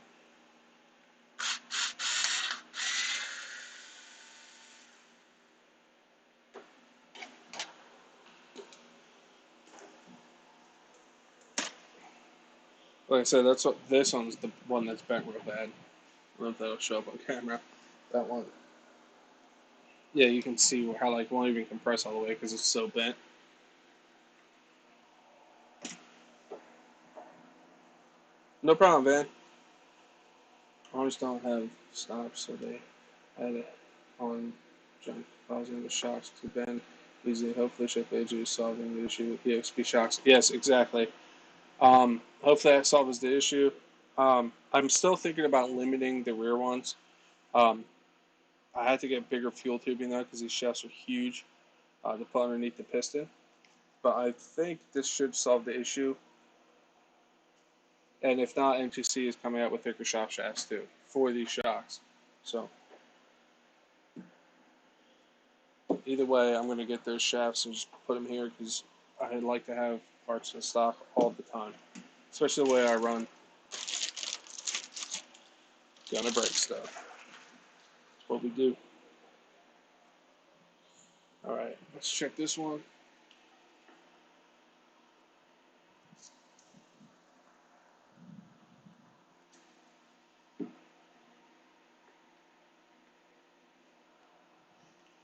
Like I said, that's what this one's the one that's bent real bad. I don't know if that'll show up on camera. That one. Yeah, you can see how like won't even compress all the way because it's so bent. No problem, Van. Arms don't have stops, so they had it on jump, causing the shocks to bend easily. Hopefully, shift edges solving the issue with EXP shocks. Yes, exactly. Hopefully that solves the issue. I'm still thinking about limiting the rear ones. Um, I had to get bigger fuel tubing though because these shafts are huge to put underneath the piston. But I think this should solve the issue. And if not, MTC is coming out with thicker shock shafts too for these shocks. So either way, I'm going to get those shafts and just put them here because I like to have parts in stock all the time, especially the way I run. Gonna break stuff. That's what we do. All right, let's check this one.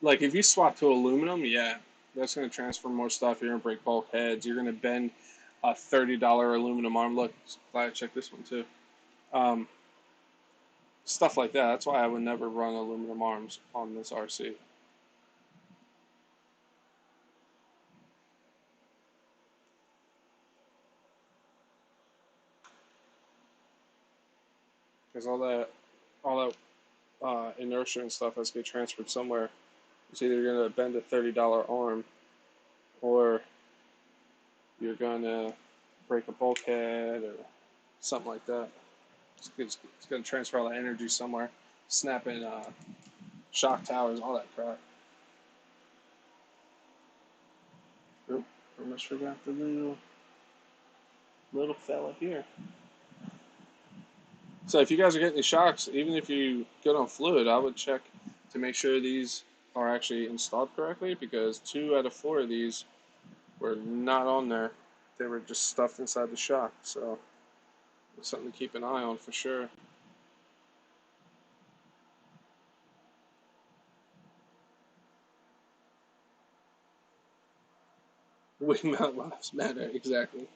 Like if you swap to aluminum, yeah, that's going to transfer more stuff. You're going to break bulkheads. You're going to bend a $30 aluminum arm. Look, glad I checked this one too. Um, Stuff like that. That's why I would never run aluminum arms on this RC. Because all that inertia and stuff has to get transferred somewhere. It's either going to bend a $30 arm or you're going to break a bulkhead or something like that. It's going to transfer all that energy somewhere, snapping shock towers, all that crap. Oop, almost forgot the little fella here. So if you guys are getting these shocks, even if you get on fluid, I would check to make sure these are actually installed correctly because 2 out of 4 of these were not on there. They were just stuffed inside the shock. So it's something to keep an eye on for sure. Wing mount lives matter, exactly.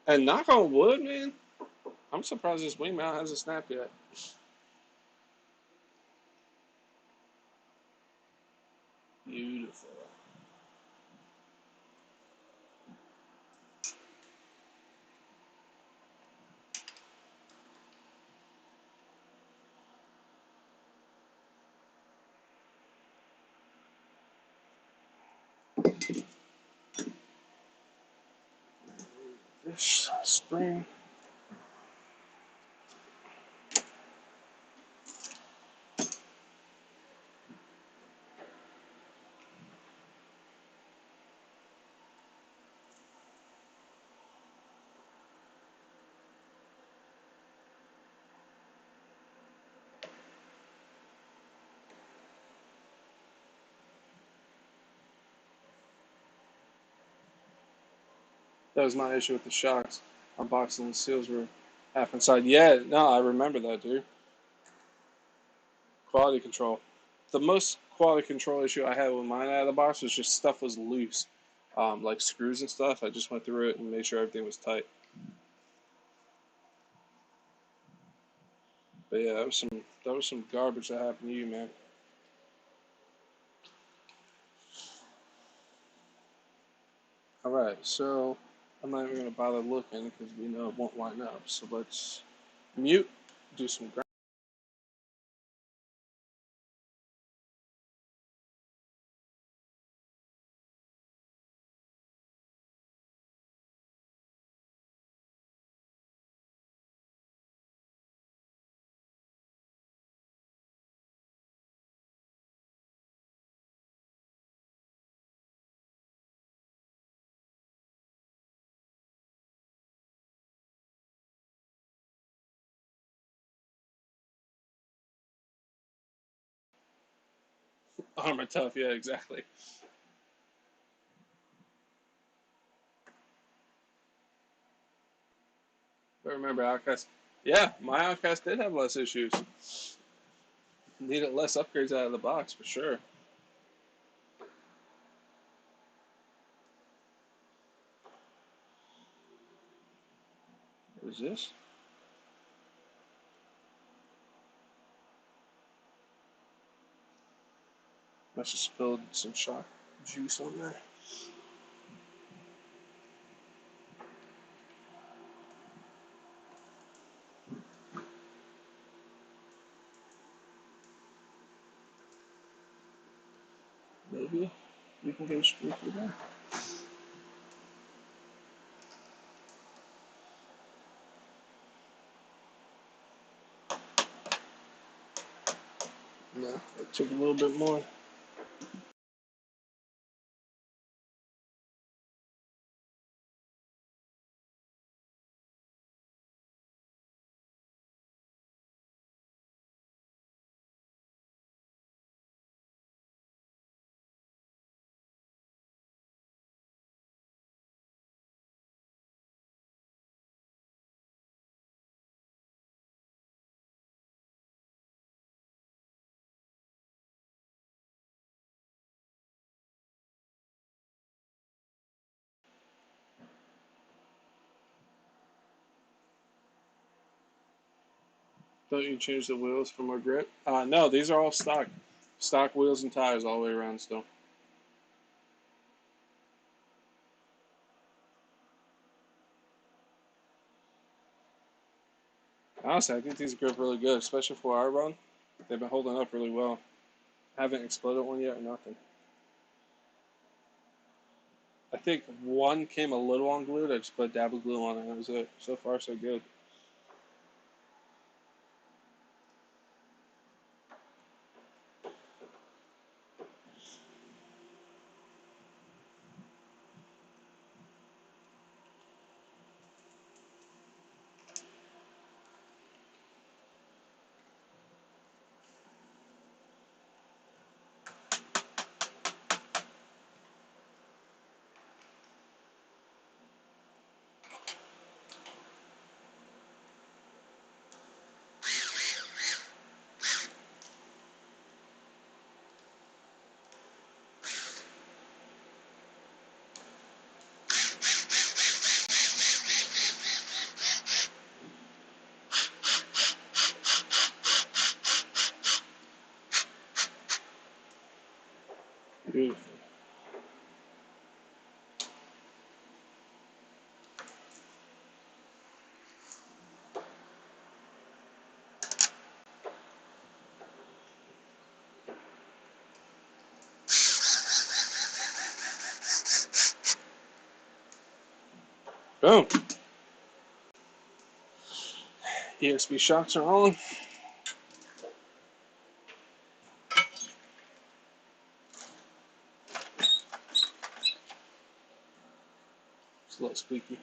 And knock on wood, man, I'm surprised this wing mount hasn't snapped yet. Beautiful. This spring. That was my issue with the shocks. Unboxing the seals were half inside. Yeah, no, I remember that, dude. Quality control. The most quality control issue I had with mine out of the box was just stuff was loose, like screws and stuff. I just went through it and made sure everything was tight. But yeah, that was some garbage that happened to you, man. All right, so I'm not even gonna bother looking because we know it won't line up. So let's mute, do some ground. Armor tough, yeah, exactly. But remember, Outcast. Yeah, my Outcast did have less issues. Needed less upgrades out of the box for sure. What is this? Must have spilled some shock juice on there. maybe we can get a streak through there. No, it took a little bit more. Don't you change the wheels for more grip? No, these are all stock. Stock wheels and tires all the way around still. Honestly, I think these grip really good, especially for our run. They've been holding up really well. Haven't exploded one yet or nothing. I think one came a little unglued. I just put dab of glue on it, and that was it. So far, so good. Beautiful. Boom. EXP shocks are on. It's a little squeaky.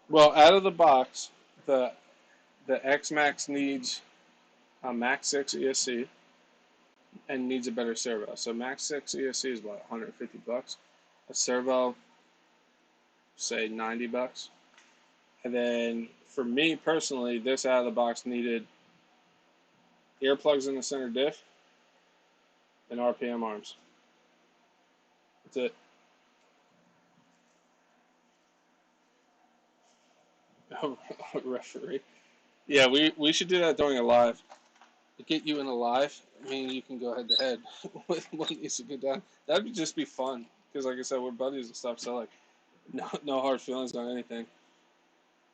Well, out of the box, the X-Max needs a Max 6 ESC and needs a better servo. So Max 6 ESC is what, $150? A servo, say $90. And then for me personally, this out of the box needed earplugs in the center diff and RPM arms. That's it. Referee. Yeah, we should do that during a live. To get you in a live, I mean, you can go head to head with what needs to go down. That would just be fun because, like I said, we're buddies and stuff. So like, no hard feelings on anything.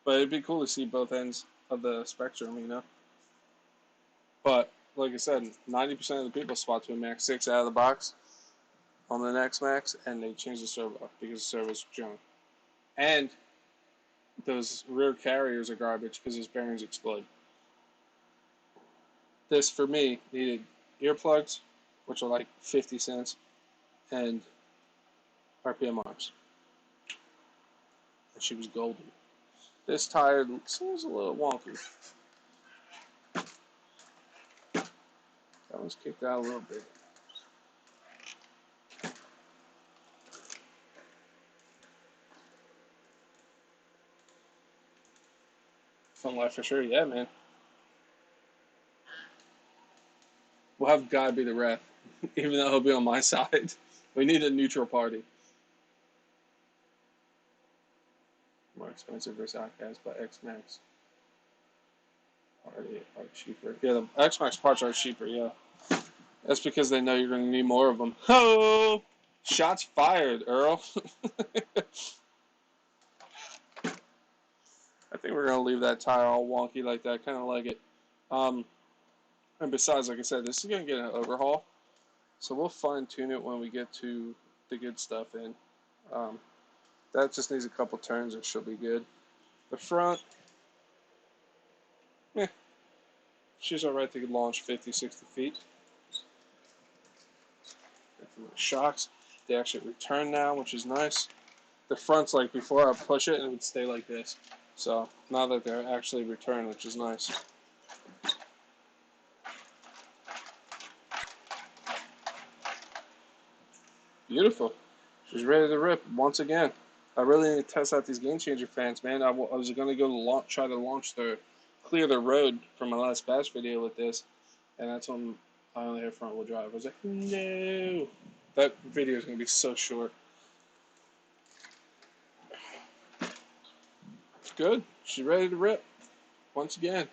But it'd be cool to see both ends of the spectrum, you know. But like I said, 90% of the people swap to a Max 6 out of the box on the next Max, and they change the servo because the servo's junk. And those rear carriers are garbage because his bearings explode. This, for me, needed earplugs, which are like 50 cents, and RPM arms. And she was golden. This tire seems a little wonky. That one's kicked out a little bit. Fun life for sure, yeah, man. We'll have Guy be the ref, even though he'll be on my side. We need a neutral party. More expensive versus Outcast, but X-Max are cheaper. Yeah, the X-Max parts are cheaper, yeah. That's because they know you're going to need more of them. Oh! Shots fired, Earl. I think we're going to leave that tire all wonky like that. Kind of like it. And besides, like I said, this is going to get an overhaul. So we'll fine tune it when we get to the good stuff in. That just needs a couple turns and she'll be good. The front, she's alright to launch 50, 60 feet. Shocks, they actually return now, which is nice. The front's like before I push it, and it would stay like this. So now that they're actually returned, which is nice. Beautiful. She's ready to rip once again. I really need to test out these game changer fans, man. I was going to go to try to launch clear the road from my last batch video with this, and that's when I only had front wheel drive. I was like, no. That video is going to be so short. It's good. She's ready to rip once again.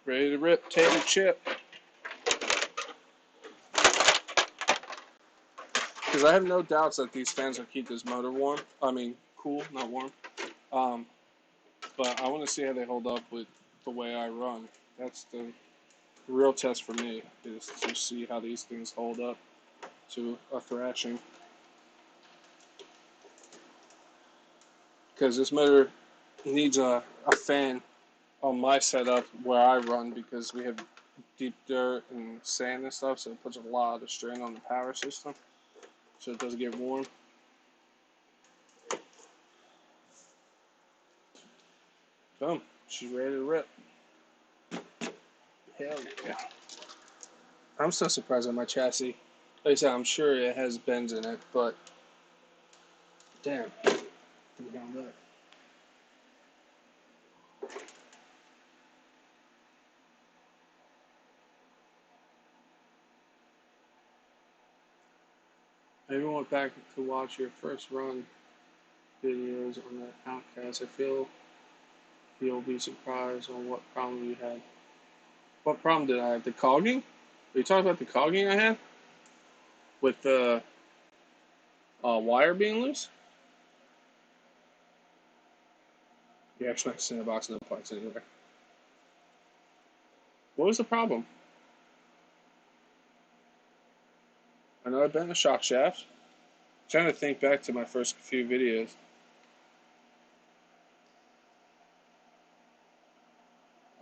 Ready to rip, tater chip. Because I have no doubts that these fans will keep this motor warm. I mean, cool, not warm. But I want to see how they hold up with the way I run. That's the real test for me, is to see how these things hold up to a thrashing. Because this motor needs a fan on my setup where I run, because we have deep dirt and sand and stuff, so it puts a lot of strain on the power system, so it doesn't get warm. Boom. She's ready to rip. Hell yeah. I'm so surprised at my chassis. Like I said, I'm sure it has bends in it, but damn. I even went back to watch your first run videos on that Outcast. I feel you'll be surprised on what problem you had. What problem did I have? The cogging? Are you talking about the cogging I had? With the wire being loose? You actually not in the box, no parts anywhere. What was the problem? I know I bent the shock shaft. I'm trying to think back to my first few videos.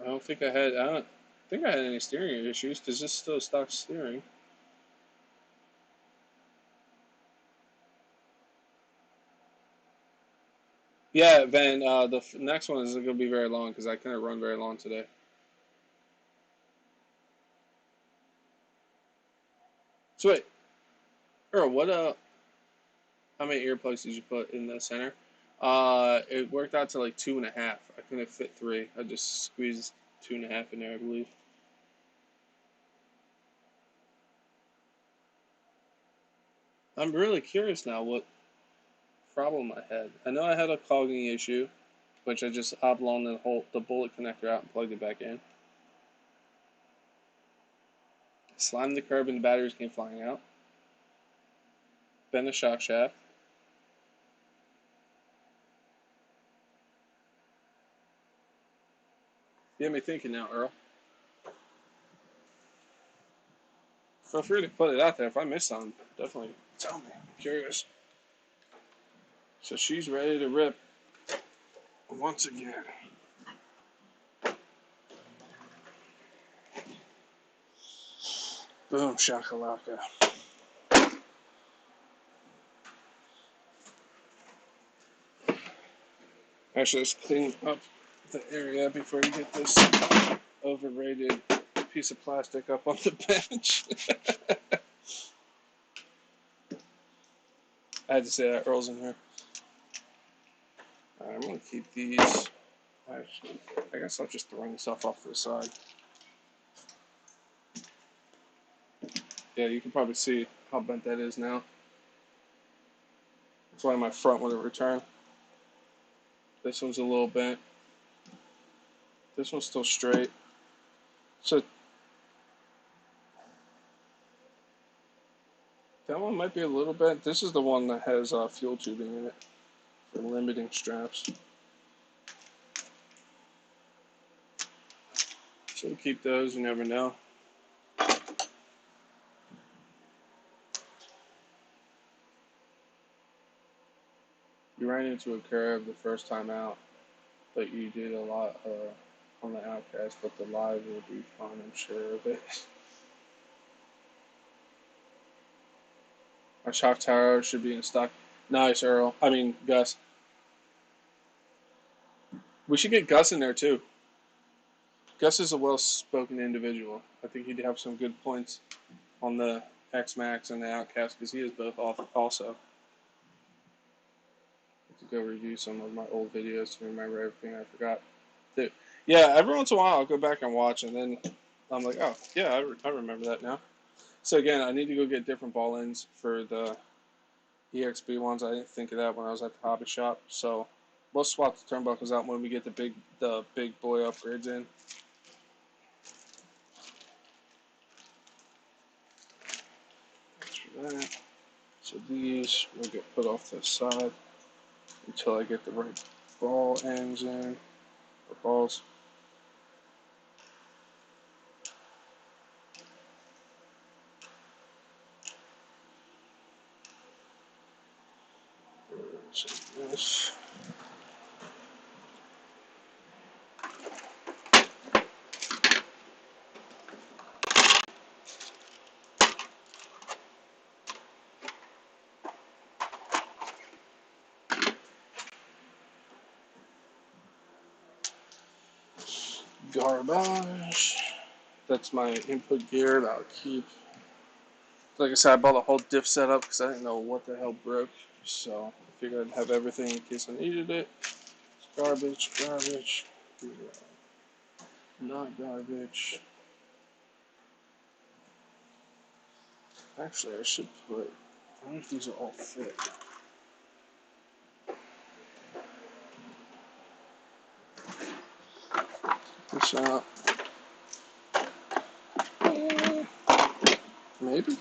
I don't think I had any steering issues, because this is still stock steering. Yeah, Van, the next one is going to be very long, because I couldn't run very long today. So wait, Earl, how many earplugs did you put in the center? It worked out to like 2.5. I couldn't fit 3. I just squeezed 2.5 in there, I believe. I'm really curious now what problem I had. I know I had a cogging issue, which I just oblong the bullet connector out and plugged it back in. Slammed the curb and the batteries came flying out. Bent the shock shaft. You have me thinking now, Earl. Feel free to put it out there. If I miss something, definitely tell me. I'm curious. So she's ready to rip once again. Boom, shakalaka. Actually, let's clean up the area before you get this overrated piece of plastic up on the bench. I had to say that. Earl's in here. Alright, I'm going to keep these. Actually, I guess I'll just throw myself off to the side. Yeah, you can probably see how bent that is now. That's why my front wouldn't return. This one's a little bent. This one's still straight. So that one might be a little bent. This is the one that has fuel tubing in it. for limiting straps. So keep those, you never know. You ran into a curb the first time out, but you did a lot on the Outcast, but the live will be fun, I'm sure of it. My shock tower should be in stock. Nice, Earl. I mean, Gus. We should get Gus in there, too. Gus is a well-spoken individual. I think he'd have some good points on the X-Max and the Outcast, because he is both off also. To go review some of my old videos to remember everything I forgot. Dude. Yeah, every once in a while I'll go back and watch, and then I'm like, oh, yeah, I remember that now. So again, I need to go get different ball ends for the EXB ones. I didn't think of that when I was at the hobby shop. So we'll swap the turnbuckles out when we get the big boy upgrades in. That's for that. So these will get put off to the side until I get the right ball ends in, or balls. So this. Garbage. That's my input gear that I'll keep. Like I said, I bought a whole diff setup because I didn't know what the hell broke. So I figured I'd have everything in case I needed it. Garbage, garbage. Not garbage. Actually, I should put. I wonder if these are all fit. This out. Maybe.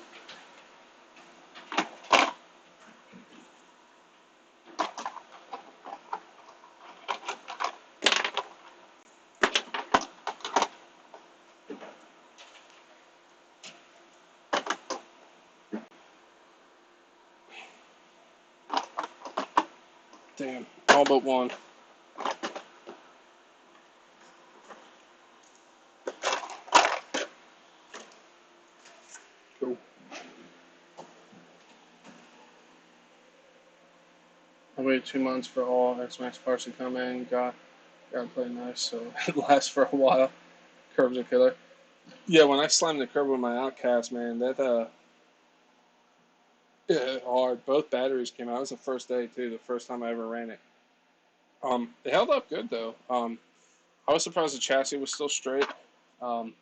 Damn, all but one. Cool. I waited 2 months for all X-Max parts to come in. Got play nice, so it lasts for a while. Curbs are killer. Yeah, when I slammed the curb with my Outcast, man, that yeah, hard. Both batteries came out. It was the first day too. The first time I ever ran it. It held up good though. I was surprised the chassis was still straight. Um,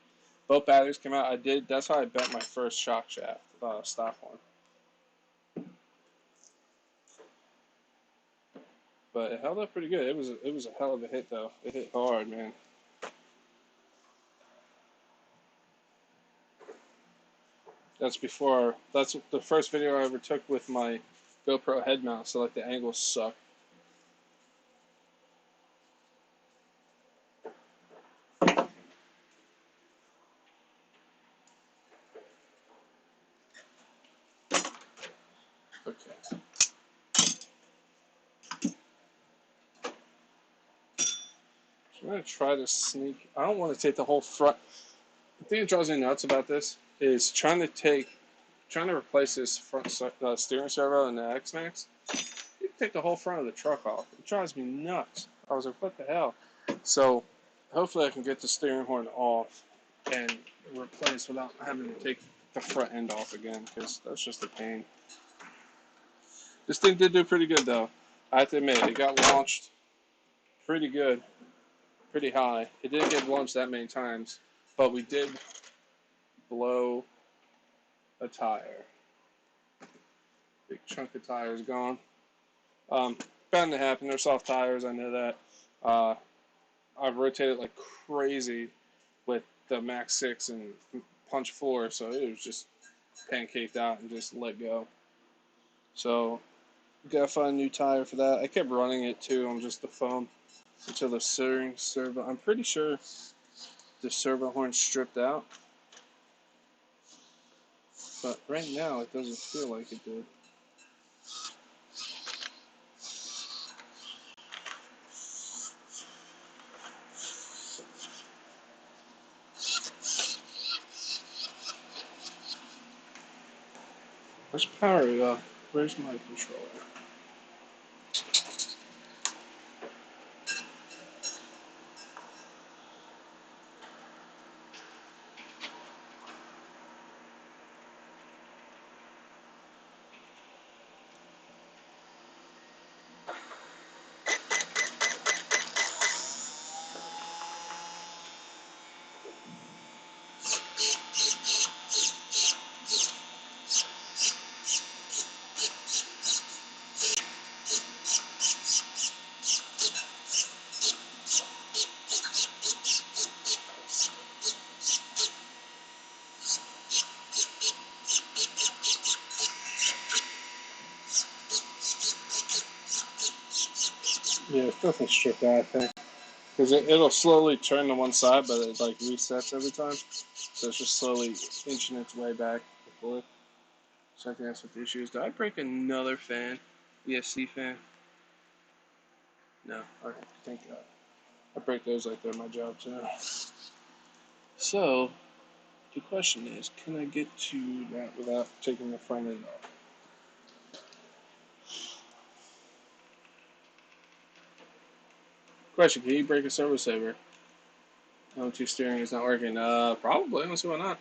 both batteries came out. I did. That's how I bent my first shock shaft, stock one. But it held up pretty good. It was a hell of a hit though. It hit hard, man. That's before. That's the first video I ever took with my GoPro head mount. So like the angles suck. Okay. So I'm gonna try to sneak. I don't want to take the whole front. The thing that drives me nuts about this is trying to replace this front steering servo in the X-Max. You can take the whole front of the truck off. It drives me nuts. I was like, what the hell? So hopefully I can get the steering horn off and replace without having to take the front end off again, because that's just a pain. This thing did do pretty good though. I have to admit, it got launched pretty good, pretty high. It didn't get launched that many times, but we did blow a tire. Big chunk of tires gone. Bound to happen. They're soft tires. I know that. I've rotated like crazy with the Max 6 and Punch 4, so it was just pancaked out and just let go. So Gotta find a new tire for that. I kept running it too on just the foam until the steering servo. I'm pretty sure the servo horn's stripped out, but right now it doesn't feel like it did. Let's power it up. Where's my controller? Yeah, it's definitely stripped out, I think. Because it'll slowly turn to one side, but it like resets every time. So it's just slowly inching its way back and forth. So I think that's what the issue is. Did I break another fan? ESC fan? No. Okay, thank God. I break those like they're my job too. So, the question is, can I get to that without taking the front end off? Question, can you break a servo saver? L2 steering is not working. Probably. Let's see why not.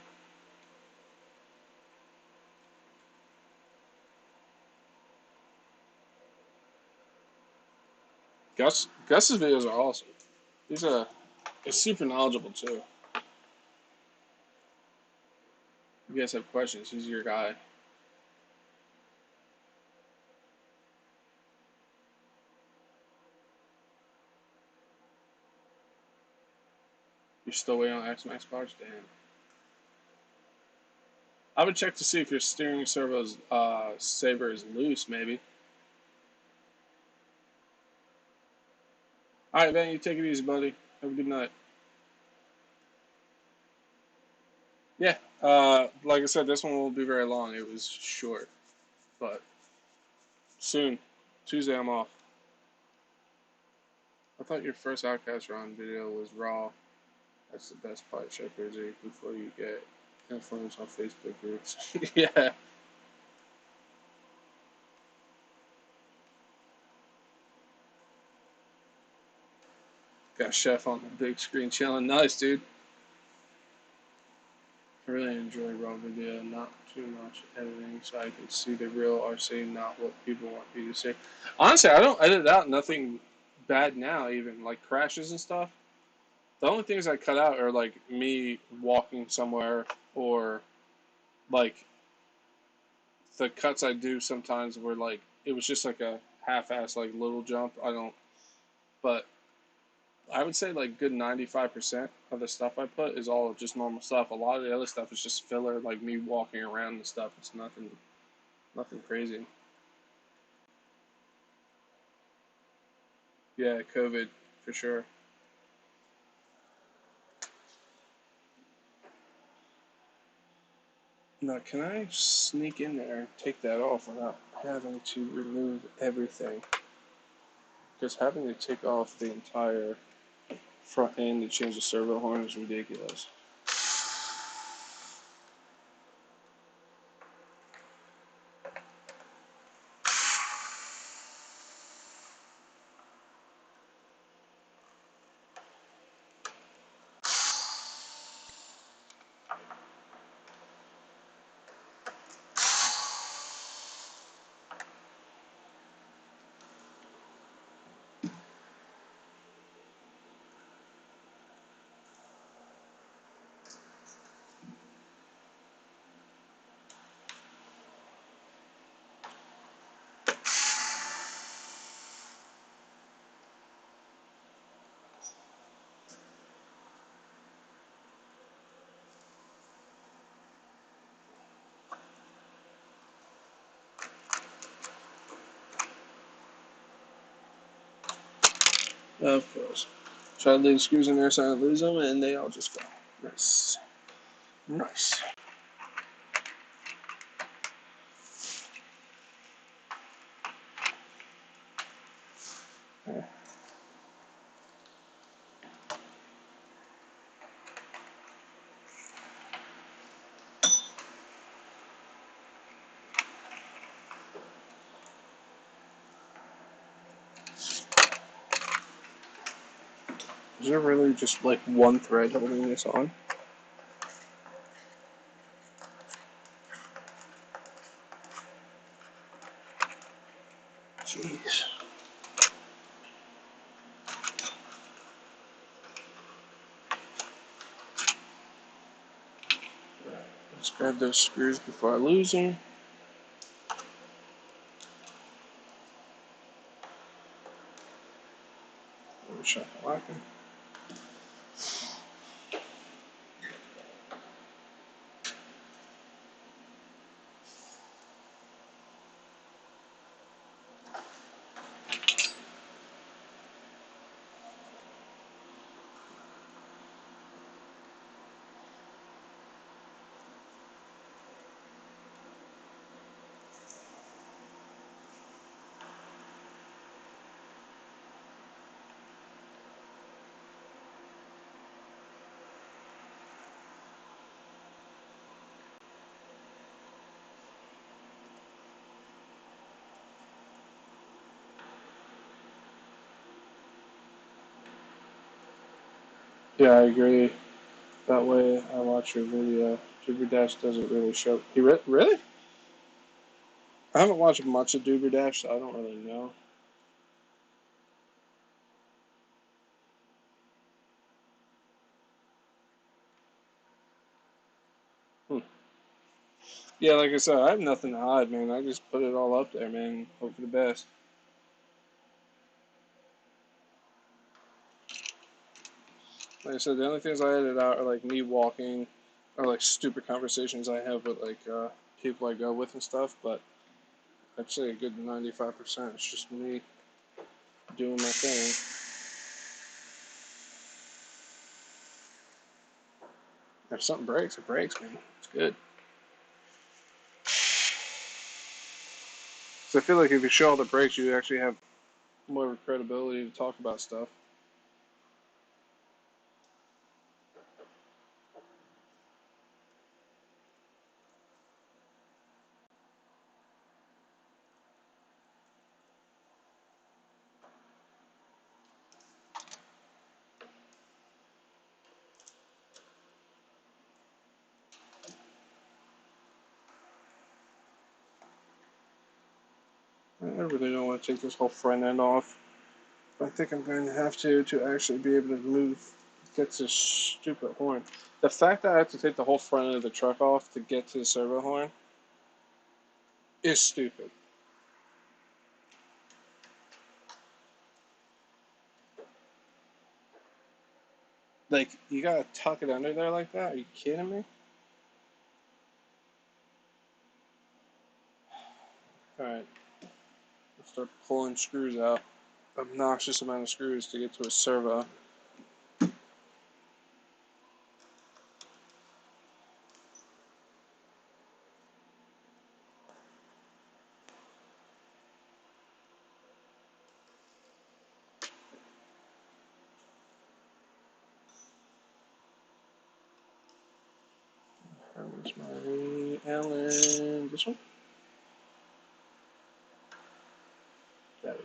Gus's videos are awesome. He's super knowledgeable too. If you guys have questions, he's your guy. You're still waiting on X-Max parts? Damn. I would check to see if your steering servo's saver is loose, maybe. Alright, man, you take it easy, buddy. Have a good night. Yeah, like I said, this one won't be very long. It was short, but soon. Tuesday, I'm off. I thought your first Outcast run video was raw. That's the best part. Check your Jake before you get influence on Facebook groups. Yeah. Got Chef on the big screen chilling. Nice, dude. I really enjoy raw video, not too much editing, so I can see the real RC, not what people want me to see. Honestly, I don't edit out nothing bad now, even like crashes and stuff. The only things I cut out are like me walking somewhere or like the cuts I do sometimes were like it was just like a half-ass like little jump. I don't, but I would say like good 95% of the stuff I put is all just normal stuff. A lot of the other stuff is just filler, like me walking around and stuff. It's nothing crazy. Yeah, COVID for sure. Now, can I sneak in there and take that off without having to remove everything? Because having to take off the entire front end to change the servo horn is ridiculous. Of course. Try to leave screws in there so I don't lose them, and they all just go. Nice. Nice. Is there really just like one thread holding this on? Jeez. Let's grab those screws before I lose them. Shakalaka. Yeah, I agree. That way I watch your video. Duber Dash doesn't really show. He really? I haven't watched much of Duber Dash, so I don't really know. Hmm. Yeah, like I said, I have nothing to hide, man. I just put it all up there, man. Hope for the best. Like I said, the only things I edit out are like me walking, or like stupid conversations I have with like people I go with and stuff. But I'd say a good 95%. It's just me doing my thing. If something breaks, it breaks, man. It's good. So I feel like if you show all the breaks, you actually have more of a credibility to talk about stuff. I really don't want to take this whole front end off. But I think I'm going to have to actually be able to get this stupid horn. The fact that I have to take the whole front end of the truck off to get to the servo horn is stupid. Like, you gotta tuck it under there like that? Are you kidding me? Alright, let's start pulling screws out. Obnoxious amount of screws to get to a servo. Where's my Allen? This one? That is.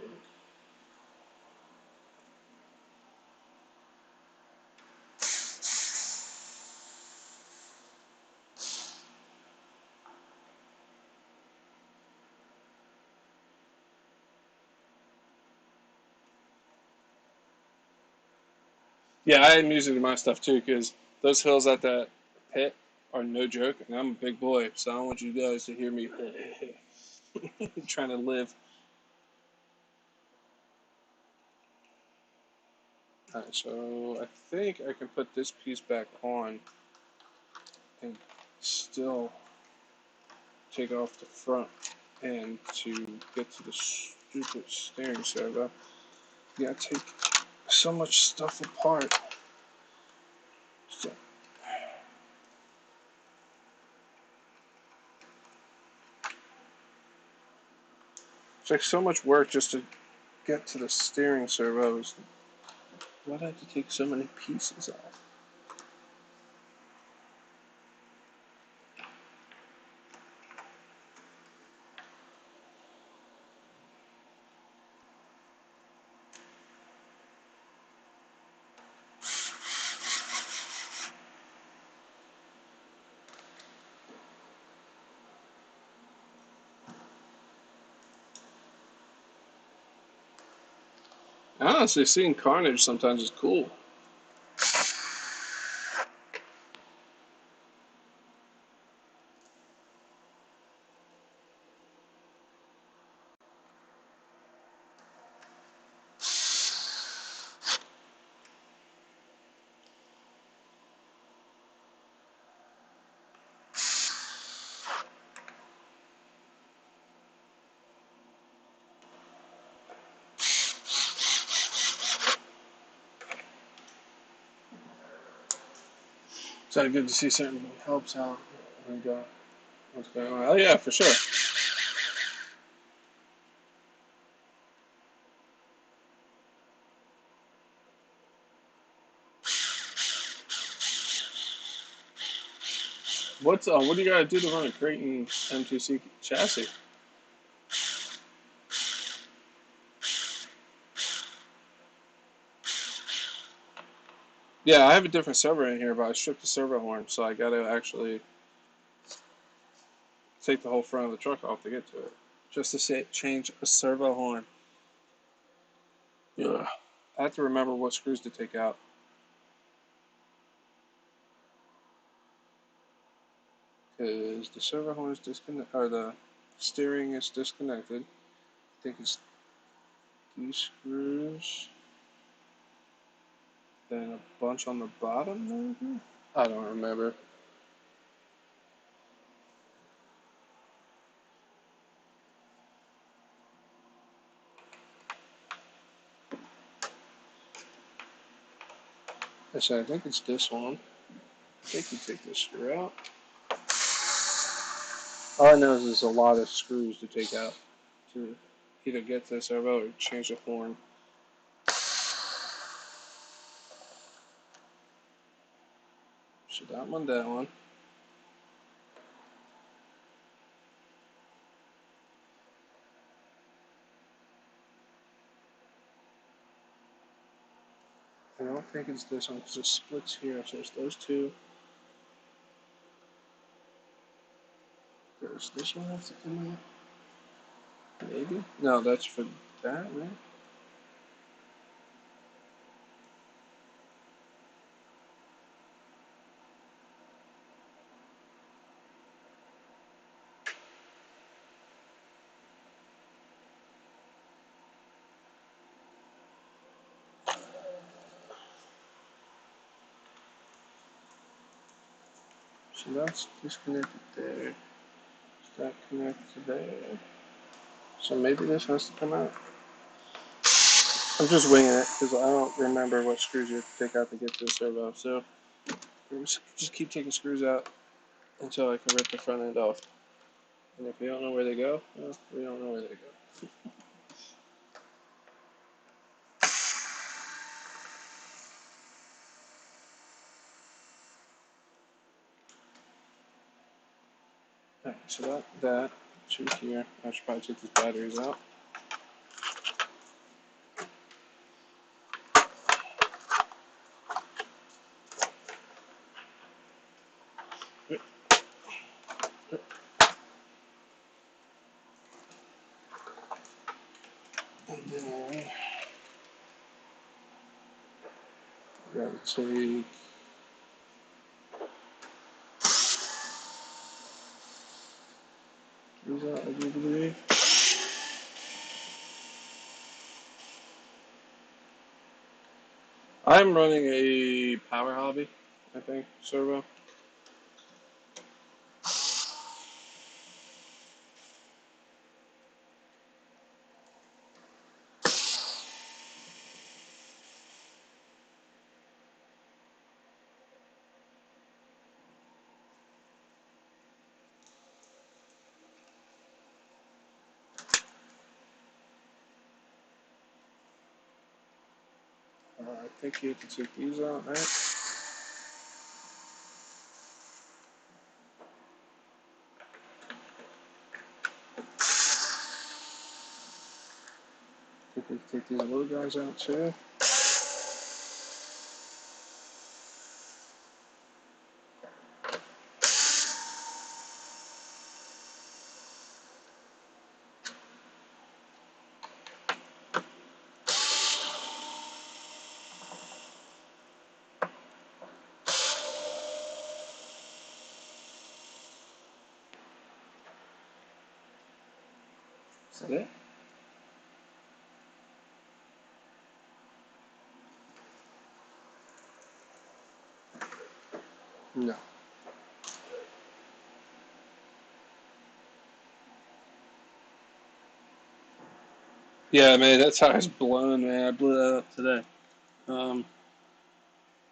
Yeah, I add music to my stuff too, because those hills at that pit are no joke, and I'm a big boy, so I don't want you guys to hear me trying to live. Alright, so I think I can put this piece back on and still take off the front end to get to the stupid steering servo. Yeah, take so much stuff apart. So, it's like so much work just to get to the steering servos. Why'd I have to take so many pieces off? Honestly, seeing carnage sometimes is cool. So good to see certain helps out. And what's going on? Oh yeah, for sure. What do you gotta do to run a Creighton M2C chassis? Yeah, I have a different servo in here, but I stripped the servo horn, so I gotta actually take the whole front of the truck off to get to it. Just to say, change a servo horn. Yeah. I have to remember what screws to take out. Because the servo horn is disconnected, or the steering is disconnected. I think it's these screws. Then a bunch on the bottom, maybe? I don't remember. Actually, I think it's this one. I think you take this screw out. All I know is there's a lot of screws to take out to either get the servo or change the horn. So that one down. I don't think it's this one because it splits here. So it's those two. Does this one have to come out? Maybe? No, that's for that, right? So that's disconnected there. That connects to there. So maybe this has to come out. I'm just winging it because I don't remember what screws you have to take out to get to the servo. So just keep taking screws out until I can rip the front end off. And if we don't know where they go, well, we don't know where they go. Alright, so that should be here. I should probably take these batteries out. And then we're going to take these out, I do believe. I'm running a Power Hobby, I think, servo. I think you have to take these out, right? I think you have to take these little guys out too. Is that it? No. Yeah, man, that tire's blown, man. I blew that up today. What am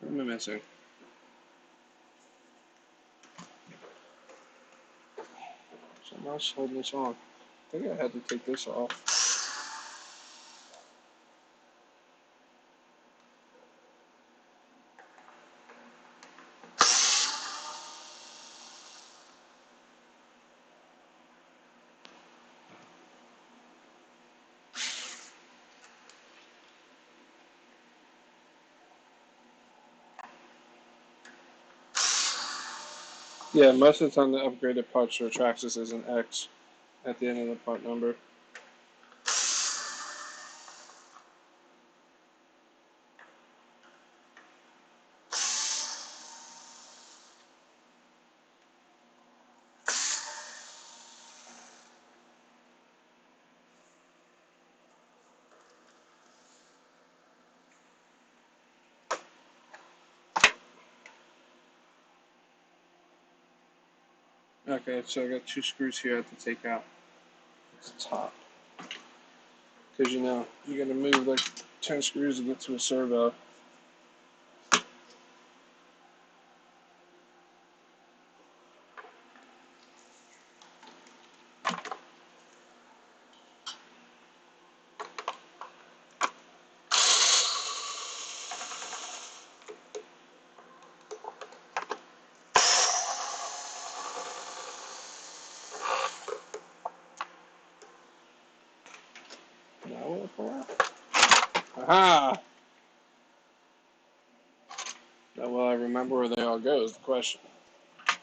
I missing? Something else holding this on. I think I had to take this off. Yeah, most of the time the upgraded part sure tracks this as an X at the end of the part number. Okay, so I got 2 screws here I have to take out. It's the top. Because you know, you gotta move like 10 screws to get to a servo. Now will it pull out? Aha! Now will I remember where they all go is the question.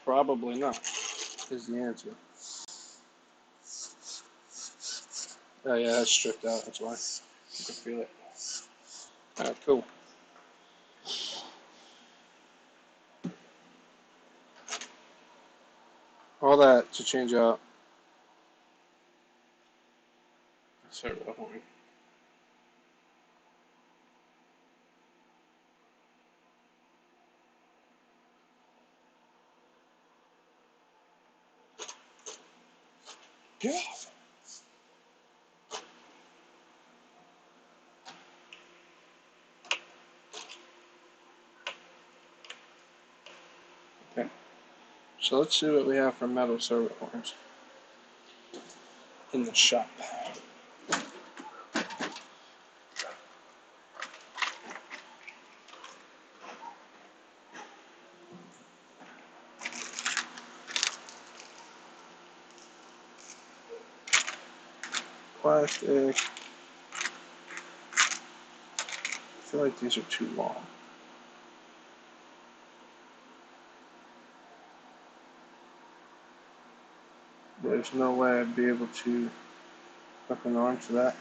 Probably not, is the answer. Oh yeah, that's stripped out, that's why. You can feel it. Alright, cool. All that to change out the servo horn. Yeah. Okay. So let's see what we have for metal servo horns in the shop. Plastic. I feel like these are too long. There's no way I'd be able to hook an arm to that.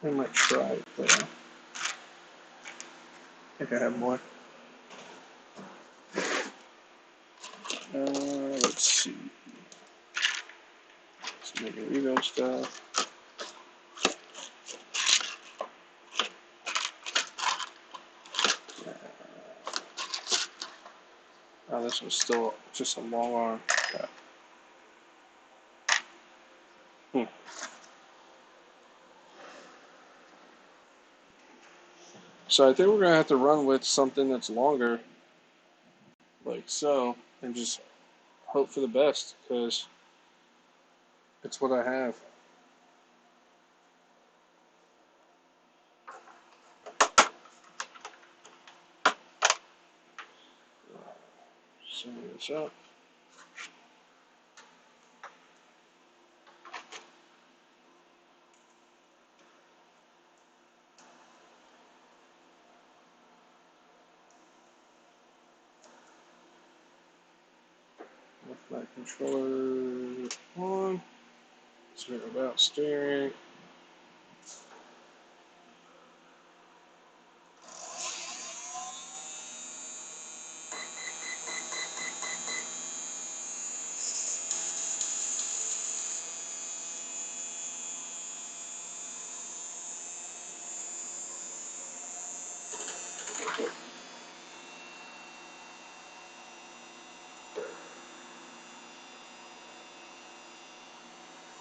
I might try it, but I think I have more. Let's see. Some Evo stuff. Oh, this one's still just a long arm. Hmm. So I think we're gonna have to run with something that's longer, like so, and just hope for the best, because it's what I have. Send this up. Flight controller on. Zero about steering.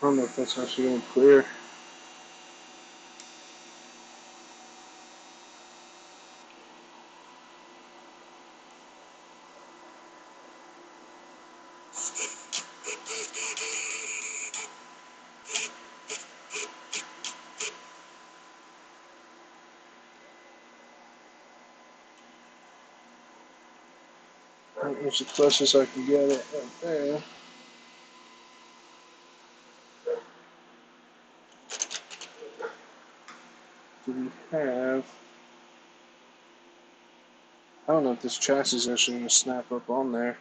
I don't know if that's actually going to clear. That's the closest I can get it right there. Do we have... I don't know if this chassis is actually going to snap up on there.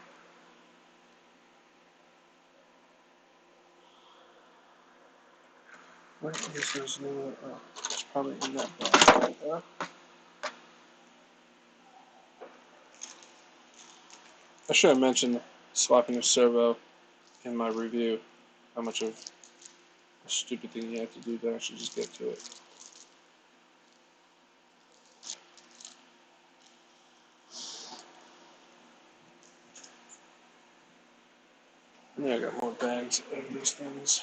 What is this new? Oh, it's probably in that box right there. I should have mentioned swapping the servo in my review. How much of a stupid thing you have to do to actually just get to it. Yeah, I got more bags of these things.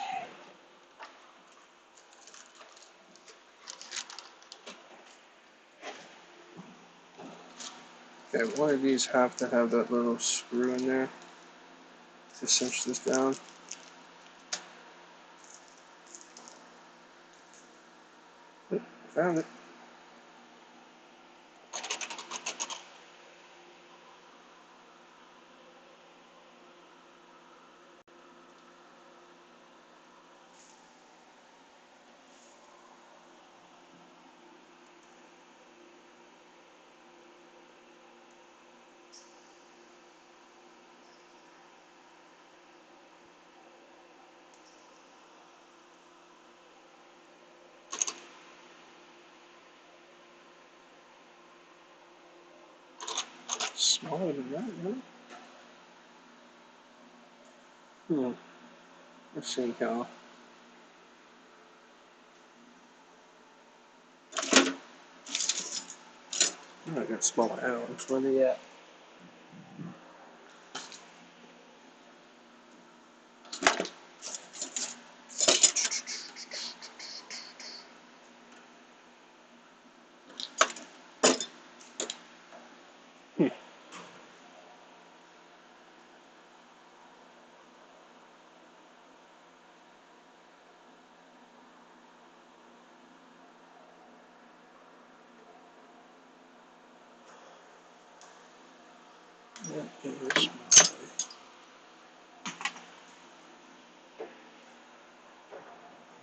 Okay, one of these have to have that little screw in there to cinch this down. Found it. Smaller than that, really? Let's see how. I got smaller Allen's. Where they at?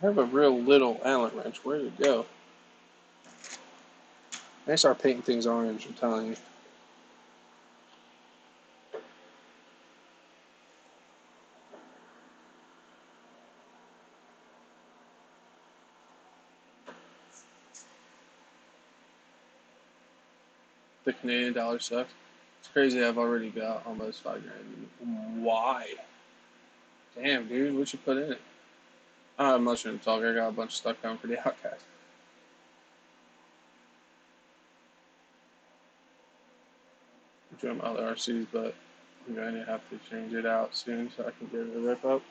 I have a real little Allen wrench. Where did it go? They start painting things orange, I'm telling you. The Canadian dollar sucks. It's crazy. I've already got almost $5 grand. Why? Damn, dude, what you put in it? I don't have much room to talk. I got a bunch of stuff coming for the Outcast. I'm doing my other RCs, but I'm going to have to change it out soon so I can get it a rip up.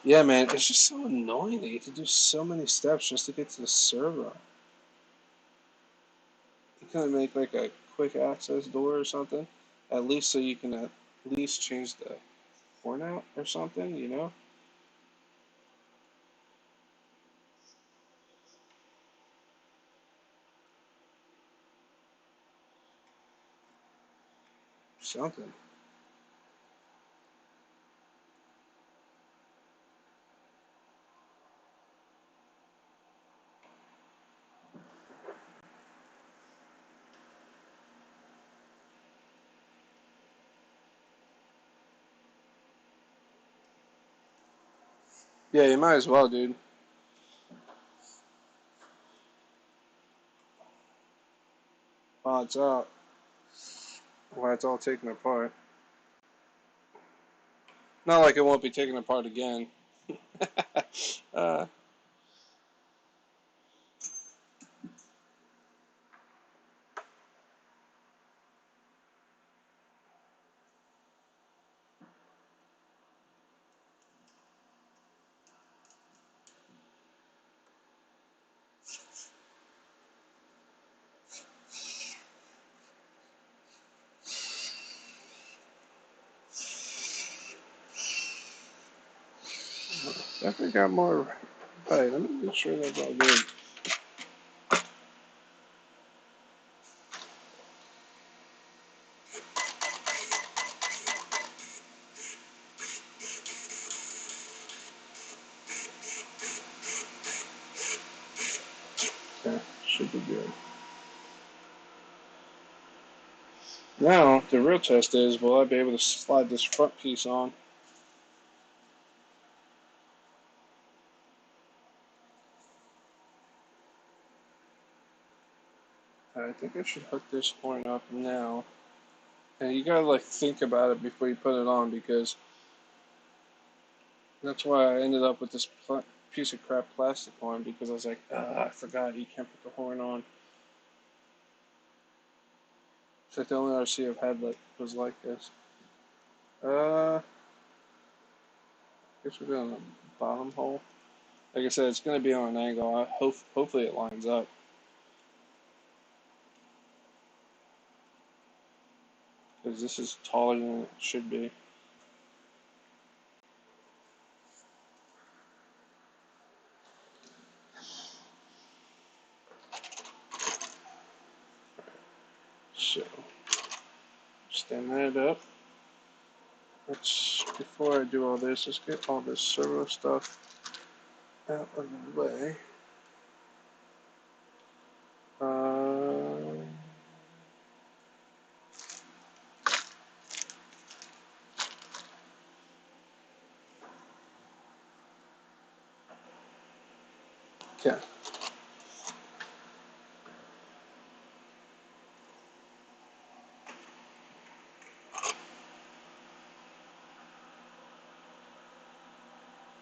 Yeah, man, it's just so annoying that you have to do so many steps just to get to the servo. You couldn't make like a quick access door or something, at least so you can at least change the horn out or something, you know? Something. Yeah, you might as well, dude. While it's out, while it's all taken apart. Not like it won't be taken apart again. uh, Definitely got more. Alright, let me make sure that's all good. Okay, should be good. Now, the real test is, will I be able to slide this front piece on? I think I should hook this horn up now. And you gotta like think about it before you put it on, because that's why I ended up with this piece of crap plastic horn, because I was like, I forgot you can't put the horn on. It's like the only RC I've had that was like this. I guess we're doing the bottom hole. Like I said, it's going to be on an angle. Hopefully it lines up. Because this is taller than it should be. So, stand that up. Before I do all this, let's get all this servo stuff out of the way. Okay.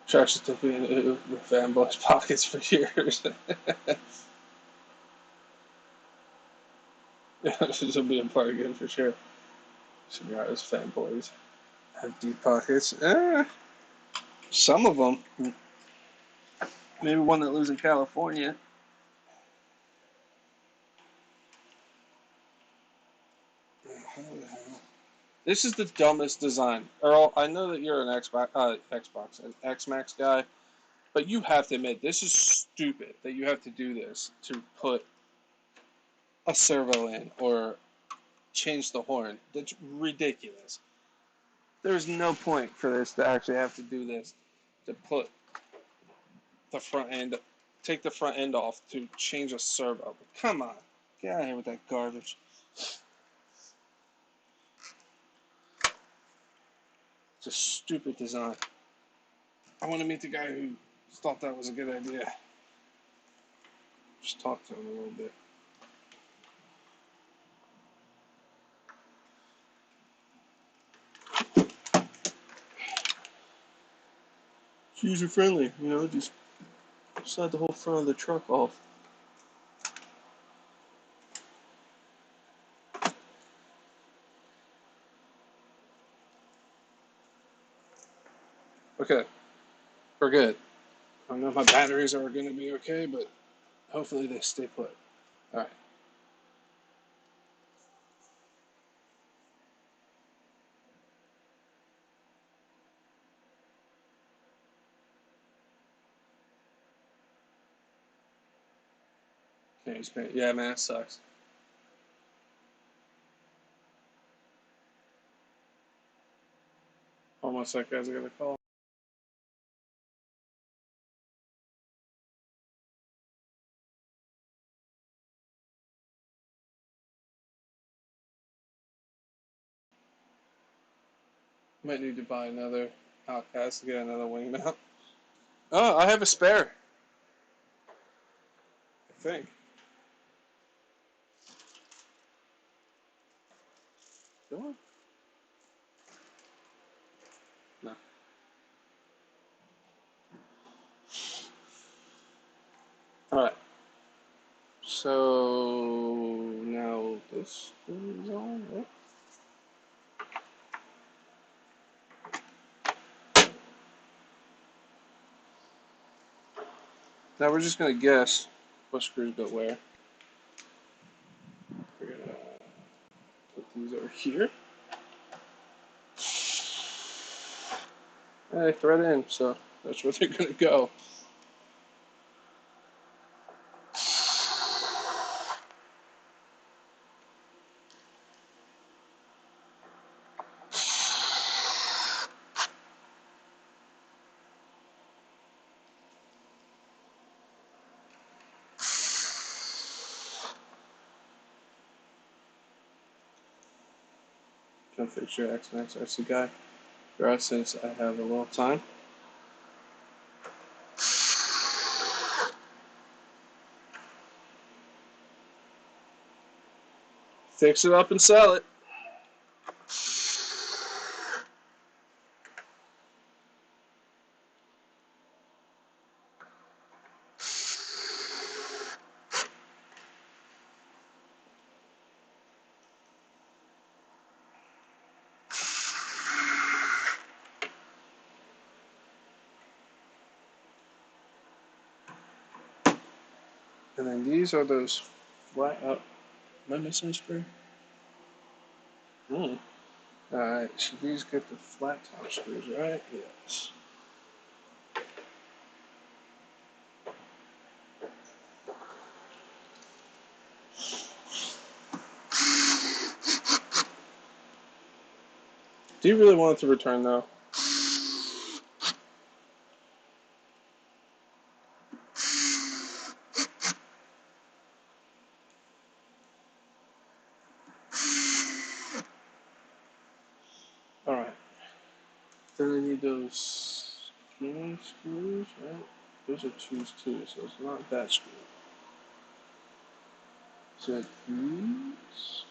Sharks have been in the fanboys' pockets for years. Yeah, this will be a part again for sure. Cigaros fanboys have deep pockets. Some of them. Maybe one that lives in California. This is the dumbest design. Earl, I know that you're an an X-Max guy, but you have to admit, this is stupid that you have to do this to put a servo in or change the horn. That's ridiculous. There's no point for this to actually have to do this, to put the front end, take the front end off to change a servo. But come on, get out of here with that garbage. It's a stupid design. I want to meet the guy who thought that was a good idea. Just talk to him a little bit. It's user friendly, just slide the whole front of the truck off. Okay, we're good. I don't know if my batteries are going to be okay, but hopefully they stay put. Alright. Yeah, man, it sucks. Almost like guys are going to call. Might need to buy another Outcast to get another wing mount. Oh, I have a spare. I think. Go on. No. Alright. So now this is on, right? Now we're just gonna guess what screws go where. We're gonna put these over here. And they thread in, so that's where they're gonna go. Trying to fix your XNXRC guy. Right, since I have a little time. Fix it up and sell it. And then these are those flat up. Am I missing a screw? Alright, so these get the flat top screws, right? Yes. Do you really want it to return though? Alright. Then I need those skinny screws, right? Those are twos too, so it's not that screw. So these?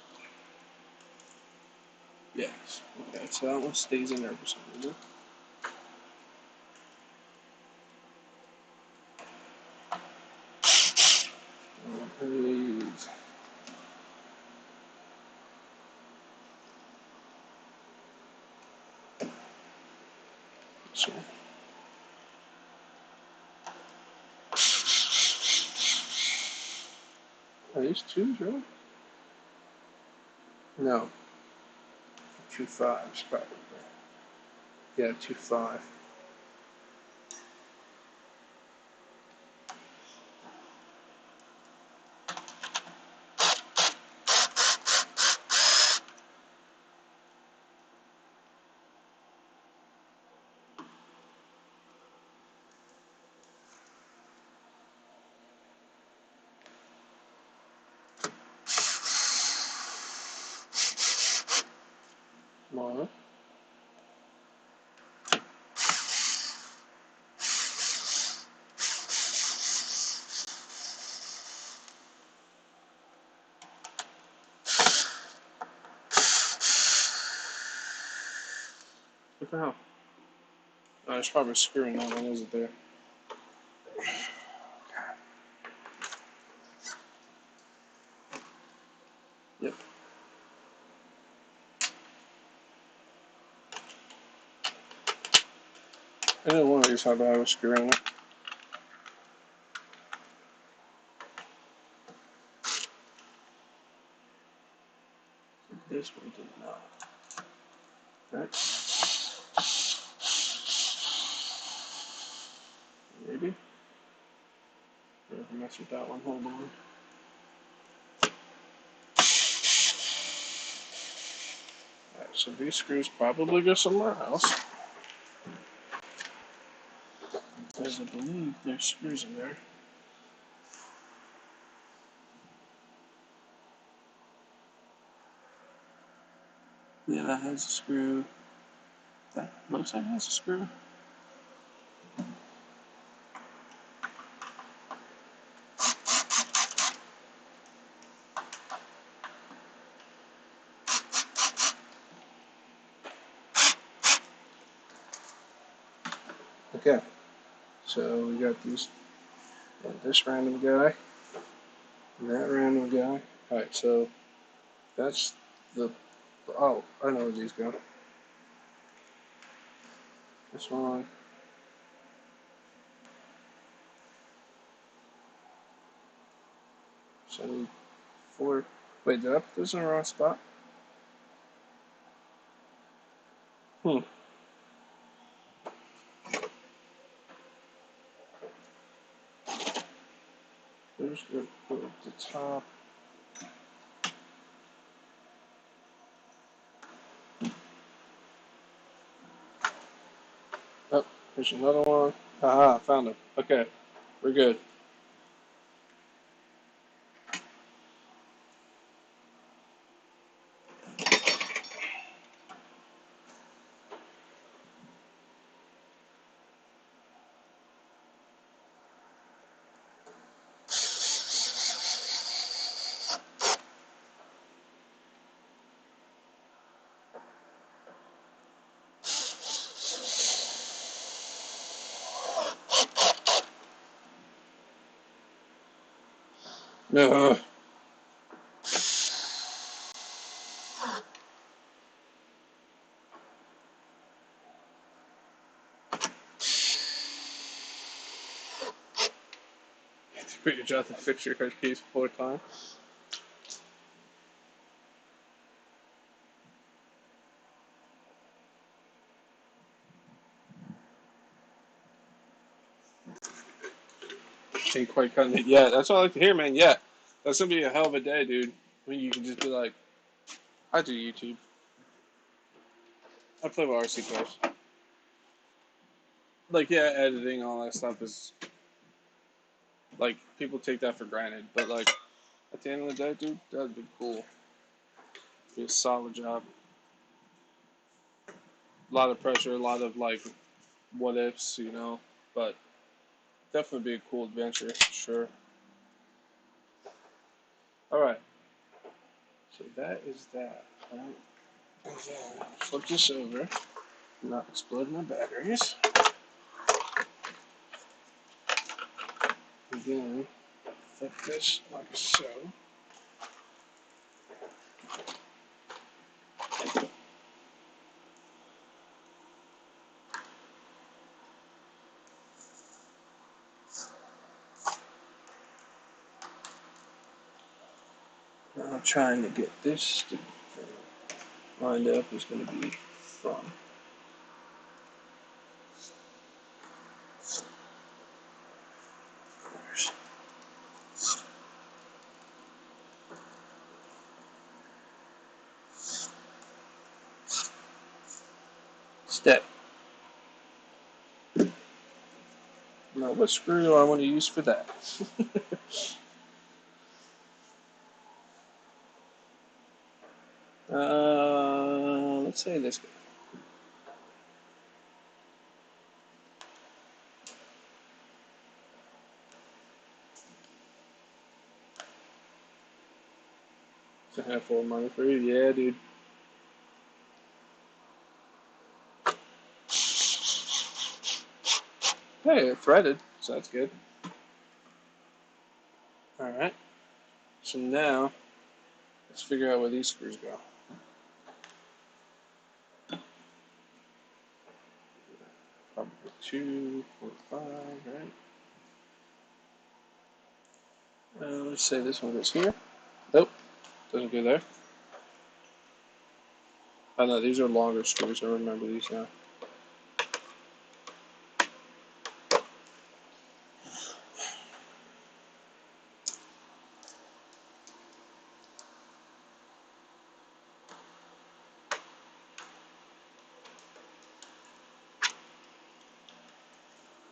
Yes. Okay, so that one stays in there for some reason. These. So. Are these twos, really? No. 2 5s, probably. Yeah, 2 5. One. What the hell? Oh, there's probably a screw in that one, isn't there? Yep. I didn't want these had to have a screw in it. This one did not. Right? Maybe. Never mess with that one. Hold on. Alright, so these screws probably go somewhere else. Because I believe there's screws in there. Yeah, that has a screw. That looks like it has a screw. Okay, so we got these, this random guy, and that random guy. Alright, so that's the, oh, I know where these go. This one. 74. Wait, did I put this in the wrong spot? Hmm. There's the top. Oh, there's another one. Haha, found him. Okay, we're good. No. Put your job to fix your keys 4 times. Ain't quite cutting it yet. That's what I like to hear, man. Yeah. That's gonna be a hell of a day, dude. When you can just be like, I do YouTube. I play with RC cars. Like, yeah, editing, all that stuff is, like, people take that for granted. But, like, at the end of the day, dude, that'd be cool. Be a solid job. A lot of pressure, a lot of, like, what ifs, you know. But definitely be a cool adventure, sure. Alright. So that is that. Right? And then flip this over. Not exploding my batteries. And then flip this like so. Now I'm trying to get this lined up is going to be from. Step. Now, what screw do I want to use for that? Let's say this guy. It's a handful of money for you. Yeah, dude. Hey, it threaded, so that's good. Alright. So now, let's figure out where these screws go. Probably 2, 4, 5, right? Let's say this one goes here. Nope, doesn't go there. I know, these are longer screws, I remember these now.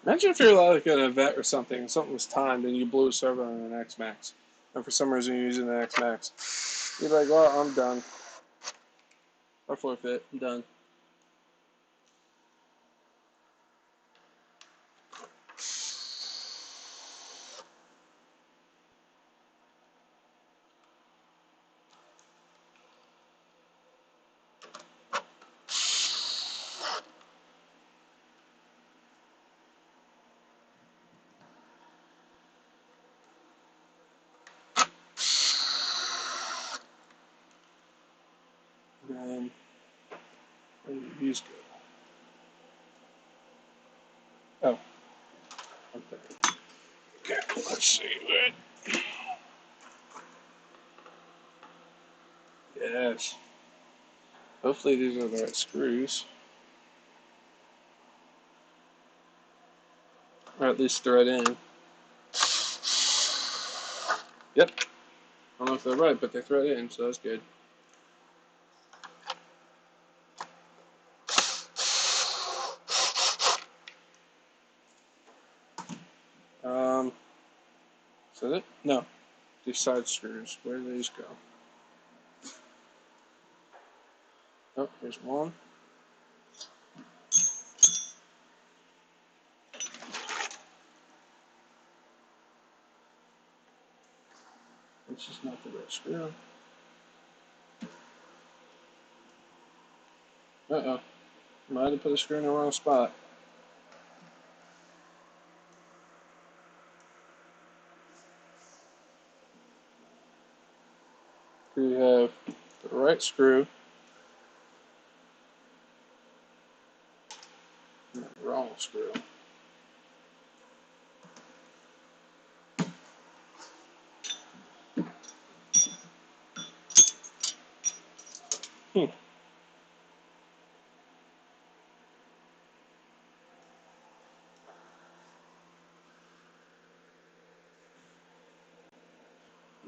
Imagine if you're like at an event or something, and something was timed, and you blew a servo on an X Max, and for some reason you're using the X Max. You're like, well, I'm done. I forfeit. I'm done. then where did these go? Oh, okay. Okay, let's see. Yes. Hopefully these are the right screws. Or at least thread in. Yep. I don't know if they're right, but they thread in, so that's good. Is that it? No. These side screws. Where do these go? Oh, here's one. It's just not the right screw. Uh-oh. Might have put a screw in the wrong spot. We have the right screw and the wrong screw. Hmm.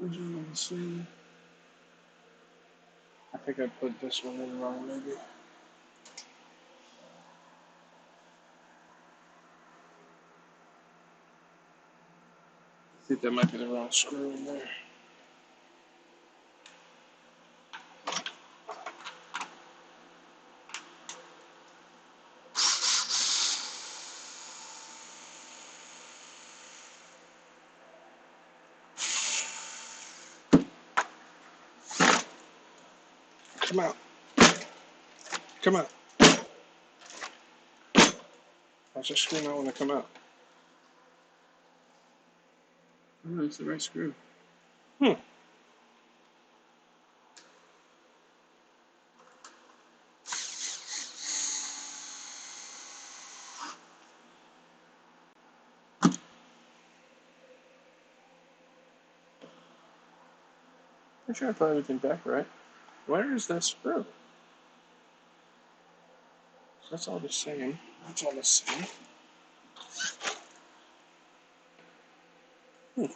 Let's see. I think I put this one in wrong, maybe. I think that might be the wrong screw in there. Come out. Come out. How's your screw not want to come out? Oh, it's the right screw. Hmm. I'm sure I put everything back right. Where is that screw? That's all the same. That's all the same. Hmm.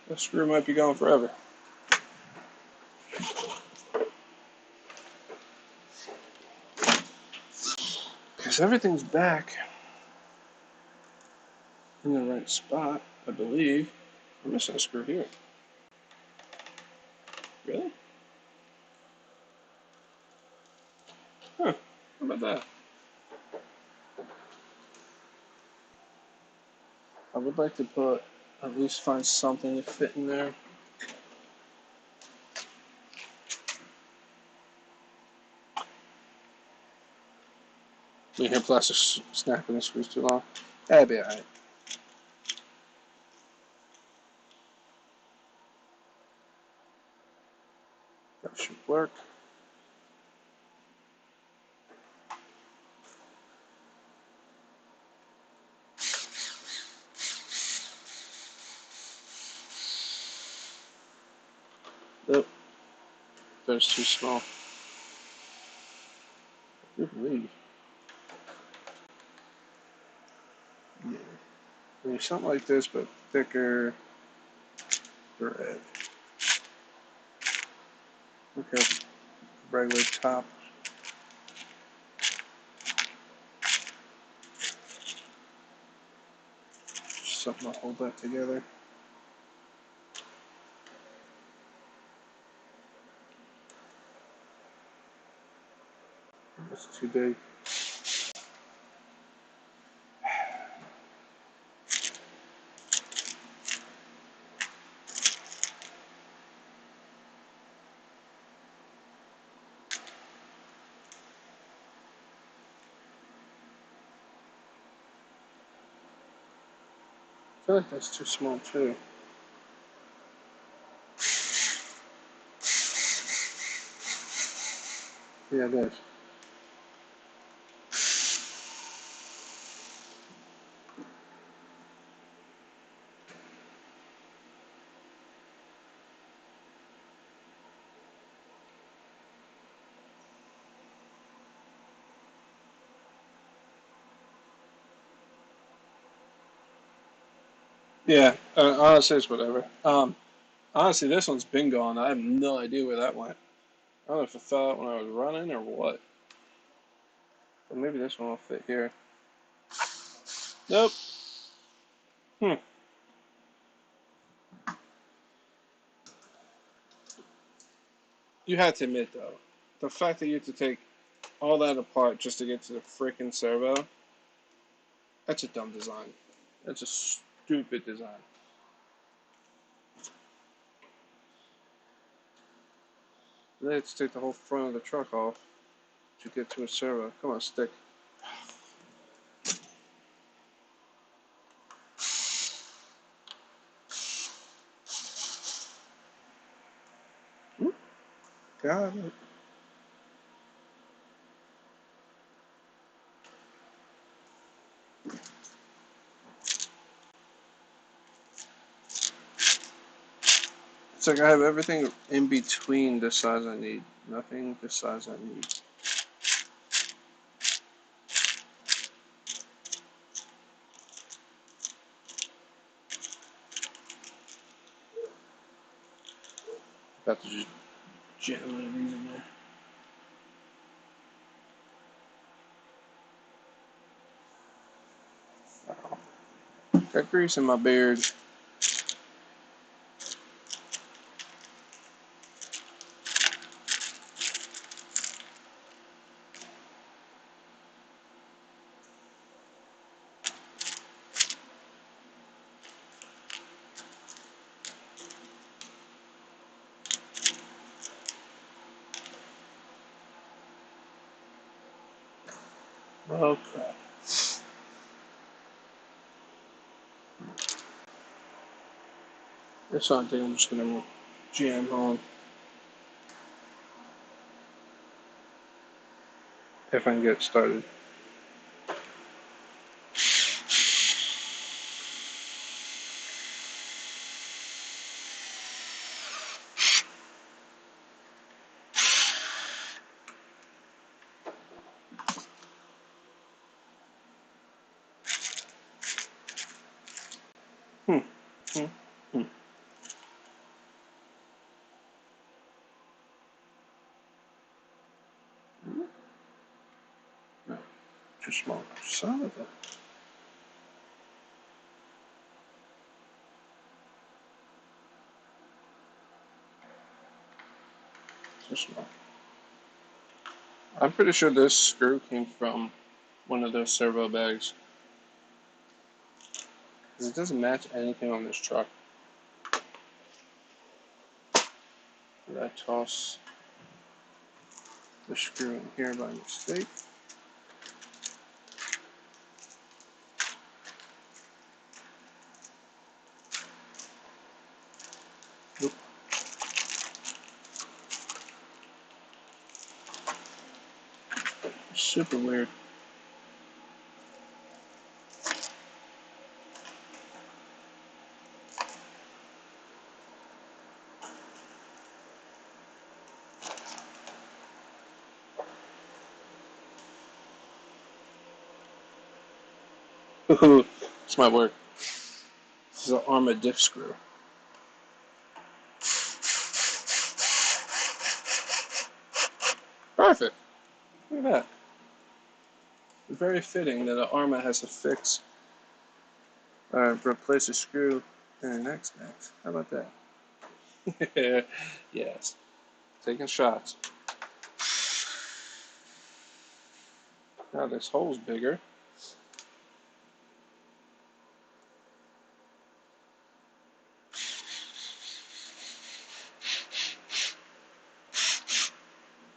That screw might be gone forever. Because everything's back in the right spot, I believe. I'm missing a screw here. Really? Huh. How about that? I would like to put, at least find something to fit in there. You hear plastic snapping the screws too long? That'd be alright. That should work. Nope. That's too small. Good lead. Yeah. I mean, something like this, but thicker thread. Okay, regular top. Something to hold that together. That's too big. feel like that's too small too. Yeah, it is. Yeah, honestly, it's whatever. Honestly, this one's been gone. I have no idea where that went. I don't know if it fell out when I was running or what. But maybe this one will fit here. Nope. Hmm. You have to admit, though, the fact that you have to take all that apart just to get to the freaking servo, that's a dumb design. That's a stupid design. They had to take the whole front of the truck off to get to a servo. Come on, stick. Got it. It's like I have everything in between the size I need. Nothing the size I need. Got to just jam one of these in there. Got grease in my beard. Oh crap. This one thing I'm just gonna jam home. If I can get started. Hmm. Hmm. Hmm. No, too small. Son of a. Too small. I'm pretty sure this screw came from one of those servo bags. Because it doesn't match anything on this truck. Did I toss the screw in here by mistake? Nope. Super weird. Ooh, this might work. This is an Arma diff screw. Perfect. Look at that. Very fitting that an Arma has to fix, replace a screw in an X-Max. How about that? Yes. Taking shots. Now this hole's bigger.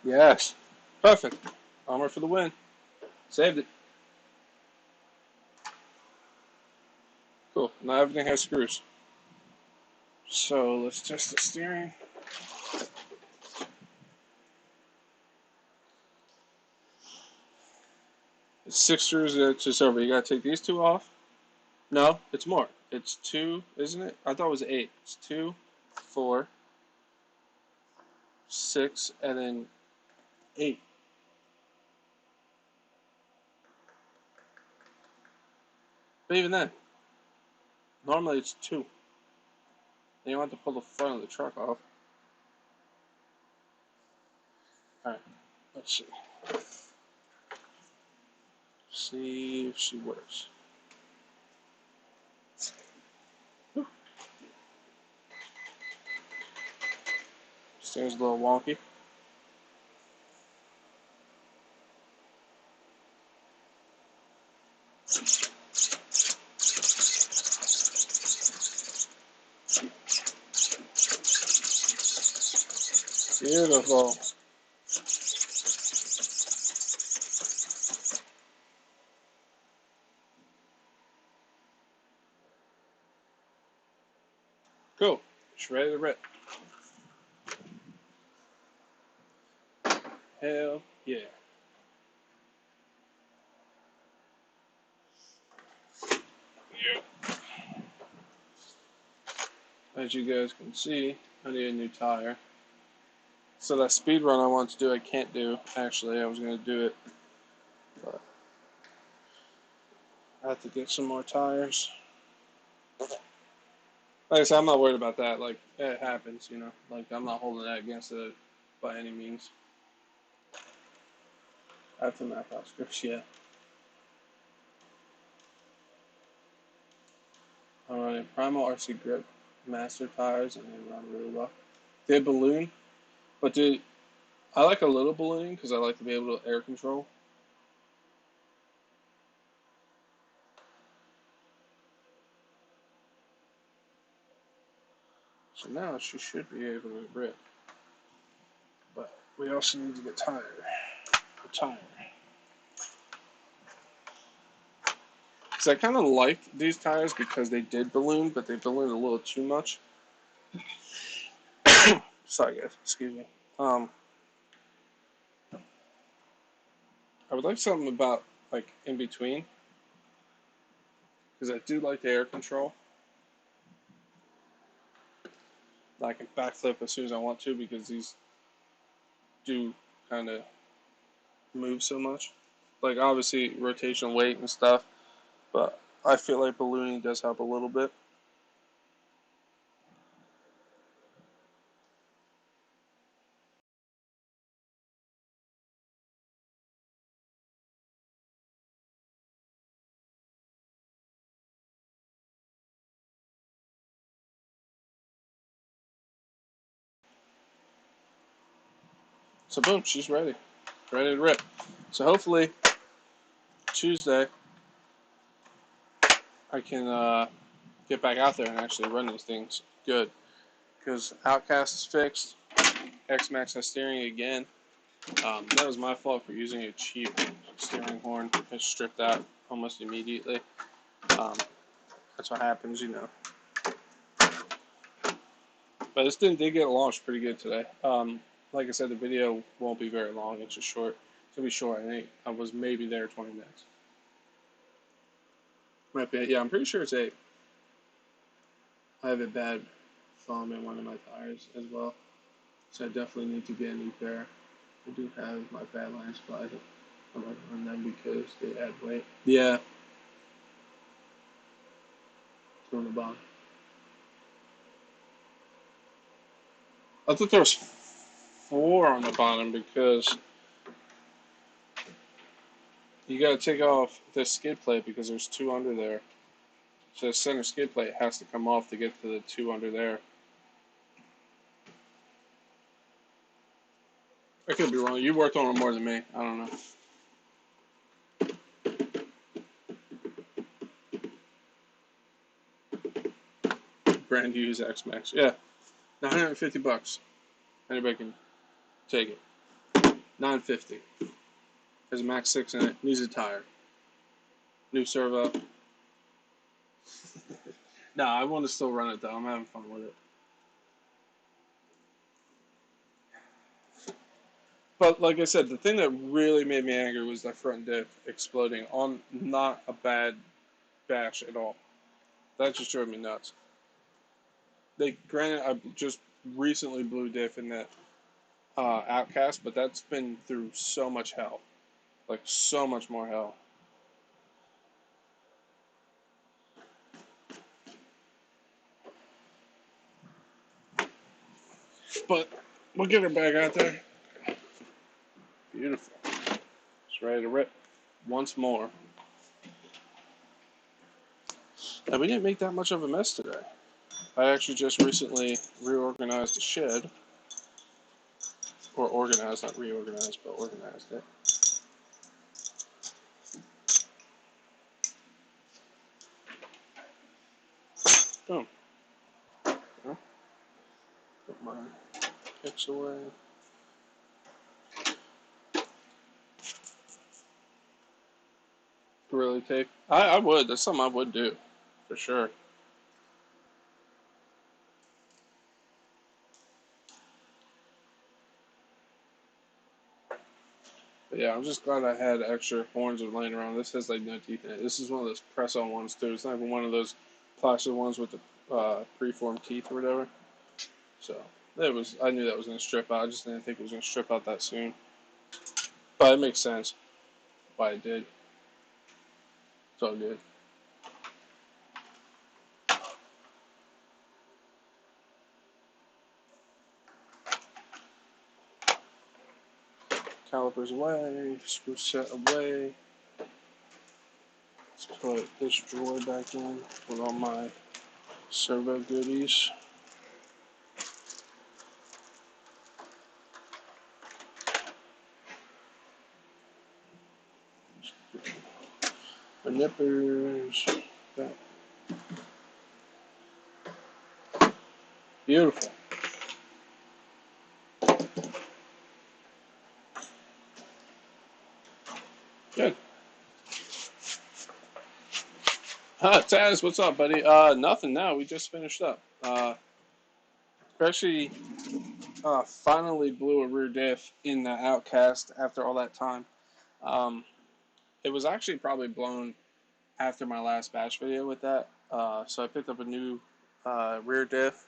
Yes. Perfect. Armor for the win. Saved it. Cool. Cool. Now everything has screws. So let's test the steering. It's 6 screws. It's just over. You gotta take these 2 off. No, it's more. It's 2, isn't it? I thought it was 8. It's 2, 4, 6, and then 8. But even then, normally it's 2. And you want to pull the front of the truck off. Alright, let's see. See if she works. Whew. Steering's a little wonky. Beautiful. Cool. She's ready to rip. Hell yeah. As you guys can see, I need a new tire. So that speed run I want to do, I can't do. Actually, I was going to do it, but I have to get some more tires. Like I said, I'm not worried about that. Like, it happens, you know. Like, I'm not holding that against it by any means. I have to map out scripts, yeah. I'm running Primal RC Grip Master tires, and they run really well. They balloon, but I like a little ballooning because I like to be able to air control. So now she should be able to rip. But we also need to get tire. Because I kind of liked these tires because they did balloon, but they ballooned a little too much. Sorry guys, excuse me. I would like something about like in between. Because I do like the air control. I can backflip as soon as I want to because these do kind of move so much. Like obviously rotational weight and stuff, but I feel like ballooning does help a little bit. So boom, she's ready to rip. So hopefully Tuesday I can get back out there and actually run these things good. Because Outcast is fixed, X-Max has steering again. That was my fault for using a cheap steering horn. It stripped out almost immediately. That's what happens, you know. But this thing did get launched pretty good today. Like I said, the video won't be very long. It's just short. It's going to be short. I think I was maybe there 20 minutes. Might be, yeah, I'm pretty sure it's 8. I have a bad foam in one of my tires as well. So I definitely need to get a new pair. I do have my bad line supplies. I'm working on them because they add weight. Yeah. 2 on the bottom. I thought there was 4 on the bottom because you got to take off the skid plate because there's 2 under there. So the center skid plate has to come off to get to the 2 under there. I could be wrong. You worked on it more than me. I don't know. Brand new X-Max. Yeah. $950. Anybody can take it. $950. Has a Max 6 in it. Needs a tire. New servo. No, I want to still run it though. I'm having fun with it. But like I said, the thing that really made me angry was that front diff exploding on not a bad bash at all. That just drove me nuts. Granted, I just recently blew diff in that Outcast, but that's been through so much hell, like so much more hell. But we'll get her back out there. Beautiful. It's ready to rip once more. And we didn't make that much of a mess today. I actually just recently reorganized the shed. Or organized, not reorganized, but organized it. Boom. Yeah. Put my picks away. Gorilla tape. I would. That's something I would do. For sure. But yeah, I'm just glad I had extra horns laying around. This has like no teeth in it. This is one of those press-on ones too. It's not even one of those plastic ones with the preformed teeth or whatever. So it was. I knew that was going to strip out. I just didn't think it was going to strip out that soon. But it makes sense why it did. It's all good. Calipers away. Screw set away. Let's put this drawer back in with all my servo goodies. My nippers. That. Beautiful. Good. Taz, what's up, buddy? Nothing now. We just finished up. Actually, finally blew a rear diff in the Outcast after all that time. It was actually probably blown after my last bash video with that. So I picked up a new rear diff,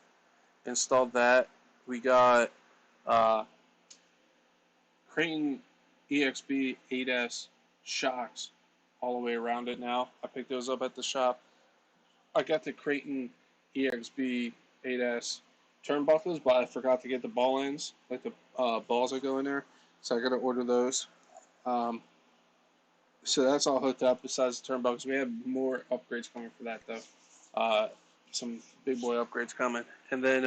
installed that. We got Creighton EXB 8S shocks all the way around it now. I picked those up at the shop. I got the Creighton EXB 8S turnbuckles, but I forgot to get the ball ends, like the balls that go in there. So I got to order those. So that's all hooked up besides the turnbuckles. We have more upgrades coming for that, though. Some big boy upgrades coming. And then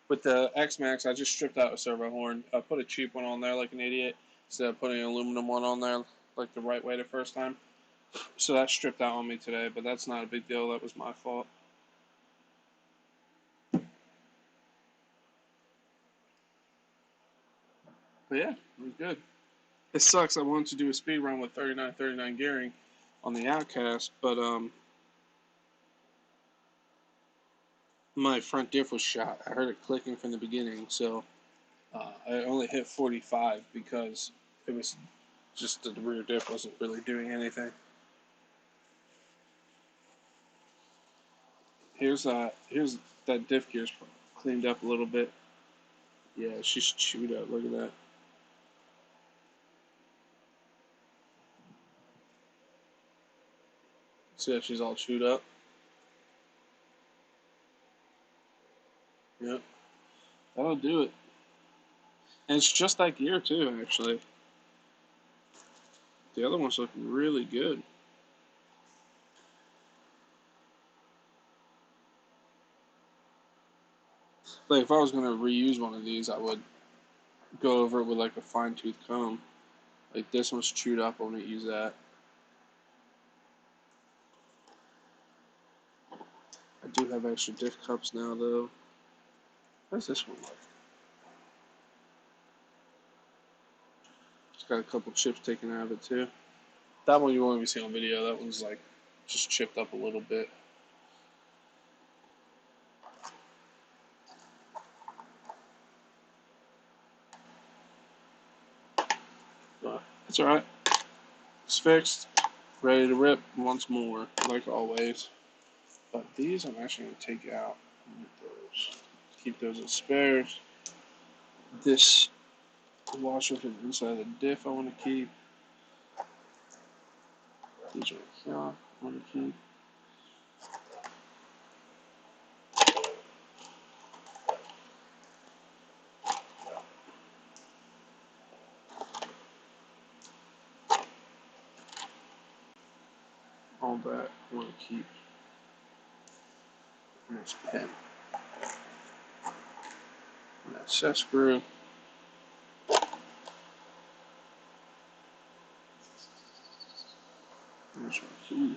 with the X-Max, I just stripped out a servo horn. I put a cheap one on there like an idiot instead of putting an aluminum one on there like the right way the first time. So that stripped out on me today, but that's not a big deal. That was my fault. But yeah, it was good. It sucks. I wanted to do a speed run with 39 gearing on the Outcast, but my front diff was shot. I heard it clicking from the beginning, so I only hit 45 because it was just the rear diff wasn't really doing anything. Here's that diff gear's cleaned up a little bit. Yeah, she's chewed up. Look at that. See how she's all chewed up? Yep. That'll do it. And it's just that gear too, actually. The other one's looking really good. Like if I was gonna reuse one of these, I would go over it with like a fine tooth comb. Like this one's chewed up. I wouldn't use that. I do have extra diff cups now, though. How's this one look? It's got a couple chips taken out of it too. That one you won't even see on video. That one's like just chipped up a little bit. It's alright. It's fixed. Ready to rip once more, like always. But these I'm actually going to take out. Those. Keep those as spares. This washer for the inside of the diff I want to keep. These right here I want to keep. All that I want to keep. And this pen. And that set screw. And this one key.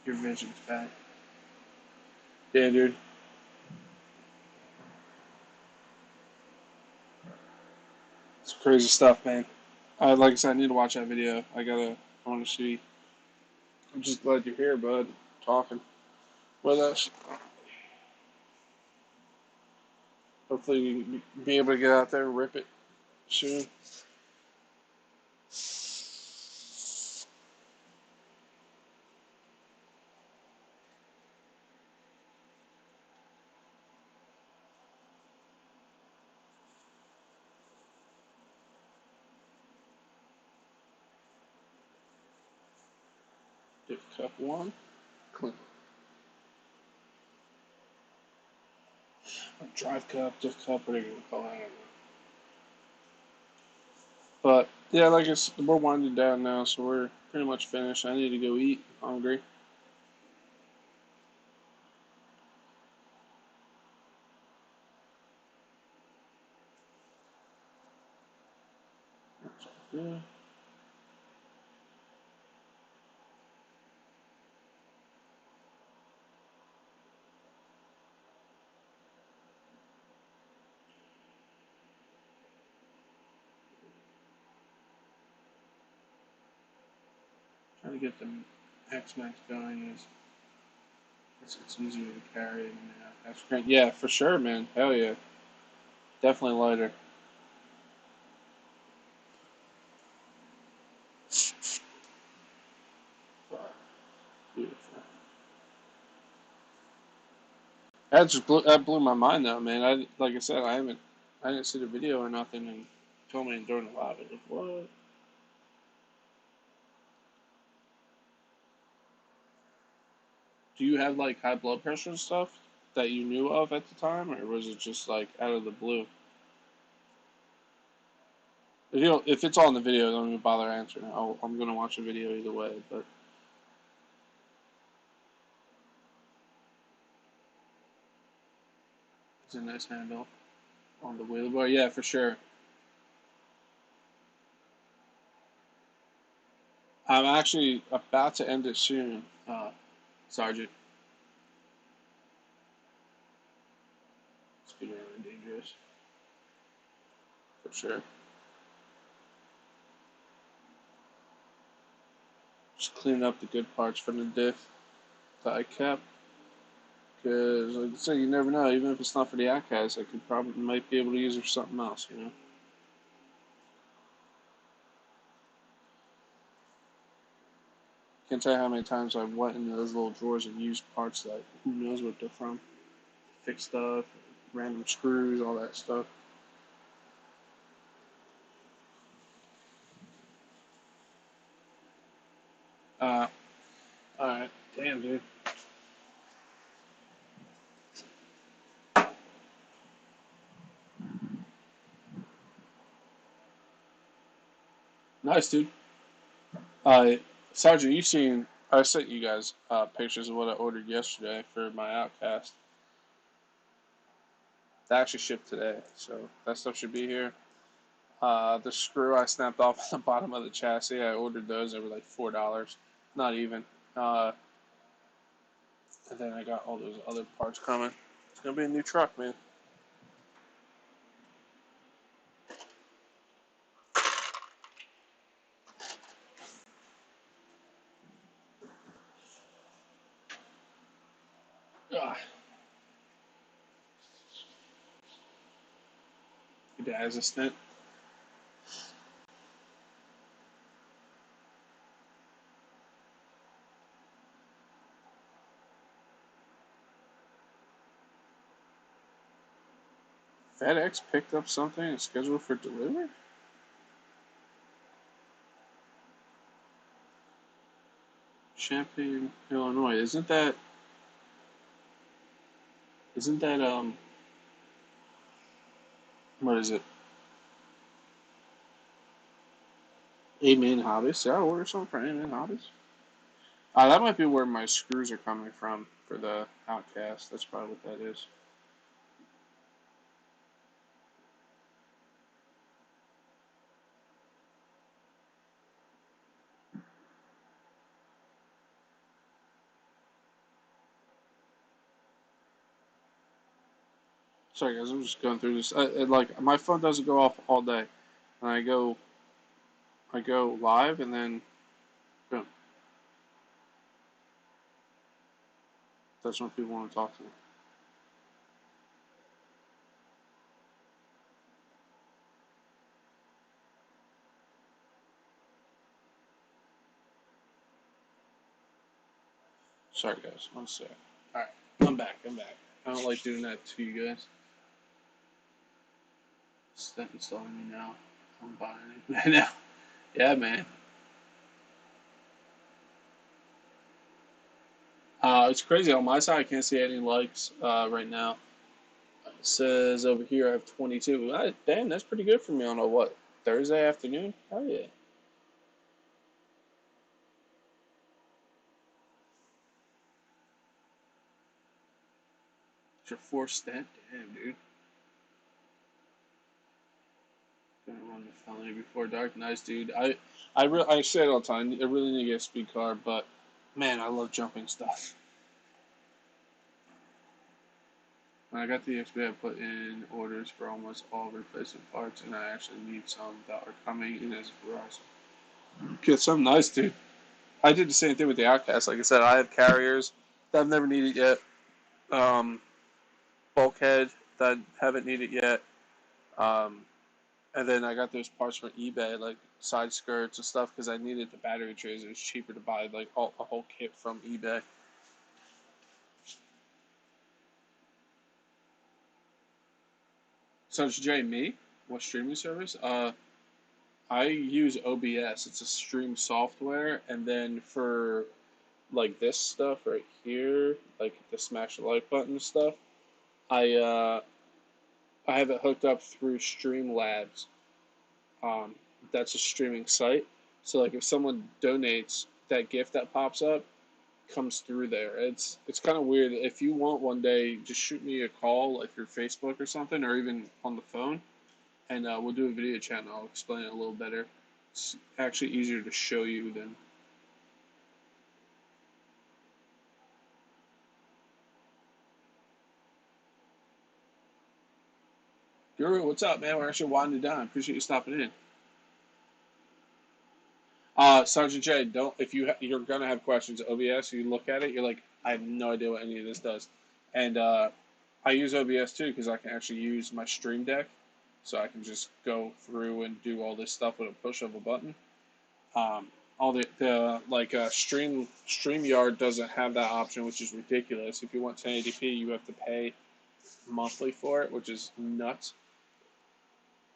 Your vision's back. Yeah, dude. It's crazy stuff, man. Like I said, I need to watch that video. I want to see. I'm just glad you're here, bud. Talking with us. Hopefully, you can be able to get out there and rip it soon. Diff cup 1. Clean. Or drive cup, diff cup, whatever you want to call it. But, yeah, like I said, we're winding down now, so we're pretty much finished. I need to go eat. I'm hungry. That's all good. Trying to get the X-Max going is it's easier to carry. And, that's great. Yeah, for sure, man. Hell yeah. Definitely lighter. Beautiful. That blew my mind though, man. Like I said, I didn't see the video or nothing, and told me during the live. I was like, what? Do you have like high blood pressure and stuff that you knew of at the time, or was it just like out of the blue? If it's all in the video, don't even bother answering. I'm gonna watch the video either way. But it's a nice handle on the wheel bar. Yeah, for sure. I'm actually about to end it soon, Sergeant. It's getting really dangerous, for sure. Just cleaning up the good parts from the diff that I kept. Because, like I said, you never know. Even if it's not for the Outcast, I could probably might be able to use it for something else. Can't tell you how many times I've went into those little drawers and used parts that who knows what they're from. Fix stuff, random screws, all that stuff. Uh, all right, damn, dude. Nice, dude. Uh, Sergeant, you seen? I sent you guys pictures of what I ordered yesterday for my Outcast. They actually shipped today, so that stuff should be here. The screw I snapped off the bottom of the chassis, I ordered those. They were like $4, not even. Uh, and then I got all those other parts coming. It's gonna be a new truck, man. Your dad has a stint. FedEx picked up something and scheduled for delivery? Champaign, Illinois. Isn't that what is it? Amen Hobbies. Yeah, I order something for Amen Hobbies. That might be where my screws are coming from for the Outcast. That's probably what that is. Sorry guys, I'm just going through this. Like my phone doesn't go off all day, and I go live, and then boom. That's when people want to talk to me. Sorry guys, one sec. All right, I'm back. I'm back. I don't like doing that to you guys. Step installing me now. I'm buying it now. Yeah, man. It's crazy. On my side, I can't see any likes right now. It says over here I have 22. Damn, that's pretty good for me on a what? Thursday afternoon? Oh yeah. It's your fourth stint? Damn, dude. Gonna run the felony before dark. Nice, dude. I say it all the time. I really need to get a speed car, but man, I love jumping stuff. When I got the XP, I put in orders for almost all replacement parts, and I actually need some that are coming in as Verizon. Get some nice, dude. I did the same thing with the Outcast. Like I said, I have carriers that I've never needed yet. Um, Bulkhead that I haven't needed yet. Um, and then I got those parts from eBay, like side skirts and stuff, because I needed the battery trays. It was cheaper to buy like a whole kit from eBay. So it's Jay, me? What streaming service? I use OBS. It's a stream software, and then for like this stuff right here, like the smash the like button stuff, I uh, I have it hooked up through Streamlabs. Um, that's a streaming site. So like if someone donates, that gift that pops up comes through there. It's kind of weird. If you want one day, just shoot me a call, like through Facebook or something, or even on the phone, and we'll do a video chat and I'll explain it a little better. It's actually easier to show you than. Guru, what's up, man? We're actually winding down. Appreciate you stopping in. Sergeant J, don't if you're gonna have questions, OBS, you look at it, you're like, I have no idea what any of this does, and I use OBS too because I can actually use my Stream Deck, so I can just go through and do all this stuff with a push of a button. All the like Streamyard doesn't have that option, which is ridiculous. If you want 1080p, you have to pay monthly for it, which is nuts.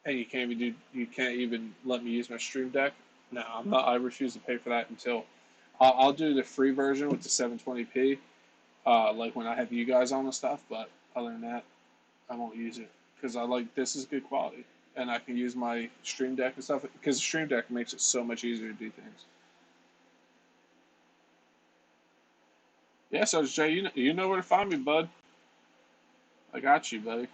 And you can't even let me use my Stream Deck. No, I'm not. I refuse to pay for that until I'll do the free version with the 720p, like when I have you guys on and stuff. But other than that, I won't use it because I like this is good quality, and I can use my Stream Deck and stuff because the Stream Deck makes it so much easier to do things. Yeah, so Jay, you know where to find me, bud. I got you, buddy.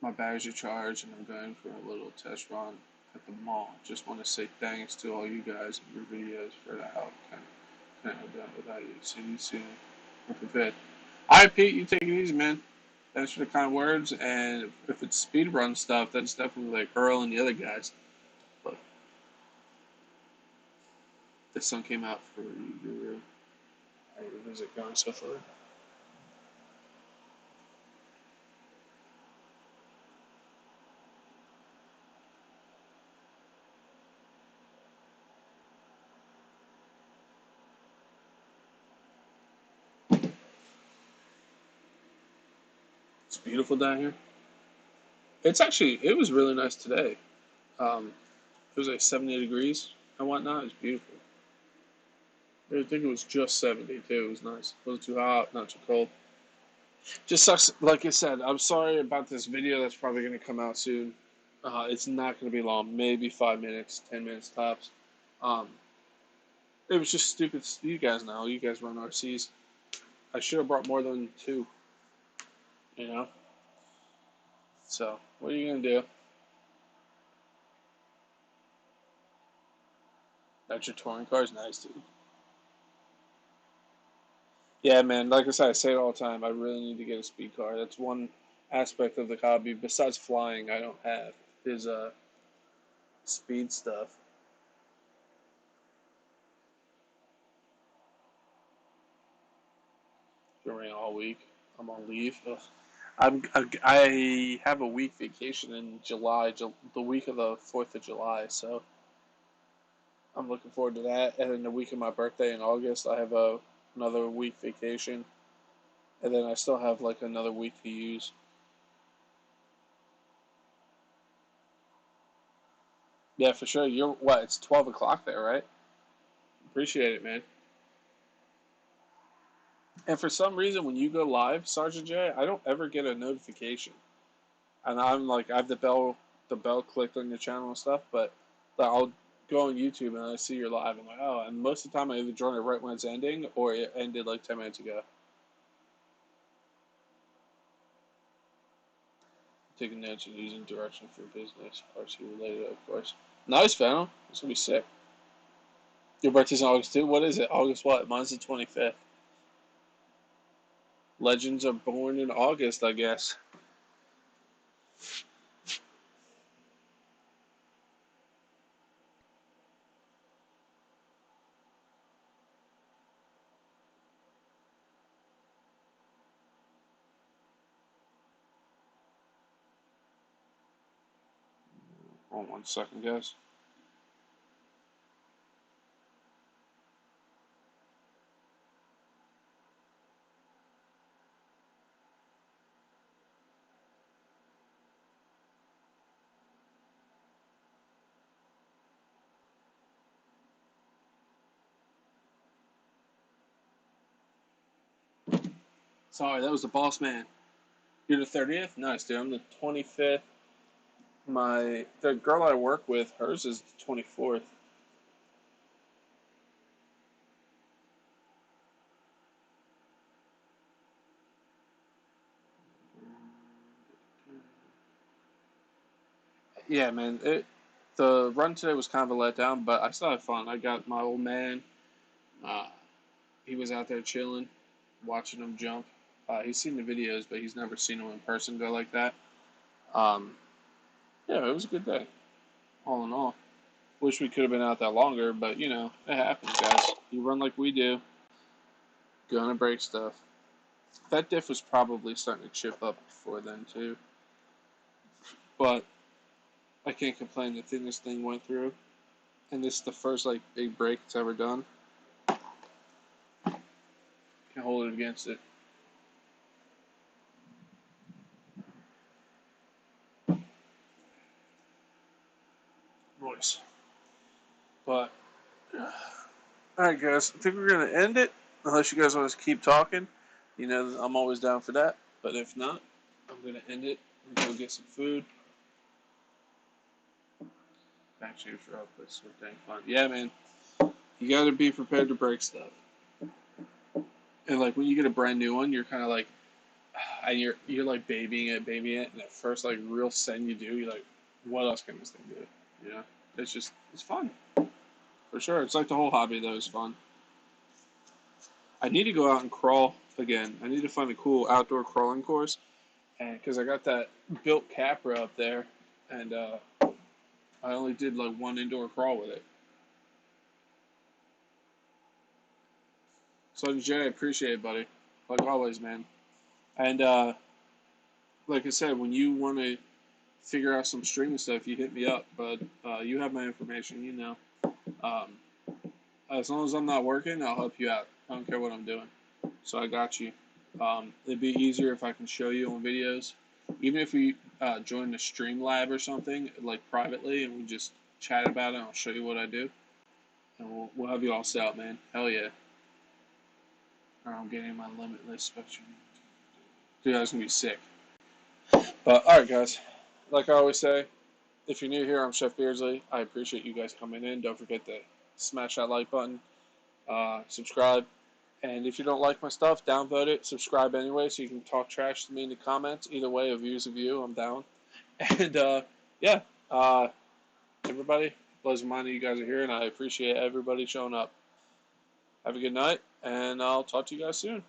My batteries are charged, and I'm going for a little test run at the mall. Just want to say thanks to all you guys and your videos for the help. Can't have done without you. See you soon. Up a bit. All right, Pete, you take it easy, man. Thanks for the kind words. And if it's speed run stuff, that's definitely like Earl and the other guys. But this song came out for you, Guru. How's it going so far? It's beautiful down here. It was really nice today. It was like 70 degrees and whatnot. It was beautiful. I think it was just 70 too. It was nice. It wasn't too hot, not too cold. Just sucks. Like I said, I'm sorry about this video that's probably going to come out soon. It's not going to be long. Maybe 5 minutes, 10 minutes tops. Um, it was just stupid. You guys know. You guys run RCs. I should have brought more than two. You know. So what are you going to do? That's your touring car is nice, dude. Yeah, man. Like I said, I say it all the time. I really need to get a speed car. That's one aspect of the hobby besides flying. I don't have is speed stuff. During all week. I'm on leave. Ugh. I have a week vacation in July, the week of the 4th of July. So I'm looking forward to that. And then the week of my birthday in August, I have another week vacation, and then I still have like another week to use. Yeah, for sure. You're what? It's 12 o'clock there, right? Appreciate it, man. And for some reason, when you go live, Sergeant J, I don't ever get a notification. And I'm like, I have the bell clicked on your channel and stuff, but I'll go on YouTube and I see you're live. I'm like, oh, and most of the time I either join it right when it's ending or it ended like 10 minutes ago. Taking notes and using direction for business, RC related, of course. Nice, Phantom. It's gonna be sick. Your birthday's in August too. What is it? August what? Mine's the 25th. Legends are born in August, I guess. Hold on 1 second, guys. Sorry, that was the boss man. You're the 30th? Nice, dude. I'm the 25th. The girl I work with, hers is the 24th. Yeah, man. The run today was kind of a letdown, but I still had fun. I got my old man. Uh, he was out there chilling, watching him jump. He's seen the videos, but he's never seen him in person go like that. Um, yeah, it was a good day, all in all. Wish we could have been out that longer, but you know, it happens, guys. You run like we do, gonna break stuff. That diff was probably starting to chip up before then too, but I can't complain. The thing this thing went through, and this is the first like big break it's ever done. Can hold it against it. Voice. But alright guys, I think we're gonna end it. Unless you guys want to keep talking. You know I'm always down for that. But if not, I'm gonna end it and go get some food. Actually for output, so dang fun. Yeah man. You gotta be prepared to break stuff. And like when you get a brand new one, you're kinda like and you're like babying it, and at first like real send you do, you're like, what else can this thing do? You know? It's fun. For sure. It's like the whole hobby though is fun. I need to go out and crawl again. I need to find a cool outdoor crawling course, and because I got that built Capra up there, and I only did like one indoor crawl with it. So Jay, I appreciate it, buddy. Like always, man. And like I said, when you want to figure out some streaming stuff, you hit me up. But you have my information, you know. Um, as long as I'm not working, I'll help you out. I don't care what I'm doing. So I got you. It'd be easier if I can show you on videos. Even if we join the Streamlab or something, like privately, and we just chat about it, and I'll show you what I do. And we'll have you all set up, man. Hell yeah. I'm getting my limitless spectrum. Dude, that's going to be sick. But, alright, guys. Like I always say, if you're new here, I'm Chef Beardsley. I appreciate you guys coming in. Don't forget to smash that like button, subscribe. And if you don't like my stuff, downvote it. Subscribe anyway so you can talk trash to me in the comments. Either way, a view's a view. I'm down. And, yeah. Everybody, blows my mind that you guys are here, and I appreciate everybody showing up. Have a good night, and I'll talk to you guys soon.